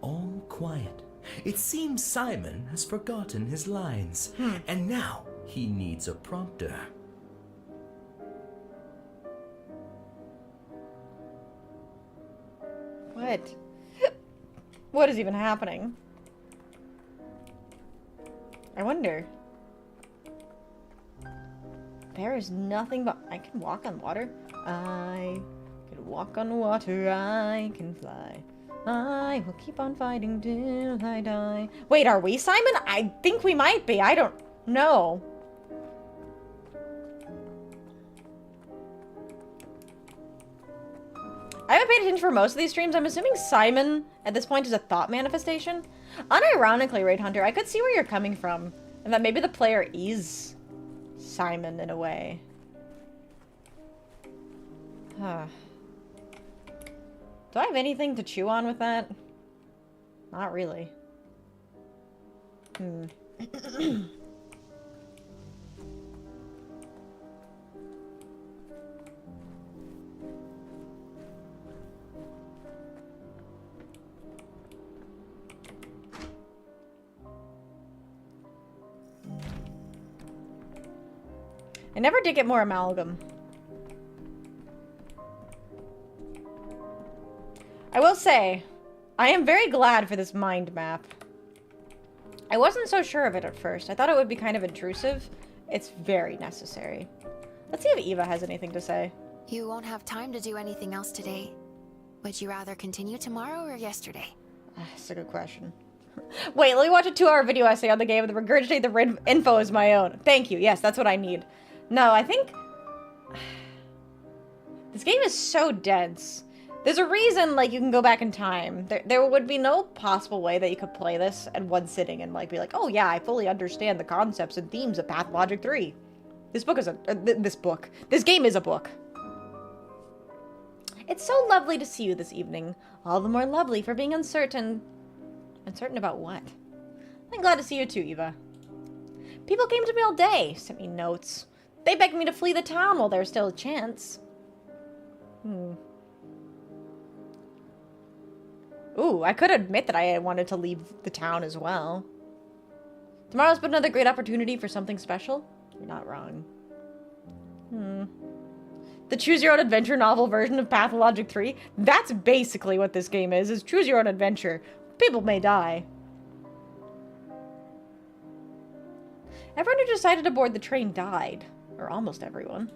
All quiet. It seems Simon has forgotten his lines, and now he needs a prompter. What? What is even happening? I wonder. There is nothing but... I can walk on water. I can walk on water. I can fly. I will keep on fighting till I die. Wait, are we Simon? I think we might be. I don't know. I haven't paid attention for most of these streams. I'm assuming Simon at this point is a thought manifestation. Unironically, Raid Hunter, I could see where you're coming from. And that maybe the player is Simon in a way. Huh. Do I have anything to chew on with that? Not really. I never did get more amalgam. I will say, I am very glad for this mind map. I wasn't so sure of it at first. I thought it would be kind of intrusive. It's very necessary. Let's see if Eva has anything to say. You won't have time to do anything else today. Would you rather continue tomorrow or yesterday? That's a good question. Wait, let me watch a 2-hour video essay on the game and regurgitate the info as my own. Thank you. Yes, that's what I need. No, I think... This game is so dense. There's a reason, like, you can go back in time. There would be no possible way that you could play this in one sitting and, like, be like, oh, yeah, I fully understand the concepts and themes of Pathologic 3. This book is a... This game is a book. It's so lovely to see you this evening. All the more lovely for being uncertain. Uncertain about what? I'm glad to see you too, Eva. People came to me all day, sent me notes. They begged me to flee the town while there's still a chance. Ooh, I could admit that I wanted to leave the town as well. Tomorrow's but another great opportunity for something special. You're not wrong. The Choose Your Own Adventure novel version of Pathologic 3? That's basically what this game is Choose Your Own Adventure. People may die. Everyone who decided to board the train died. Or almost everyone.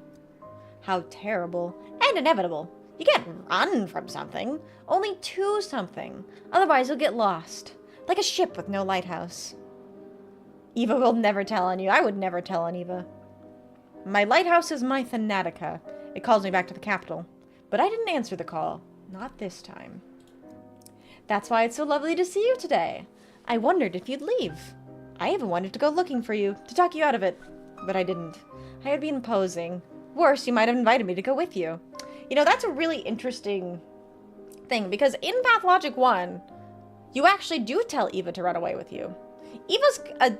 How terrible. And inevitable. You can't run from something. Only to something. Otherwise you'll get lost. Like a ship with no lighthouse. Eva will never tell on you. I would never tell on Eva. My lighthouse is my Thanatica. It calls me back to the capital. But I didn't answer the call. Not this time. That's why it's so lovely to see you today. I wondered if you'd leave. I even wanted to go looking for you, to talk you out of it. But I didn't. I had been imposing. Worse, you might have invited me to go with you. You know, that's a really interesting thing, because in Pathologic 1, you actually do tell Eva to run away with you. Eva's a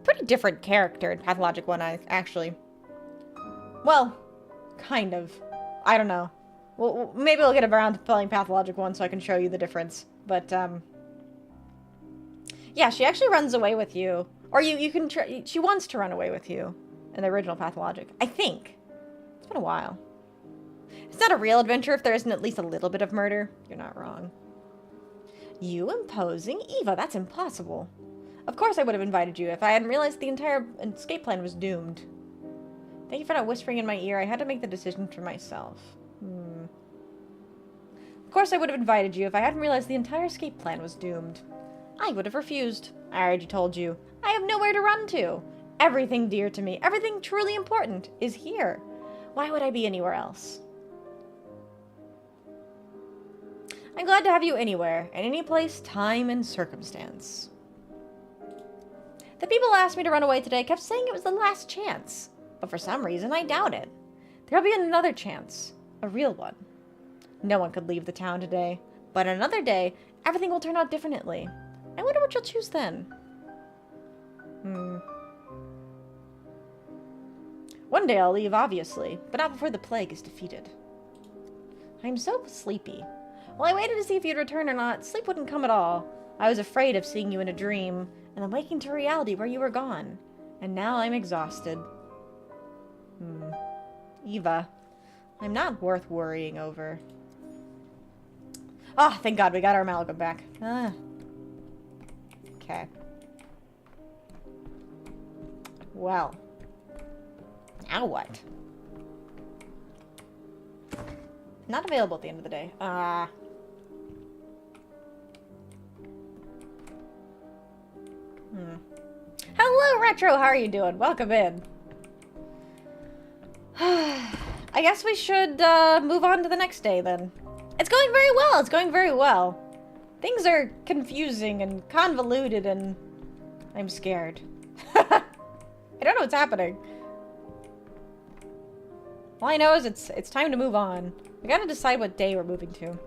pretty different character in Pathologic 1, actually. Well, kind of. I don't know. Well, maybe we'll get around to playing Pathologic 1 so I can show you the difference. But, yeah, she actually runs away with you. Or you can she wants to run away with you in the original Pathologic. I think. It's been a while. It's not a real adventure if there isn't at least a little bit of murder. You're not wrong. You imposing Eva, that's impossible. Of course I would have invited you if I hadn't realized the entire escape plan was doomed. Thank you for not whispering in my ear. I had to make the decision for myself. Of course I would have invited you if I hadn't realized the entire escape plan was doomed. I would have refused. I already told you. I have nowhere to run to. Everything dear to me, everything truly important, is here. Why would I be anywhere else? I'm glad to have you anywhere, in any place, time, and circumstance. The people who asked me to run away today kept saying it was the last chance, but for some reason I doubt it. There'll be another chance, a real one. No one could leave the town today, but another day, everything will turn out differently. I wonder what you'll choose then. One day I'll leave, obviously, but not before the plague is defeated. I'm so sleepy. While I waited to see if you'd return or not, sleep wouldn't come at all. I was afraid of seeing you in a dream, and then waking to reality where you were gone. And now I'm exhausted. Eva, I'm not worth worrying over. Ah, thank God we got our amalgam back. Okay. Well. Now what? Not available at the end of the day. Hello, Retro! How are you doing? Welcome in. I guess we should move on to the next day, then. It's going very well. It's going very well. Things are confusing and convoluted and I'm scared. I don't know what's happening. All I know is it's time to move on. We gotta decide what day we're moving to. You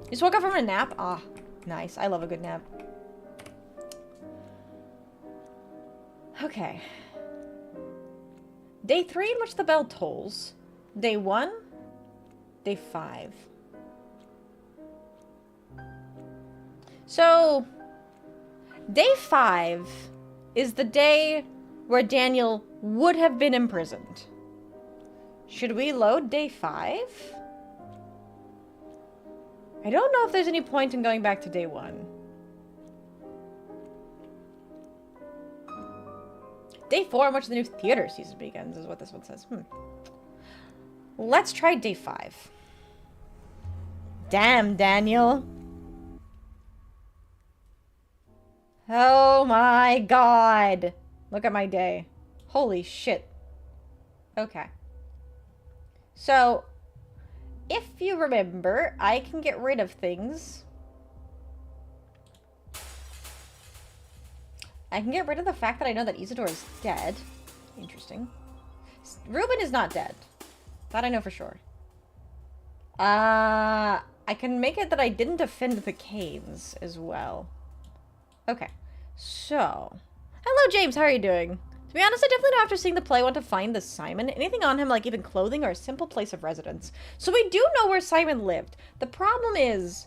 just woke up from a nap? Ah, nice. I love a good nap. Okay. Day 3 in which the bell tolls. Day 1. Day 5. So, day 5 is the day where Daniel would have been imprisoned. Should we load day 5? I don't know if there's any point in going back to day 1. Day 4 in which the new theater season begins is what this one says. Let's try day 5. Damn, Daniel. Oh my god. Look at my day. Holy shit. Okay. So, if you remember, I can get rid of things. I can get rid of the fact that I know that Isidore is dead. Interesting. Ruben is not dead. That I know for sure. I can make it that I didn't offend the Canes as well. Okay. So. Hello, James. How are you doing? To be honest, I definitely don't, after seeing the play, want to find this Simon. Anything on him, like even clothing or a simple place of residence. So we do know where Simon lived. The problem is,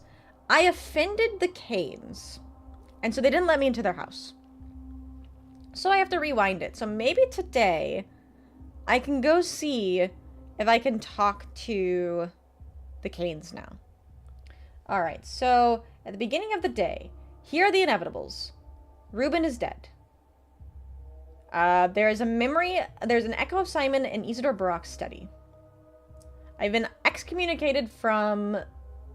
I offended the Canes. And so they didn't let me into their house. So I have to rewind it. So maybe today, I can go see if I can talk to the Canes now. Alright, so at the beginning of the day, here are the inevitables. Ruben is dead. There's a memory, there's an echo of Simon in Isidore Barak's study. I've been excommunicated from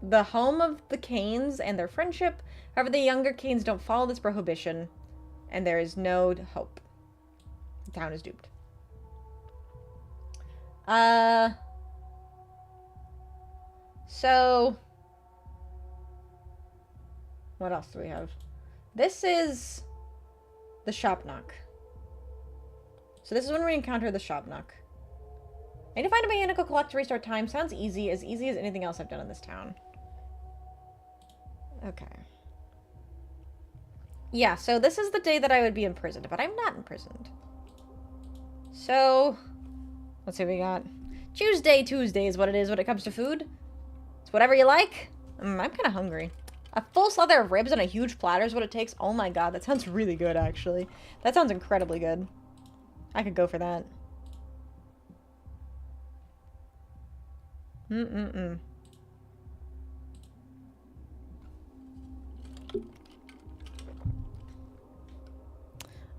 the home of the Canes and their friendship. However, the younger Canes don't follow this prohibition, and there is no hope. The town is doomed. So, what else do we have? This is the shop knock. So this is when we encounter the shop knock. I need to find a mechanical clock to restart time. Sounds easy as anything else I've done in this town. Okay. Yeah, so this is the day that I would be imprisoned, but I'm not imprisoned. So, let's see what we got. Tuesday is what it is when it comes to food. It's whatever you like. I'm kind of hungry. A full slather of ribs on a huge platter is what it takes. Oh my god, that sounds really good, actually. That sounds incredibly good. I could go for that.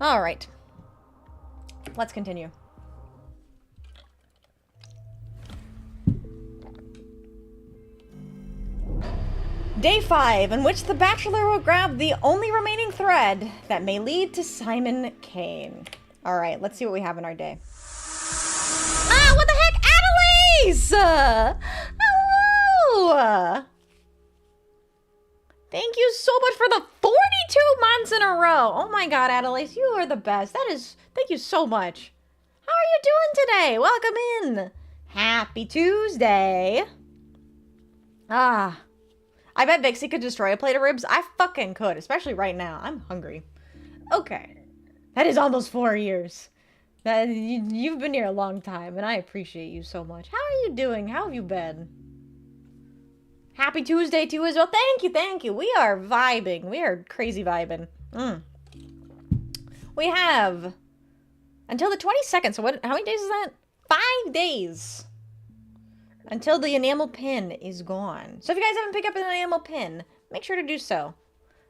All right. Let's continue. Day 5, in which the Bachelor will grab the only remaining thread that may lead to Simon Kane. Alright, let's see what we have in our day. Ah, what the heck? Annalise! Hello! Thank you so much for the 42 months in a row. Oh my god, Annalise, you are the best. Thank you so much. How are you doing today? Welcome in. Happy Tuesday. Ah. I bet Vixie could destroy a plate of ribs. I fucking could, especially right now. I'm hungry. Okay. That is almost 4 years. You've been here a long time, and I appreciate you so much. How are you doing? How have you been? Happy Tuesday to you as well. Thank you. We are vibing. We are crazy vibing. We have until the 22nd. So how many days is that? 5 days. Until the enamel pin is gone. So if you guys haven't picked up an enamel pin, make sure to do so.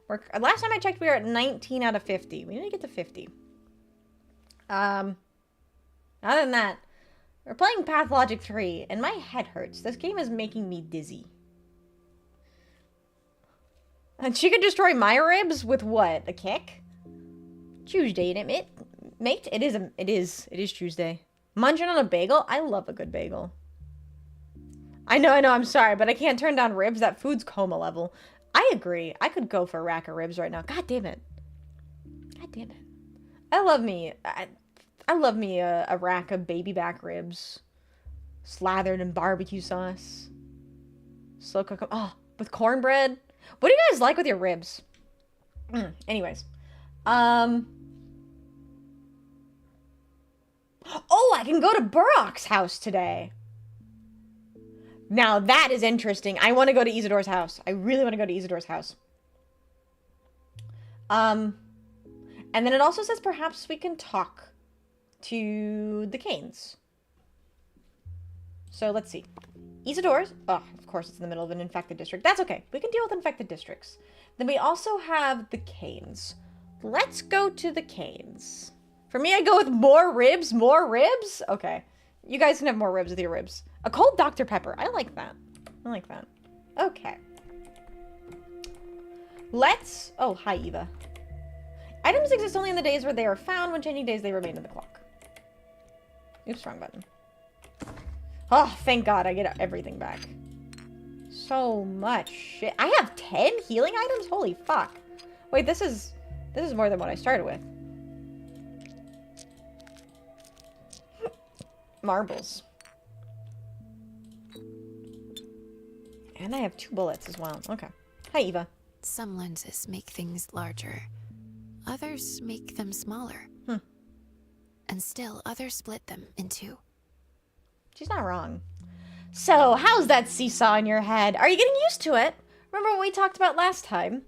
Last time I checked, we were at 19 out of 50. We need to get to 50. Other than that, we're playing Pathologic 3, and my head hurts. This game is making me dizzy. And she could destroy my ribs with what? A kick? Tuesday, isn't it, mate? It is Tuesday. Munching on a bagel? I love a good bagel. I know, I'm sorry, but I can't turn down ribs. That food's coma level. I agree. I could go for a rack of ribs right now. God damn it. God damn it. I love me. I love me a rack of baby back ribs. Slathered in barbecue sauce. Slow cook 'em. Oh, with cornbread. What do you guys like with your ribs? Anyways. Oh, I can go to Burrock's house today. Now that is interesting. I want to go to 𝖍𝖐𝖊's house. I really want to go to 𝖍𝖐𝖊's house. And then it also says perhaps we can talk to the Canes. So let's see. 𝖍𝖐𝖊's. Oh, of course it's in the middle of an infected district. That's okay. We can deal with infected districts. Then we also have the Canes. Let's go to the Canes. For me, I go with more ribs. More ribs? Okay. You guys can have more ribs with your ribs. A cold Dr. Pepper. I like that. I like that. Okay. Let's... Oh, hi, Eva. Items exist only in the days where they are found. When changing days, they remain in the clock. Oops, wrong button. Oh, thank God I get everything back. So much shit. I have 10 healing items? Holy fuck. Wait, this is more than what I started with. Marbles. And I have 2 bullets as well. Okay. Hi, Eva. Some lenses make things larger. Others make them smaller. And still, others split them in 2. She's not wrong. So, how's that seesaw in your head? Are you getting used to it? Remember what we talked about last time?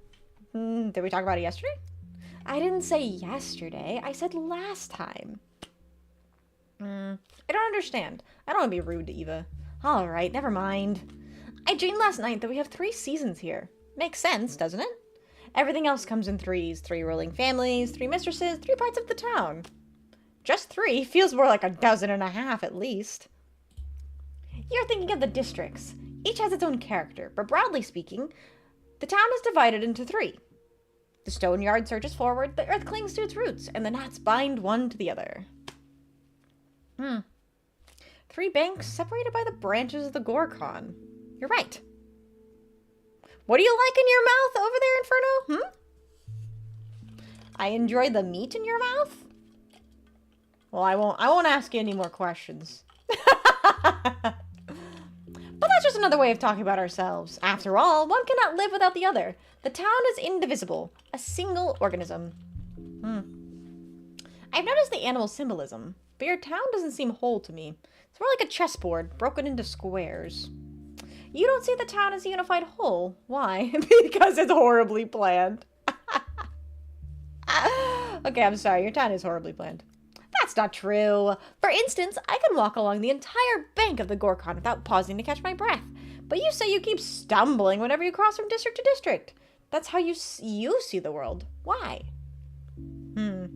Did we talk about it yesterday? I didn't say yesterday. I said last time. I don't understand. I don't want to be rude to Eva. Alright, never mind. I dreamed last night that we have 3 seasons here. Makes sense, doesn't it? Everything else comes in 3s. 3 ruling families, 3 mistresses, 3 parts of the town. Just 3 feels more like 12.5 at least. You're thinking of the districts. Each has its own character, but broadly speaking, the town is divided into 3. The stone yard surges forward, the earth clings to its roots, and the knots bind one to the other. 3 banks separated by the branches of the Gorkon. You're right. What do you like in your mouth over there, Inferno? I enjoy the meat in your mouth? Well, I won't ask you any more questions. But that's just another way of talking about ourselves. After all, one cannot live without the other. The town is indivisible, a single organism. I've noticed the animal symbolism, but your town doesn't seem whole to me. It's more like a chessboard, broken into squares. You don't see the town as a unified whole. Why? Because it's horribly planned. Okay, I'm sorry. Your town is horribly planned. That's not true. For instance, I can walk along the entire bank of the Gorkon without pausing to catch my breath. But you say you keep stumbling whenever you cross from district to district. That's how you see the world. Why? Because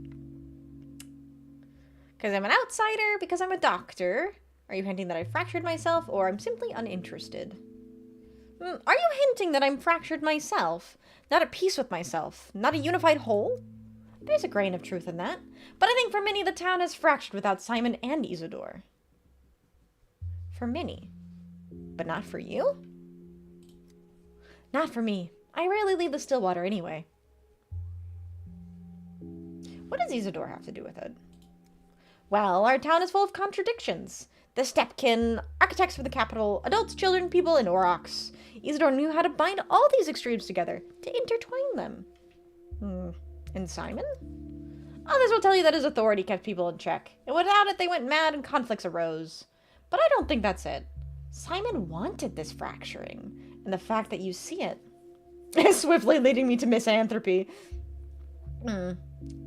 I'm an outsider? Because I'm a doctor? Are you hinting that I fractured myself, or I'm simply uninterested? Are you hinting that I'm fractured myself? Not at peace with myself? Not a unified whole? There's a grain of truth in that. But I think for many, the town has fractured without Simon and 𝖍𝖐𝖊. For many. But not for you? Not for me. I rarely leave the Stillwater anyway. What does 𝖍𝖐𝖊 have to do with it? Well, our town is full of contradictions. The stepkin, architects for the capital, adults, children, people, and aurochs. 𝖍𝖐𝖊 knew how to bind all these extremes together, to intertwine them. And Simon? Others will tell you that his authority kept people in check, and without it they went mad and conflicts arose. But I don't think that's it. Simon wanted this fracturing, and the fact that you see it is swiftly leading me to misanthropy.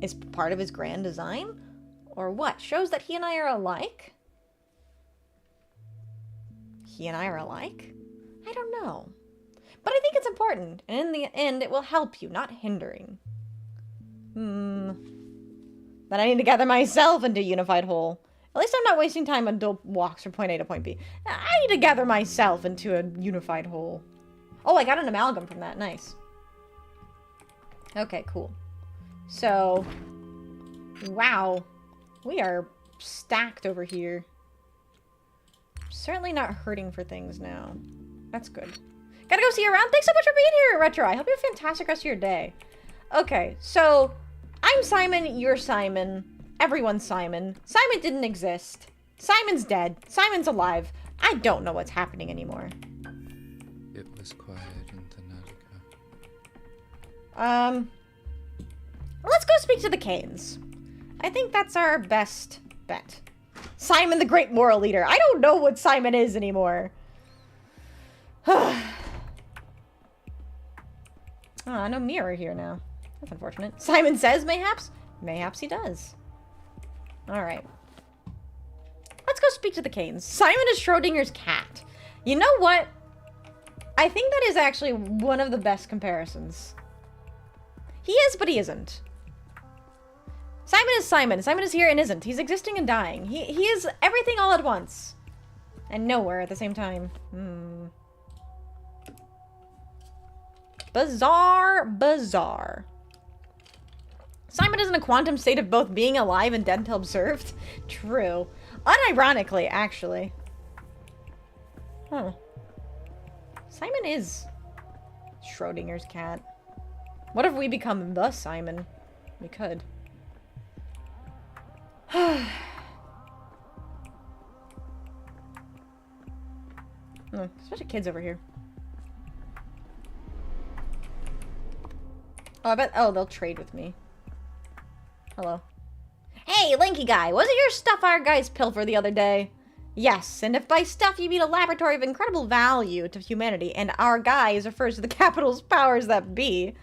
Is part of his grand design? Or what? Shows that he and I are alike? He and I are alike? I don't know. But I think it's important, and in the end it will help you, not hindering. Then I need to gather myself into a unified whole. At least I'm not wasting time on dull walks from point A to point B. I need to gather myself into a unified whole. Oh, I got an amalgam from that. Nice. Okay, cool. So, wow. We are stacked over here. Certainly not hurting for things now. That's good. Gotta go see you around. Thanks so much for being here, Retro. I hope you have a fantastic rest of your day. Okay, so I'm Simon, you're Simon, everyone's Simon. Simon didn't exist. Simon's dead. Simon's alive. I don't know what's happening anymore. It was quiet in Pathologic. Let's go speak to the Canes. I think that's our best bet. Simon the Great Moral Leader. I don't know what Simon is anymore. No mirror here now. That's unfortunate. Simon says mayhaps? Mayhaps he does. Alright. Let's go speak to the Canes. Simon is Schrodinger's cat. You know what? I think that is actually one of the best comparisons. He is, but he isn't. Simon is Simon. Simon is here and isn't. He's existing and dying. He is everything all at once. And nowhere at the same time. Bizarre, bizarre. Simon is in a quantum state of both being alive and dead until observed. True. Unironically, actually. Huh. Simon is Schrodinger's cat. What if we become the Simon? We could. There's a bunch of kids over here. Oh, I bet. Oh, they'll trade with me. Hello. Hey, lanky guy, wasn't your stuff our guy's pilfer the other day? Yes, and if by stuff you mean a laboratory of incredible value to humanity, and our guys refers to the capital's powers that be.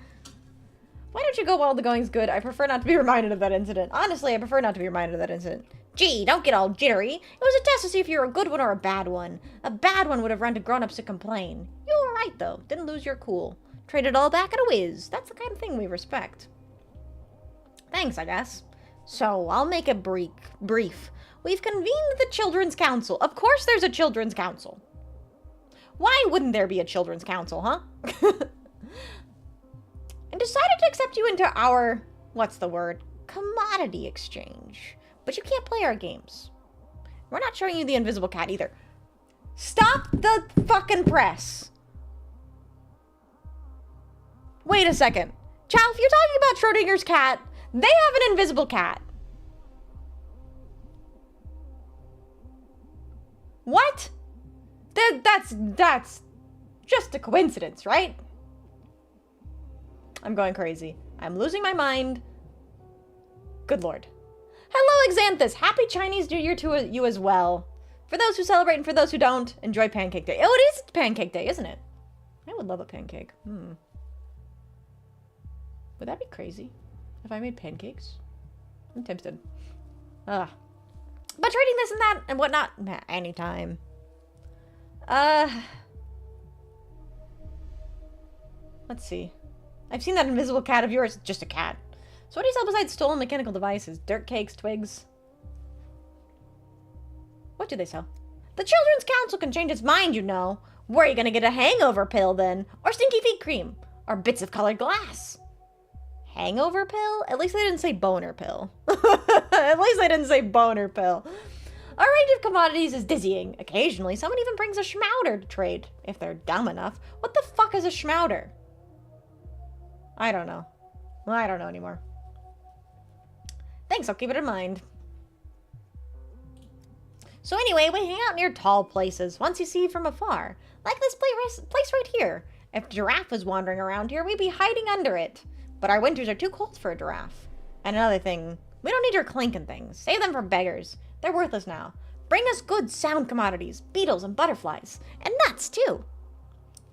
Why don't you go while the going's good? I prefer not to be reminded of that incident. Honestly, I prefer not to be reminded of that incident. Gee, don't get all jittery. It was a test to see if you're a good one or a bad one. A bad one would have run to grown-ups to complain. You were right, though. Didn't lose your cool. Traded all back at a whiz. That's the kind of thing we respect. Thanks, I guess. So, I'll make it brief. We've convened the Children's Council. Of course there's a Children's Council. Why wouldn't there be a Children's Council, huh? And decided to accept you into our, what's the word? Commodity exchange. But you can't play our games. We're not showing you the invisible cat either. Stop the fucking press. Wait a second. Chow, if you're talking about Schrodinger's cat, they have an invisible cat. What? That's just a coincidence, right? I'm going crazy. I'm losing my mind. Good lord. Hello, 𝖉𝖙𝖊𝖏. Happy Chinese New Year to you as well. For those who celebrate and for those who don't, enjoy Pancake Day. Oh, it is Pancake Day, isn't it? I would love a pancake. Would that be crazy if I made pancakes? I'm tempted. But trading this and that and whatnot, anytime. Let's see. I've seen that invisible cat of yours. Just a cat. So what do you sell besides stolen mechanical devices? Dirt cakes, twigs? What do they sell? The Children's Council can change its mind, you know. Where are you gonna get a hangover pill then? Or stinky feet cream? Or bits of colored glass? Hangover pill? At least they didn't say boner pill. At least they didn't say boner pill. Our range of commodities is dizzying. Occasionally, someone even brings a schmouder to trade, if they're dumb enough. What the fuck is a schmouder? I don't know. I don't know anymore. Thanks, I'll keep it in mind. So anyway, we hang out near tall places, once you see from afar. Like this place right here. If a giraffe was wandering around here, we'd be hiding under it. But our winters are too cold for a giraffe. And another thing, we don't need your clinking things. Save them for beggars. They're worthless now. Bring us good sound commodities, beetles and butterflies. And nuts, too.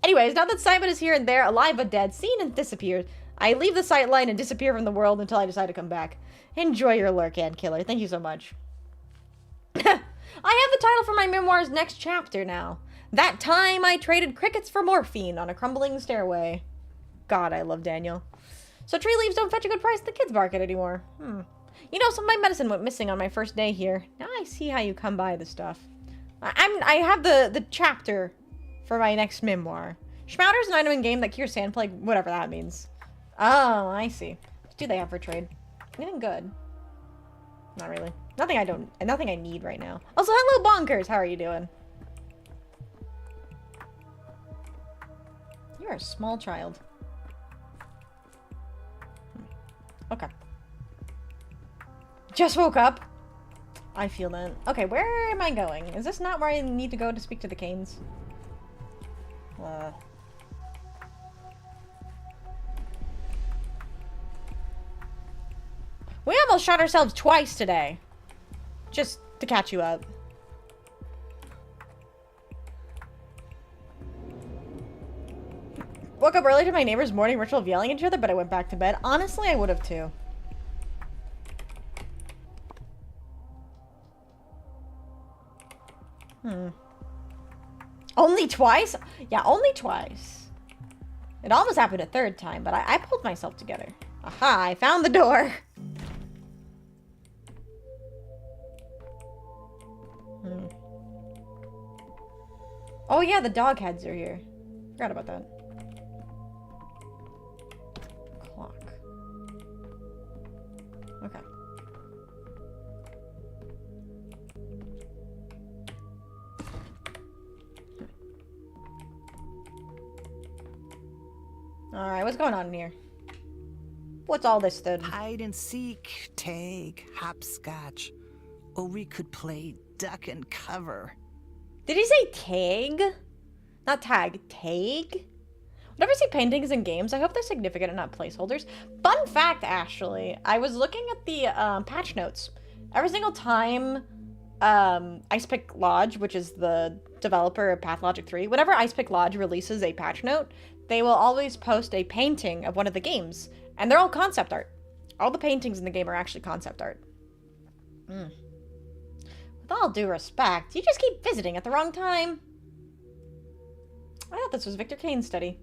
Anyways, now that Simon is here and there, alive but dead, seen and disappeared, I leave the sight line and disappear from the world until I decide to come back. Enjoy your lurk, Ant Killer. Thank you so much. I have the title for my memoir's next chapter now. That time I traded crickets for morphine on a crumbling stairway. God, I love Daniel. So tree leaves don't fetch a good price at the kids' market anymore. You know, some of my medicine went missing on my first day here. Now I see how you come by the stuff. I have the chapter for my next memoir. Schmouder's an item in game that cures sand plague, whatever that means. Oh, I see. What do they have for trade? Anything good? Not really. Nothing I need right now. Also, hello Bonkers, how are you doing? You're a small child. Okay. Just woke up. I feel that. Okay, where am I going? Is this not where I need to go to speak to the Canes? We almost shot ourselves twice today. Just to catch you up. Woke up early to my neighbor's morning ritual of yelling at each other, but I went back to bed. Honestly, I would have too. Only twice? Yeah, only twice. It almost happened a third time, but I pulled myself together. Aha, I found the door. Oh yeah, the dog heads are here. Forgot about that. Clock. Okay. Alright, what's going on in here? What's all this then? Hide and seek, tag, hopscotch. Or we could play duck and cover. Did he say tag? Not tag, tag? Whenever I see paintings in games, I hope they're significant and not placeholders. Fun fact, actually, I was looking at the patch notes. Every single time 𝖍𝖕𝖊𝖓, which is the developer of Pathologic 3, whenever 𝖍𝖕𝖊𝖓 releases a patch note, they will always post a painting of one of the games. And they're all concept art. All the paintings in the game are actually concept art. With all due respect, you just keep visiting at the wrong time. I thought this was Victor Kane's study.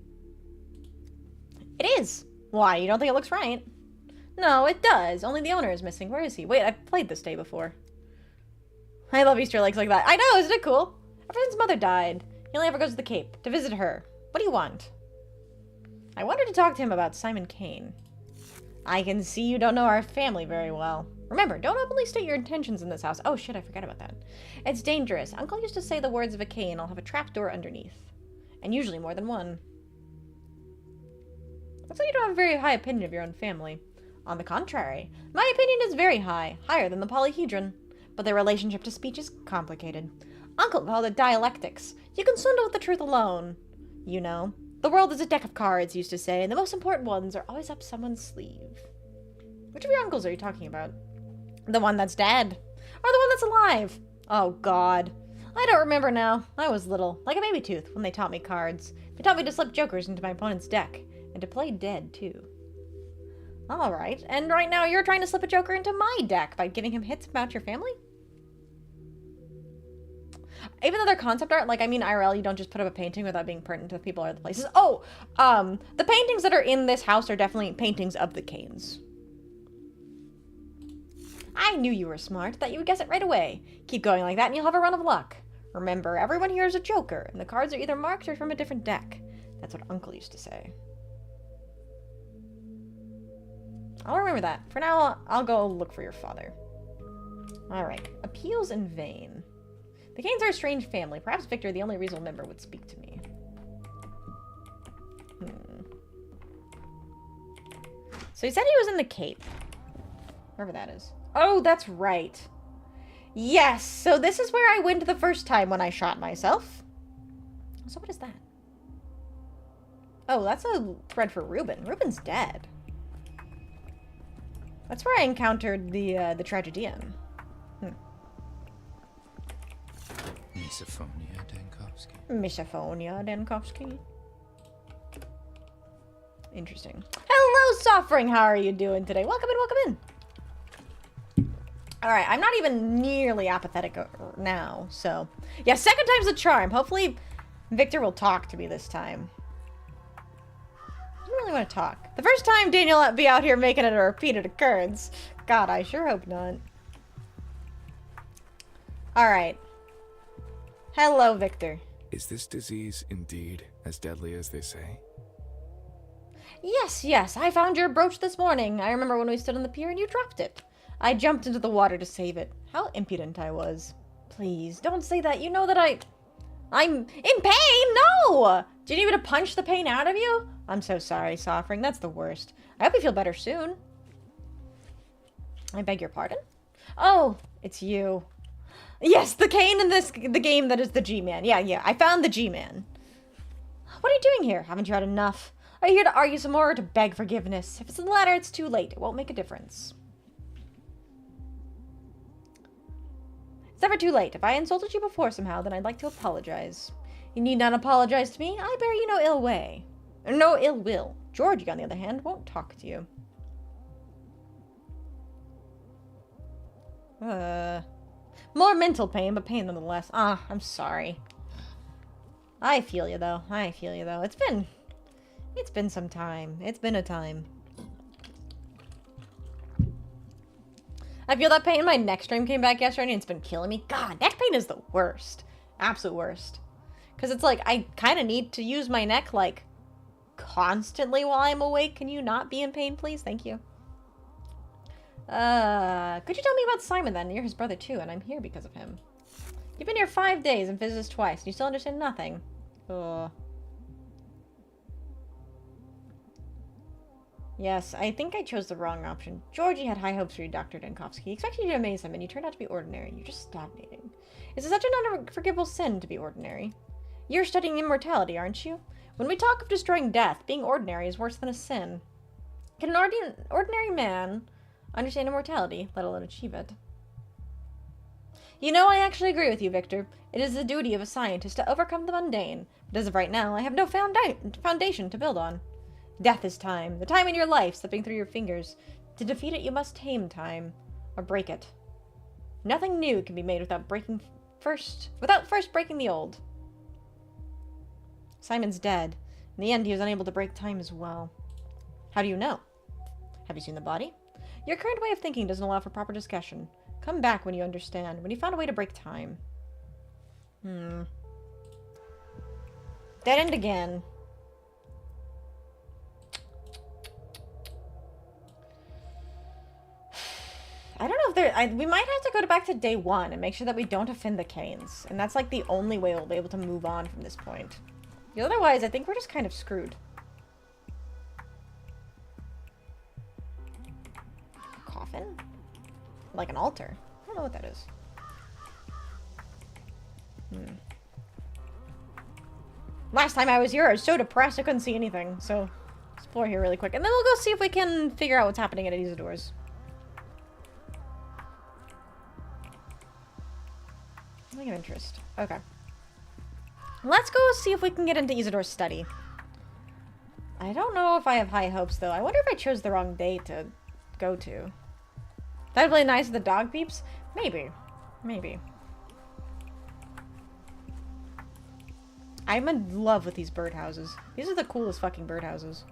It is. Why, you don't think it looks right? No, it does. Only the owner is missing. Where is he? Wait, I've played this day before. I love Easter eggs like that. I know, isn't it cool? Ever since Mother died, he only ever goes to the Cape to visit her. What do you want? I wanted to talk to him about Simon Kane. I can see you don't know our family very well. Remember, don't openly state your intentions in this house. Oh shit, I forgot about that. It's dangerous. Uncle used to say the words of a cane. I'll have a trapdoor underneath. And usually more than one. Looks like you don't have a very high opinion of your own family. On the contrary, my opinion is very high, higher than the polyhedron. But their relationship to speech is complicated. Uncle called it dialectics. You can swindle with the truth alone. You know, the world is a deck of cards, used to say, and the most important ones are always up someone's sleeve. Which of your uncles are you talking about? The one that's dead? Or the one that's alive? Oh, God. I don't remember now. I was little, like a baby tooth, when they taught me cards. They taught me to slip jokers into my opponent's deck, and to play dead, too. Alright, and right now you're trying to slip a joker into my deck by giving him hits about your family? Even though they're concept art, like, I mean, IRL, you don't just put up a painting without being pertinent to the people or the places. Oh, the paintings that are in this house are definitely paintings of the Canes. I knew you were smart, that you would guess it right away. Keep going like that and you'll have a run of luck. Remember, everyone here is a joker, and the cards are either marked or from a different deck. That's what Uncle used to say. I'll remember that. For now, I'll go look for your father. Alright. Appeals in vain. The Canes are a strange family. Perhaps Victor, the only reasonable member, would speak to me. So he said he was in the Cape. Wherever that is. Oh, that's right. Yes, so this is where I went the first time when I shot myself. So what is that? Oh, that's a thread for Reuben. Reuben's dead. That's where I encountered the tragedian. 𝖍𝖕𝖊𝖓 Dankowski. Interesting. Hello, Suffering. How are you doing today? Welcome in, welcome in. Alright, I'm not even nearly apathetic now, so... Yeah, second time's a charm. Hopefully, Victor will talk to me this time. I don't really want to talk. The first time, Daniel will be out here making it a repeated occurrence. God, I sure hope not. Alright. Hello, Victor. Is this disease indeed as deadly as they say? Yes, yes, I found your brooch this morning. I remember when we stood on the pier and you dropped it. I jumped into the water to save it. How impudent I was. Please, don't say that. You know that I... I'm in pain? No! Do you need me to punch the pain out of you? I'm so sorry, Suffering. That's the worst. I hope you feel better soon. I beg your pardon? Oh, it's you. Yes, the cane in the game that is the G-Man. Yeah, I found the G-Man. What are you doing here? Haven't you had enough? Are you here to argue some more or to beg forgiveness? If it's the latter, it's too late. It won't make a difference. It's never too late. If I insulted you before somehow, then I'd like to apologize. You need not apologize to me. I bear you no ill way. Or no ill will. Georgie, on the other hand, won't talk to you. More mental pain, but pain nonetheless. Ah, I'm sorry. I feel you, though. I feel you, though. It's been some time. It's been a time. I feel that pain. My neck stream came back yesterday and it's been killing me. God, neck pain is the worst. Absolute worst. Because it's like, I kind of need to use my neck, like, constantly while I'm awake. Can you not be in pain, please? Thank you. Could you tell me about Simon, then? You're his brother, too, and I'm here because of him. You've been here 5 days and visited twice, and you still understand nothing. Oh. Yes, I think I chose the wrong option. Georgie had high hopes for you, Dr. Denkovsky. He expected you to amaze him, and you turned out to be ordinary. You're just stagnating. Is it such an unforgivable sin to be ordinary? You're studying immortality, aren't you? When we talk of destroying death, being ordinary is worse than a sin. Can an ordinary man understand immortality, let alone achieve it? You know, I actually agree with you, Victor. It is the duty of a scientist to overcome the mundane. But as of right now, I have no foundation to build on. Death is time, the time in your life slipping through your fingers. To defeat it, you must tame time, or break it. Nothing new can be made without first breaking the old. Simon's dead. In the end, he was unable to break time as well. How do you know? Have you seen the body? Your current way of thinking doesn't allow for proper discussion. Come back when you understand, when you found a way to break time. Dead end again. I don't know if there... we might have to go back to day 1 and make sure that we don't offend the Canes. And that's like the only way we'll be able to move on from this point. Because otherwise, I think we're just kind of screwed. A coffin? Like an altar. I don't know what that is. Last time I was here, I was so depressed I couldn't see anything. So, explore here really quick. And then we'll go see if we can figure out what's happening at Isidore's. Something of interest. Okay. Let's go see if we can get into Isidore's study. I don't know if I have high hopes, though. I wonder if I chose the wrong day to go to. That'd play nice with the dog peeps? Maybe. Maybe. I'm in love with these birdhouses. These are the coolest fucking birdhouses.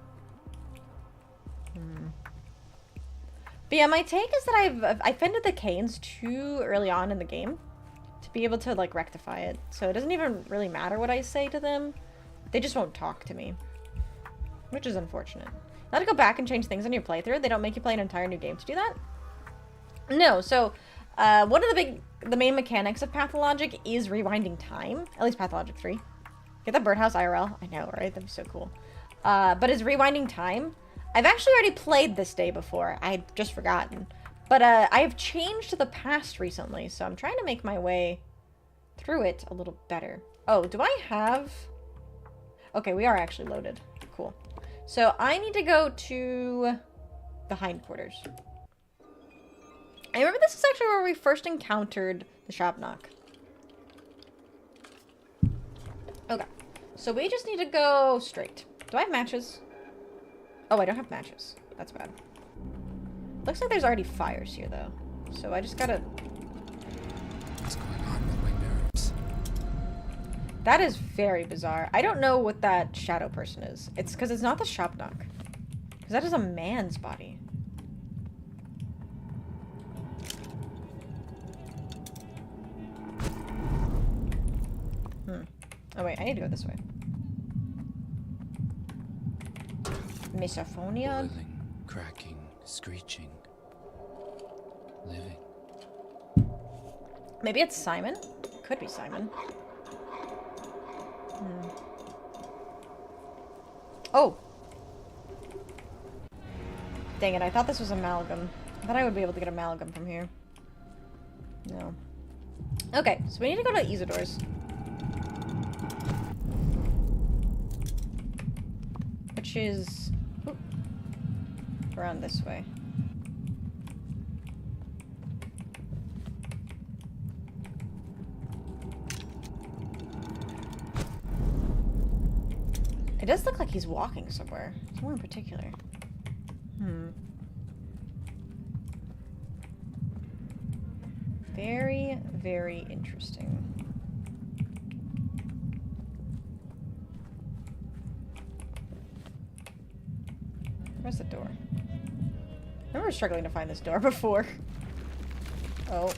But yeah, my take is that I've offended the Canes too early on in the game to be able to, like, rectify it. So it doesn't even really matter what I say to them. They just won't talk to me. Which is unfortunate. Now to go back and change things on your playthrough, they don't make you play an entire new game to do that? No, so one of the main mechanics of Pathologic is rewinding time. At least Pathologic 3. Get that birdhouse IRL. I know, right? That'd be so cool. But it's rewinding time. I've actually already played this day before. I had just forgotten. But I have changed the past recently, so I'm trying to make my way through it a little better. Oh, do I have... Okay, we are actually loaded. Cool. So I need to go to the hindquarters. I remember this is actually where we first encountered the 𝖍𝖵𝖙. Okay. So we just need to go straight. Do I have matches? Oh, I don't have matches. That's bad. Looks like there's already fires here, though. So I just gotta... What's going on with my nerves? That is very bizarre. I don't know what that shadow person is. It's because it's not the 𝖍𝖵𝖙. Because that is a man's body. Oh wait, I need to go this way. Misophonia? Boiling, cracking, screeching. Living. Maybe it's Simon? Could be Simon. Oh! Dang it, I thought this was amalgam. I thought I would be able to get amalgam from here. No. Okay, so we need to go to 𝖍𝖆𝖊𝖊's. Which is... Oop, around this way. It does look like he's walking somewhere. Somewhere in particular. Very, very interesting. Where's the door? I remember struggling to find this door before. Oh.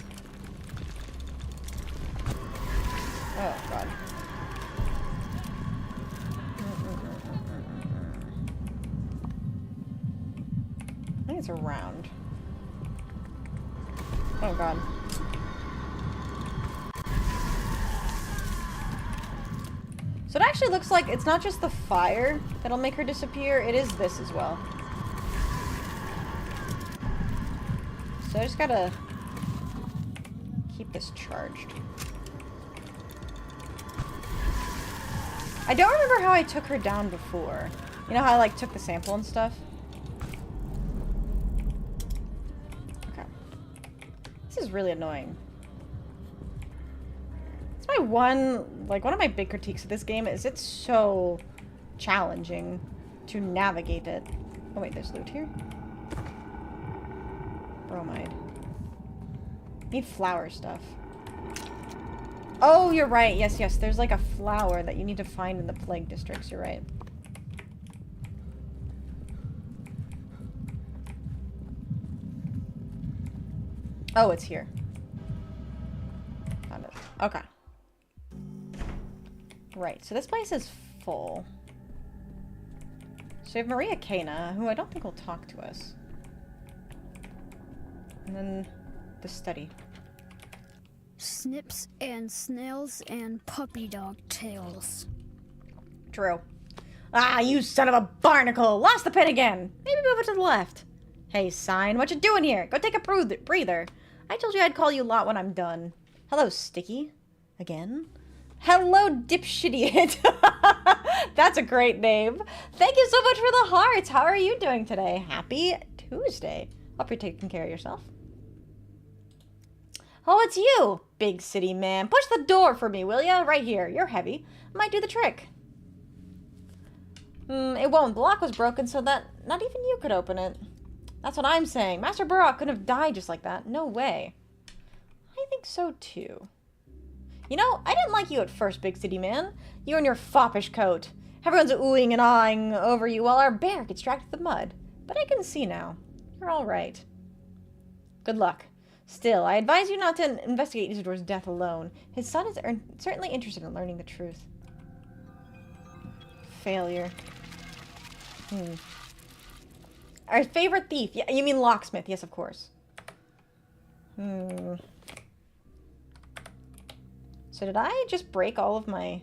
Oh, God. I think it's around. Oh, God. So it actually looks like it's not just the fire that'll make her disappear, it is this as well. So I just gotta keep this charged. I don't remember how I took her down before. You know how I like took the sample and stuff? Okay. This is really annoying. It's my one of my big critiques of this game is it's so challenging to navigate it. Oh wait, there's loot here? Bromide. Need flower stuff. Oh, you're right. Yes, yes. There's like a flower that you need to find in the plague districts. You're right. Oh, it's here. Found it. Okay. Right. So this place is full. So we have Maria Kana, who I don't think will talk to us. And then the study. Snips and snails and puppy dog tails. True. Ah, you son of a barnacle! Lost the pin again! Maybe move it to the left. Hey, sign, what you doing here? Go take a breather. I told you I'd call you lot when I'm done. Hello, Sticky. Again? Hello, dipshit'idiot. That's a great name. Thank you so much for the hearts. How are you doing today? Happy Tuesday. Hope you're taking care of yourself. Oh, it's you, big city man. Push the door for me, will ya? Right here. You're heavy. Might do the trick. It won't. The lock was broken so that not even you could open it. That's what I'm saying. Master Burrock couldn't have died just like that. No way. I think so, too. You know, I didn't like you at first, big city man. You and your foppish coat. Everyone's oohing and awing over you while our bear gets dragged through the mud. But I can see now. You're all right. Good luck. Still, I advise you not to investigate Isudore's death alone. His son is certainly interested in learning the truth. Failure. Our favorite thief. Yeah, you mean locksmith. Yes, of course. So did I just break all of my...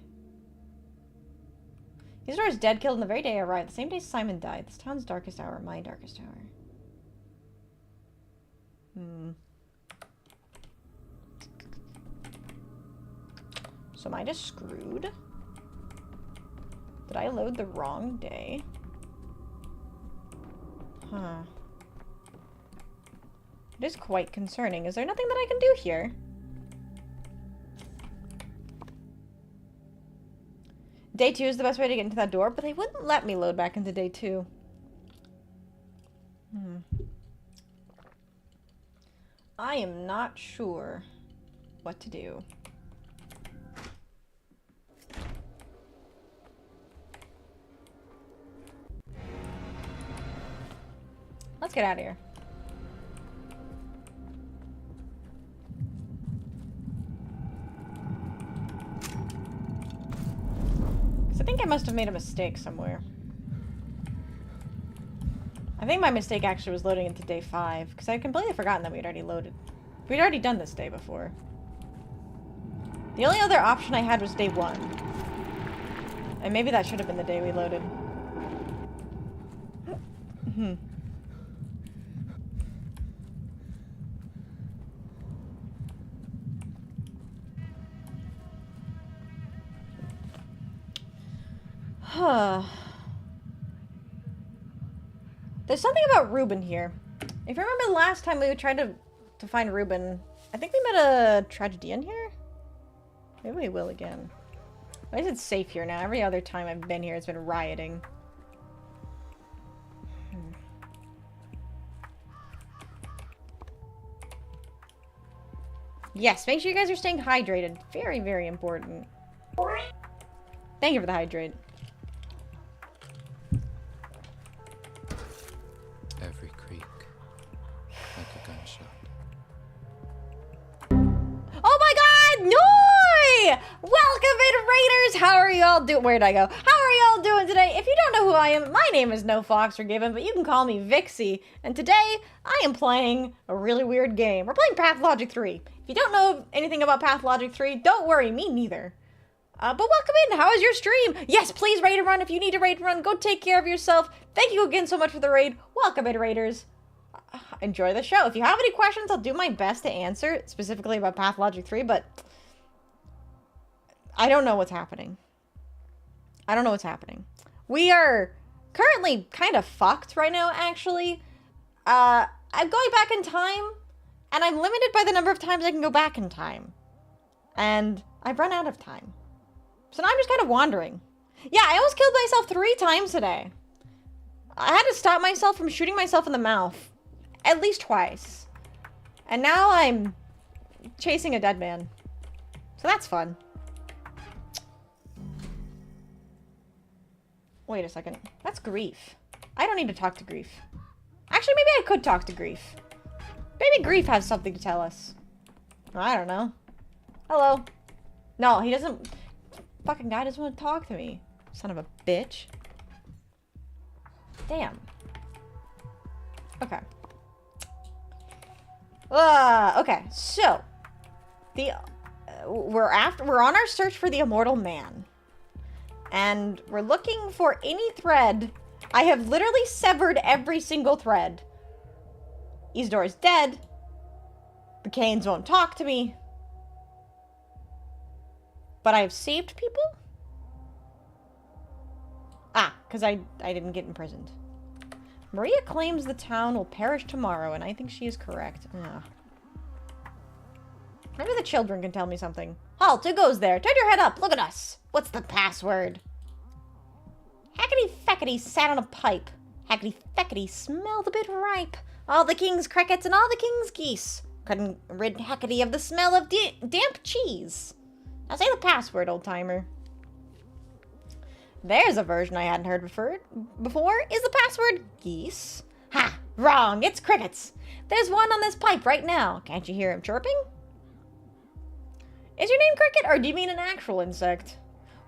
Isidore is dead, killed on the very day I arrived. The same day Simon died. This town's darkest hour. My darkest hour. So am I just screwed? Did I load the wrong day? Huh. It is quite concerning. Is there nothing that I can do here? Day 2 is the best way to get into that door, but they wouldn't let me load back into day 2. I am not sure what to do. Let's get out of here. Because I think I must have made a mistake somewhere. I think my mistake actually was loading into day 5, because I had completely forgotten that we'd already loaded. We'd already done this day before. The only other option I had was day 1. And maybe that should have been the day we loaded. Huh. There's something about Reuben here. If you remember the last time we tried to find Reuben, I think we met a tragedy in here? Maybe we will again. Why is it safe here now? Every other time I've been here, it's been rioting. Yes, make sure you guys are staying hydrated. Very, very important. Thank you for the hydrate. Every creak, like a gunshot. Oh my god! Noi! Welcome in, Raiders! How are y'all doing? Where'd I go? How are y'all doing today? If you don't know who I am, my name is nofoxweregiven, but you can call me Vixie. And today, I am playing a really weird game. We're playing Pathologic 3. If you don't know anything about Pathologic 3, don't worry, me neither. But welcome in. How is your stream? Yes, please raid and run. If you need to raid and run, go take care of yourself. Thank you again so much for the raid. Welcome in, Raiders. Enjoy the show. If you have any questions, I'll do my best to answer, specifically about Pathologic 3, but I don't know what's happening. I don't know what's happening. We are currently kind of fucked right now, actually. I'm going back in time, and I'm limited by the number of times I can go back in time. And I've run out of time. So now I'm just kind of wandering. Yeah, I almost killed myself 3 times today. I had to stop myself from shooting myself in the mouth. At least twice. And now I'm chasing a dead man. So that's fun. Wait a second. That's Grief. I don't need to talk to Grief. Actually, maybe I could talk to Grief. Maybe Grief has something to tell us. I don't know. Hello. No, he doesn't. Fucking guy doesn't want to talk to me. Son of a bitch. Damn. Okay. Okay, so we're on our search for the immortal man. And we're looking for any thread. I have literally severed every single thread. Isidore is dead. The Canes won't talk to me. But I have saved people? Ah, because I didn't get imprisoned. Maria claims the town will perish tomorrow, and I think she is correct. Ugh. Maybe the children can tell me something. Halt, who goes there? Turn your head up, look at us. What's the password? Hackety-feckety sat on a pipe. Hackety-feckety smelled a bit ripe. All the king's crickets and all the king's geese couldn't rid Hackety of the smell of damp cheese. Now say the password, old-timer. There's a version I hadn't heard before. Is the password geese? Ha! Wrong! It's crickets! There's one on this pipe right now. Can't you hear him chirping? Is your name Cricket, or do you mean an actual insect?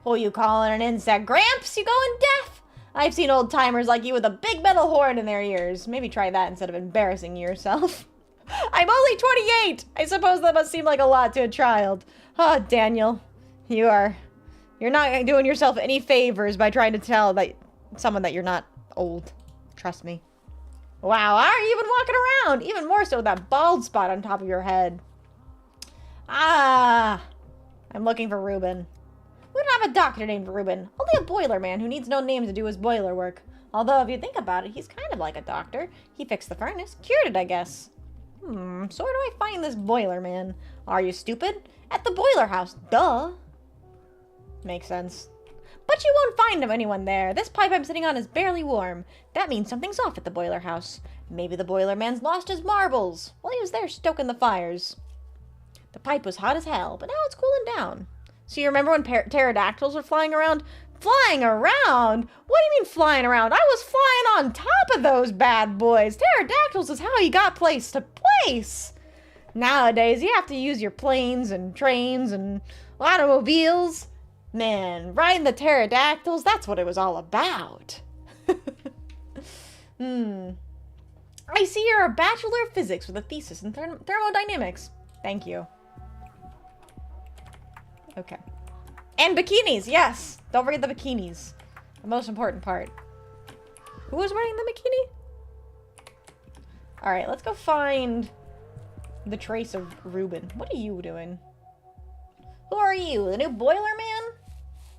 Who you calling an insect? Gramps, you going deaf? I've seen old-timers like you with a big metal horn in their ears. Maybe try that instead of embarrassing yourself. I'm only 28! I suppose that must seem like a lot to a child. Oh, Daniel. You're not doing yourself any favors by trying to tell someone that you're not old. Trust me. Wow, how are you even walking around? Even more so with that bald spot on top of your head. Ah, I'm looking for Reuben. We don't have a doctor named Reuben. Only a boiler man who needs no name to do his boiler work. Although, if you think about it, he's kind of like a doctor. He fixed the furnace. Cured it, I guess. So where do I find this boiler man? Are you stupid? At the boiler house. Duh. Makes sense. But you won't find anyone there. This pipe I'm sitting on is barely warm. That means something's off at the boiler house. Maybe the boiler man's lost his marbles while he was there stoking the fires. The pipe was hot as hell, but now it's cooling down. So you remember when pterodactyls were flying around? Flying around? What do you mean flying around? I was flying on top of those bad boys. Pterodactyls is how you got place to place. Nowadays, you have to use your planes and trains and automobiles. Man, riding the pterodactyls, that's what it was all about. I see you're a Bachelor of Physics with a thesis in thermodynamics. Thank you. Okay. And bikinis, yes! Don't forget the bikinis. The most important part. Who was wearing the bikini? Alright, let's go find the trace of Reuben. What are you doing? Who are you? The new boiler man?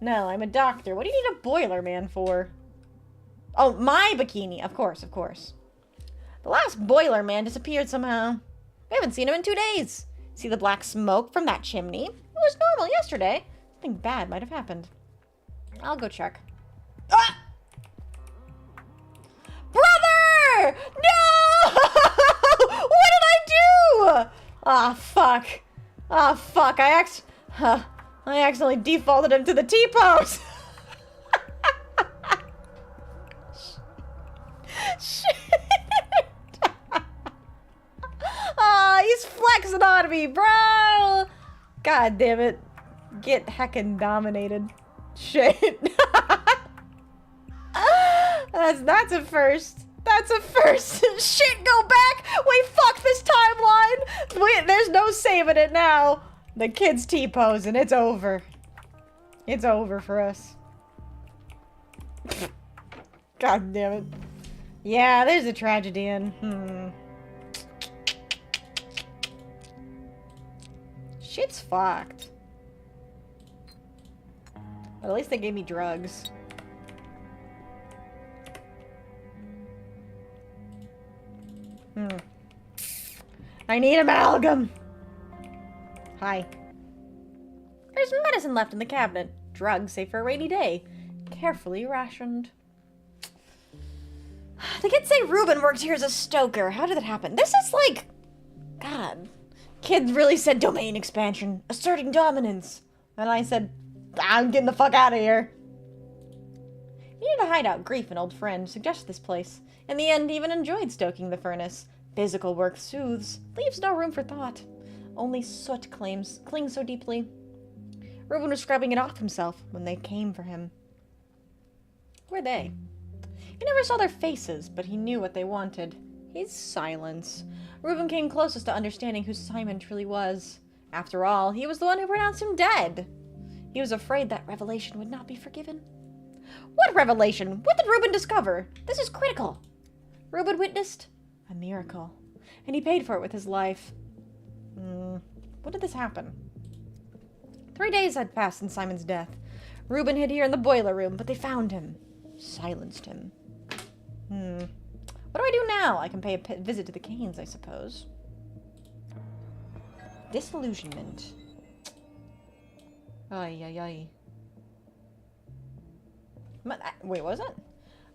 No, I'm a doctor. What do you need a boiler man for? Oh, my bikini. Of course, of course. The last boiler man disappeared somehow. We haven't seen him in 2 days. See the black smoke from that chimney? It was normal yesterday. Something bad might have happened. I'll go check. Ah! Brother! No! What did I do? Ah, fuck. Ah, fuck. I accidentally defaulted him to the T-pose. Shit. Ah, he's flexing on me, bro. God damn it. Get heckin' dominated. Shit. That's a first. That's a first. Shit, go back. Wait, fuck this timeline. Wait, there's no saving it now. The kid's T-posing. It's over. It's over for us. God damn it. Yeah, there's a tragedy in. Shit's fucked. But at least they gave me drugs. I need amalgam. Hi. There's medicine left in the cabinet. Drugs safe for a rainy day. Carefully rationed. The kids say Reuben worked here as a stoker. How did that happen? This is like... God. Kid really said domain expansion. Asserting dominance. And I said, I'm getting the fuck out of here. You need a hideout. Grief, an old friend, suggested this place. In the end, even enjoyed stoking the furnace. Physical work soothes. Leaves no room for thought. Only soot clings so deeply. Reuben was scrubbing it off himself when they came for him. Who are they? He never saw their faces, but he knew what they wanted. His silence. Reuben came closest to understanding who Simon truly was. After all, he was the one who pronounced him dead. He was afraid that revelation would not be forgiven. What revelation? What did Reuben discover? This is critical. Reuben witnessed a miracle, and he paid for it with his life. When did this happen? 3 days had passed since Simon's death. Reuben hid here in the boiler room, but they found him. Silenced him. What do I do now? I can pay a visit to the Canes, I suppose. Disillusionment. Ay, ay, ay. Wait, what was it?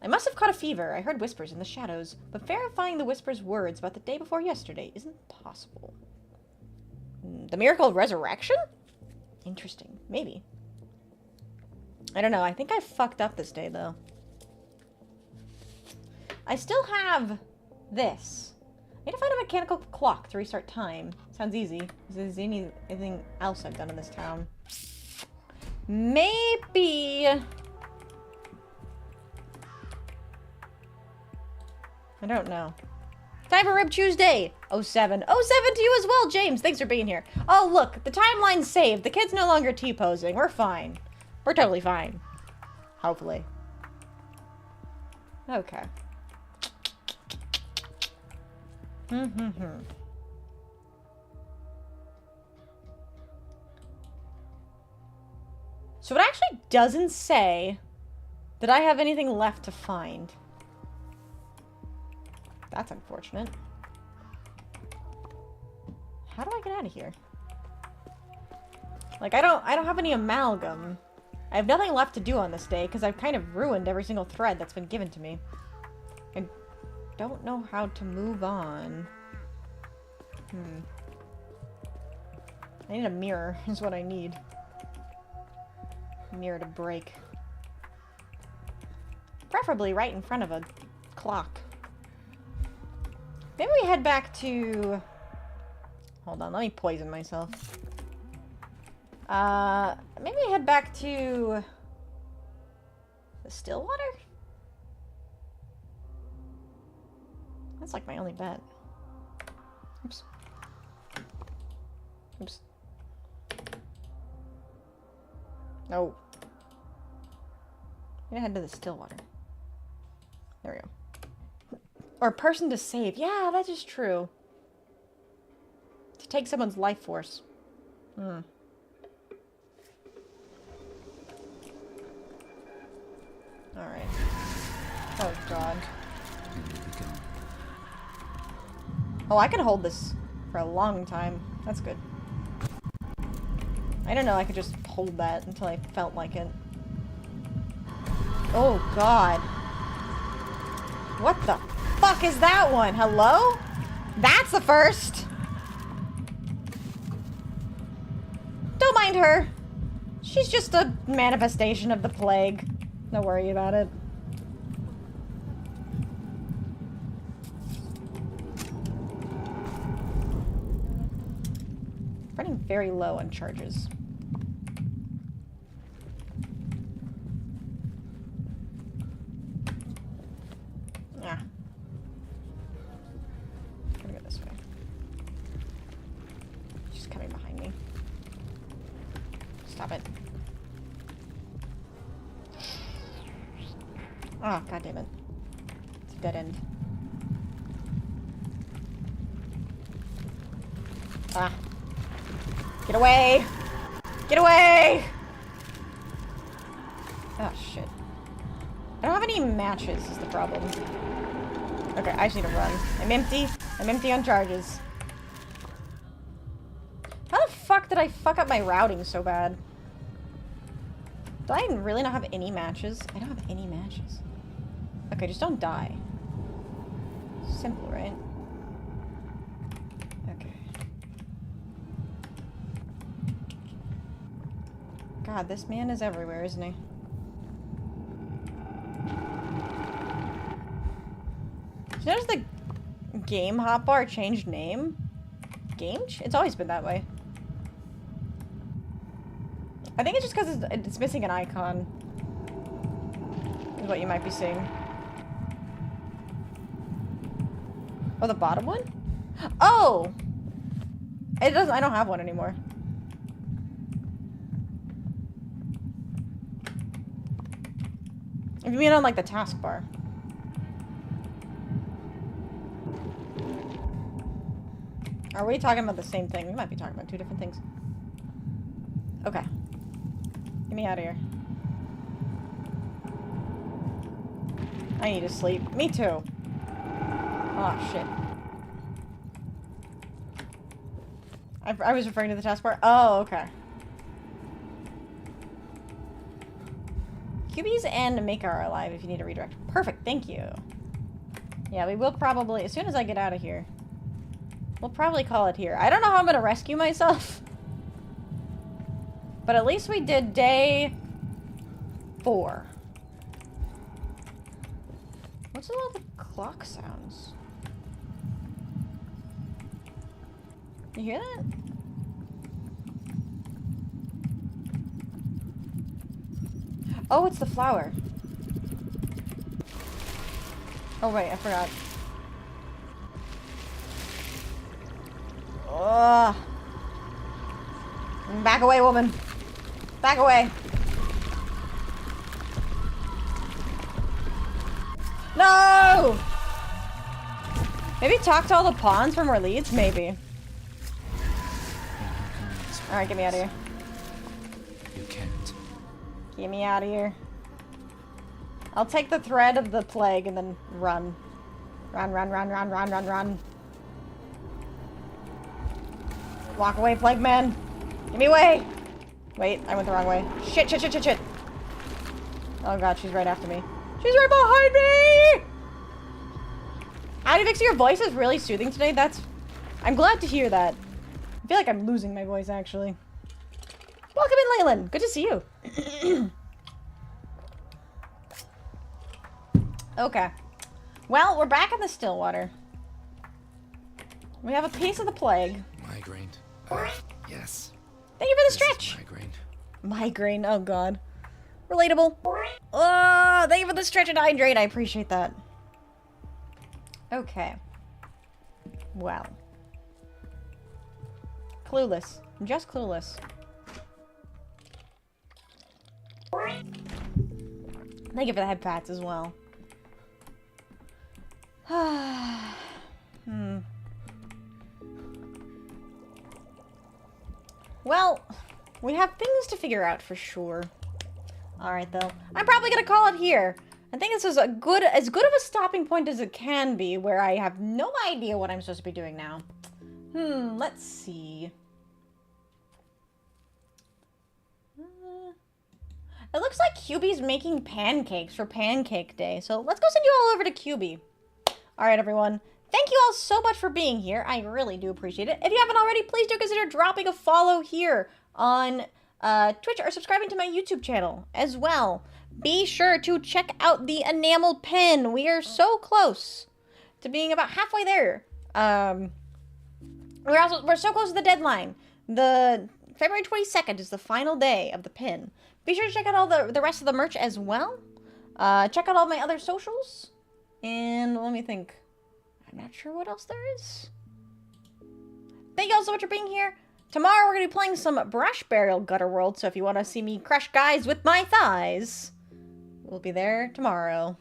I must have caught a fever. I heard whispers in the shadows, but verifying the whispers' words about the day before yesterday isn't possible. The miracle of resurrection? Interesting. Maybe. I don't know. I think I fucked up this day, though. I still have this. I need to find a mechanical clock to restart time. Sounds easy. Is there anything else I've done in this town? Maybe... I don't know. Time for Rib Tuesday. 07. 07 to you as well, James. Thanks for being here. Oh, look. The timeline's saved. The kid's no longer T-posing. We're fine. We're totally fine. Hopefully. Okay. So it actually doesn't say that I have anything left to find. That's unfortunate. How do I get out of here? Like, I don't have any amalgam. I have nothing left to do on this day because I've kind of ruined every single thread that's been given to me. I don't know how to move on. I need a mirror is what I need. A mirror to break. Preferably right in front of a clock. Maybe we head back to... Hold on, let me poison myself. Maybe we head back to... the Stillwater? That's like my only bet. Oops. Oops. No. I'm gonna head to the still water. There we go. Or person to save. Yeah, that is true. To take someone's life force. Hmm. Alright. Oh, God. Oh, I can hold this for a long time. That's good. I don't know, I could just hold that until I felt like it. Oh, God. What the fuck is that one? Hello? That's the first! Don't mind her. She's just a manifestation of the plague. Don't worry about it. Running very low on charges. Yeah. Gotta go this way. She's coming behind me. Stop it. Oh, God damn it. It's a dead end. Ah. Get away! Get away! Oh, shit. I don't have any matches, is the problem. Okay, I just need to run. I'm empty. I'm empty on charges. How the fuck did I fuck up my routing so bad? Do I really not have any matches? I don't have any matches. Okay, just don't die. Simple, right? Okay. God, this man is everywhere, isn't he? Did you notice the game hotbar changed name? It's always been that way. I think it's just because it's missing an icon. Is what you might be seeing. Oh, the bottom one? Oh! It doesn't. I don't have one anymore. If you mean on like the taskbar. Are we talking about the same thing? We might be talking about two different things. Okay. Get me out of here. I need to sleep. Me too. Oh, shit. I was referring to the taskbar. Oh, okay. Cubies and Maker are alive if you need a redirect. Perfect, thank you. Yeah, we will probably, as soon as I get out of here, we'll probably call it here. I don't know how I'm gonna rescue myself. But at least we did day 4. What's with all the clock sounds? You hear that? Oh, it's the flower. Oh, wait, I forgot. Ugh. Back away, woman. Back away. No! Maybe talk to all the pawns for more leads? Maybe. Alright, get me out of here. You can't. Get me out of here. I'll take the thread of the plague and then run. Run, run, run, run, run, run, run. Walk away, plague man. Give me away. Wait, I went the wrong way. Shit, shit, shit, shit, shit. Oh god, she's right after me. She's right behind me! Howdy, Vixie, your voice is really soothing today. I'm glad to hear that. I feel like I'm losing my voice, actually. Welcome in, Leyland. Good to see you. Okay. Well, we're back in the Stillwater. We have a piece of the plague. Migraine. Yes. Thank you for the stretch. Migraine. Migraine. Oh god. Relatable. Oh, thank you for the stretch and hydrate. I appreciate that. Okay. Well. Clueless. I'm just clueless. Thank you for the head pats as well. Well, we have things to figure out for sure. Alright, though. I'm probably gonna call it here. I think this is as good of a stopping point as it can be, where I have no idea what I'm supposed to be doing now. Let's see. It looks like QB's making pancakes for Pancake Day, so let's go send you all over to QB. Alright, everyone. Thank you all so much for being here. I really do appreciate it. If you haven't already, please do consider dropping a follow here on Twitch or subscribing to my YouTube channel as well. Be sure to check out the enamel pin. We are so close to being about halfway there. We're so close to the deadline. The February 22nd is the final day of the pin. Be sure to check out all the rest of the merch as well. Check out all my other socials. And let me think. I'm not sure what else there is. Thank you all so much for being here. Tomorrow we're going to be playing some Brush Burial Gutter World, so if you want to see me crush guys with my thighs, we'll be there tomorrow.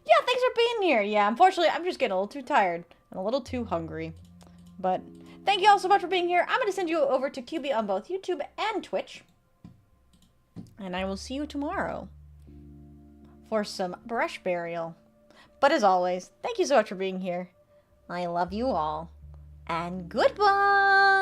Yeah, thanks for being here. Yeah, unfortunately, I'm just getting a little too tired and a little too hungry. But thank you all so much for being here. I'm going to send you over to QB on both YouTube and Twitch. And I will see you tomorrow for some Brush Burial. But as always, thank you so much for being here. I love you all. And goodbye!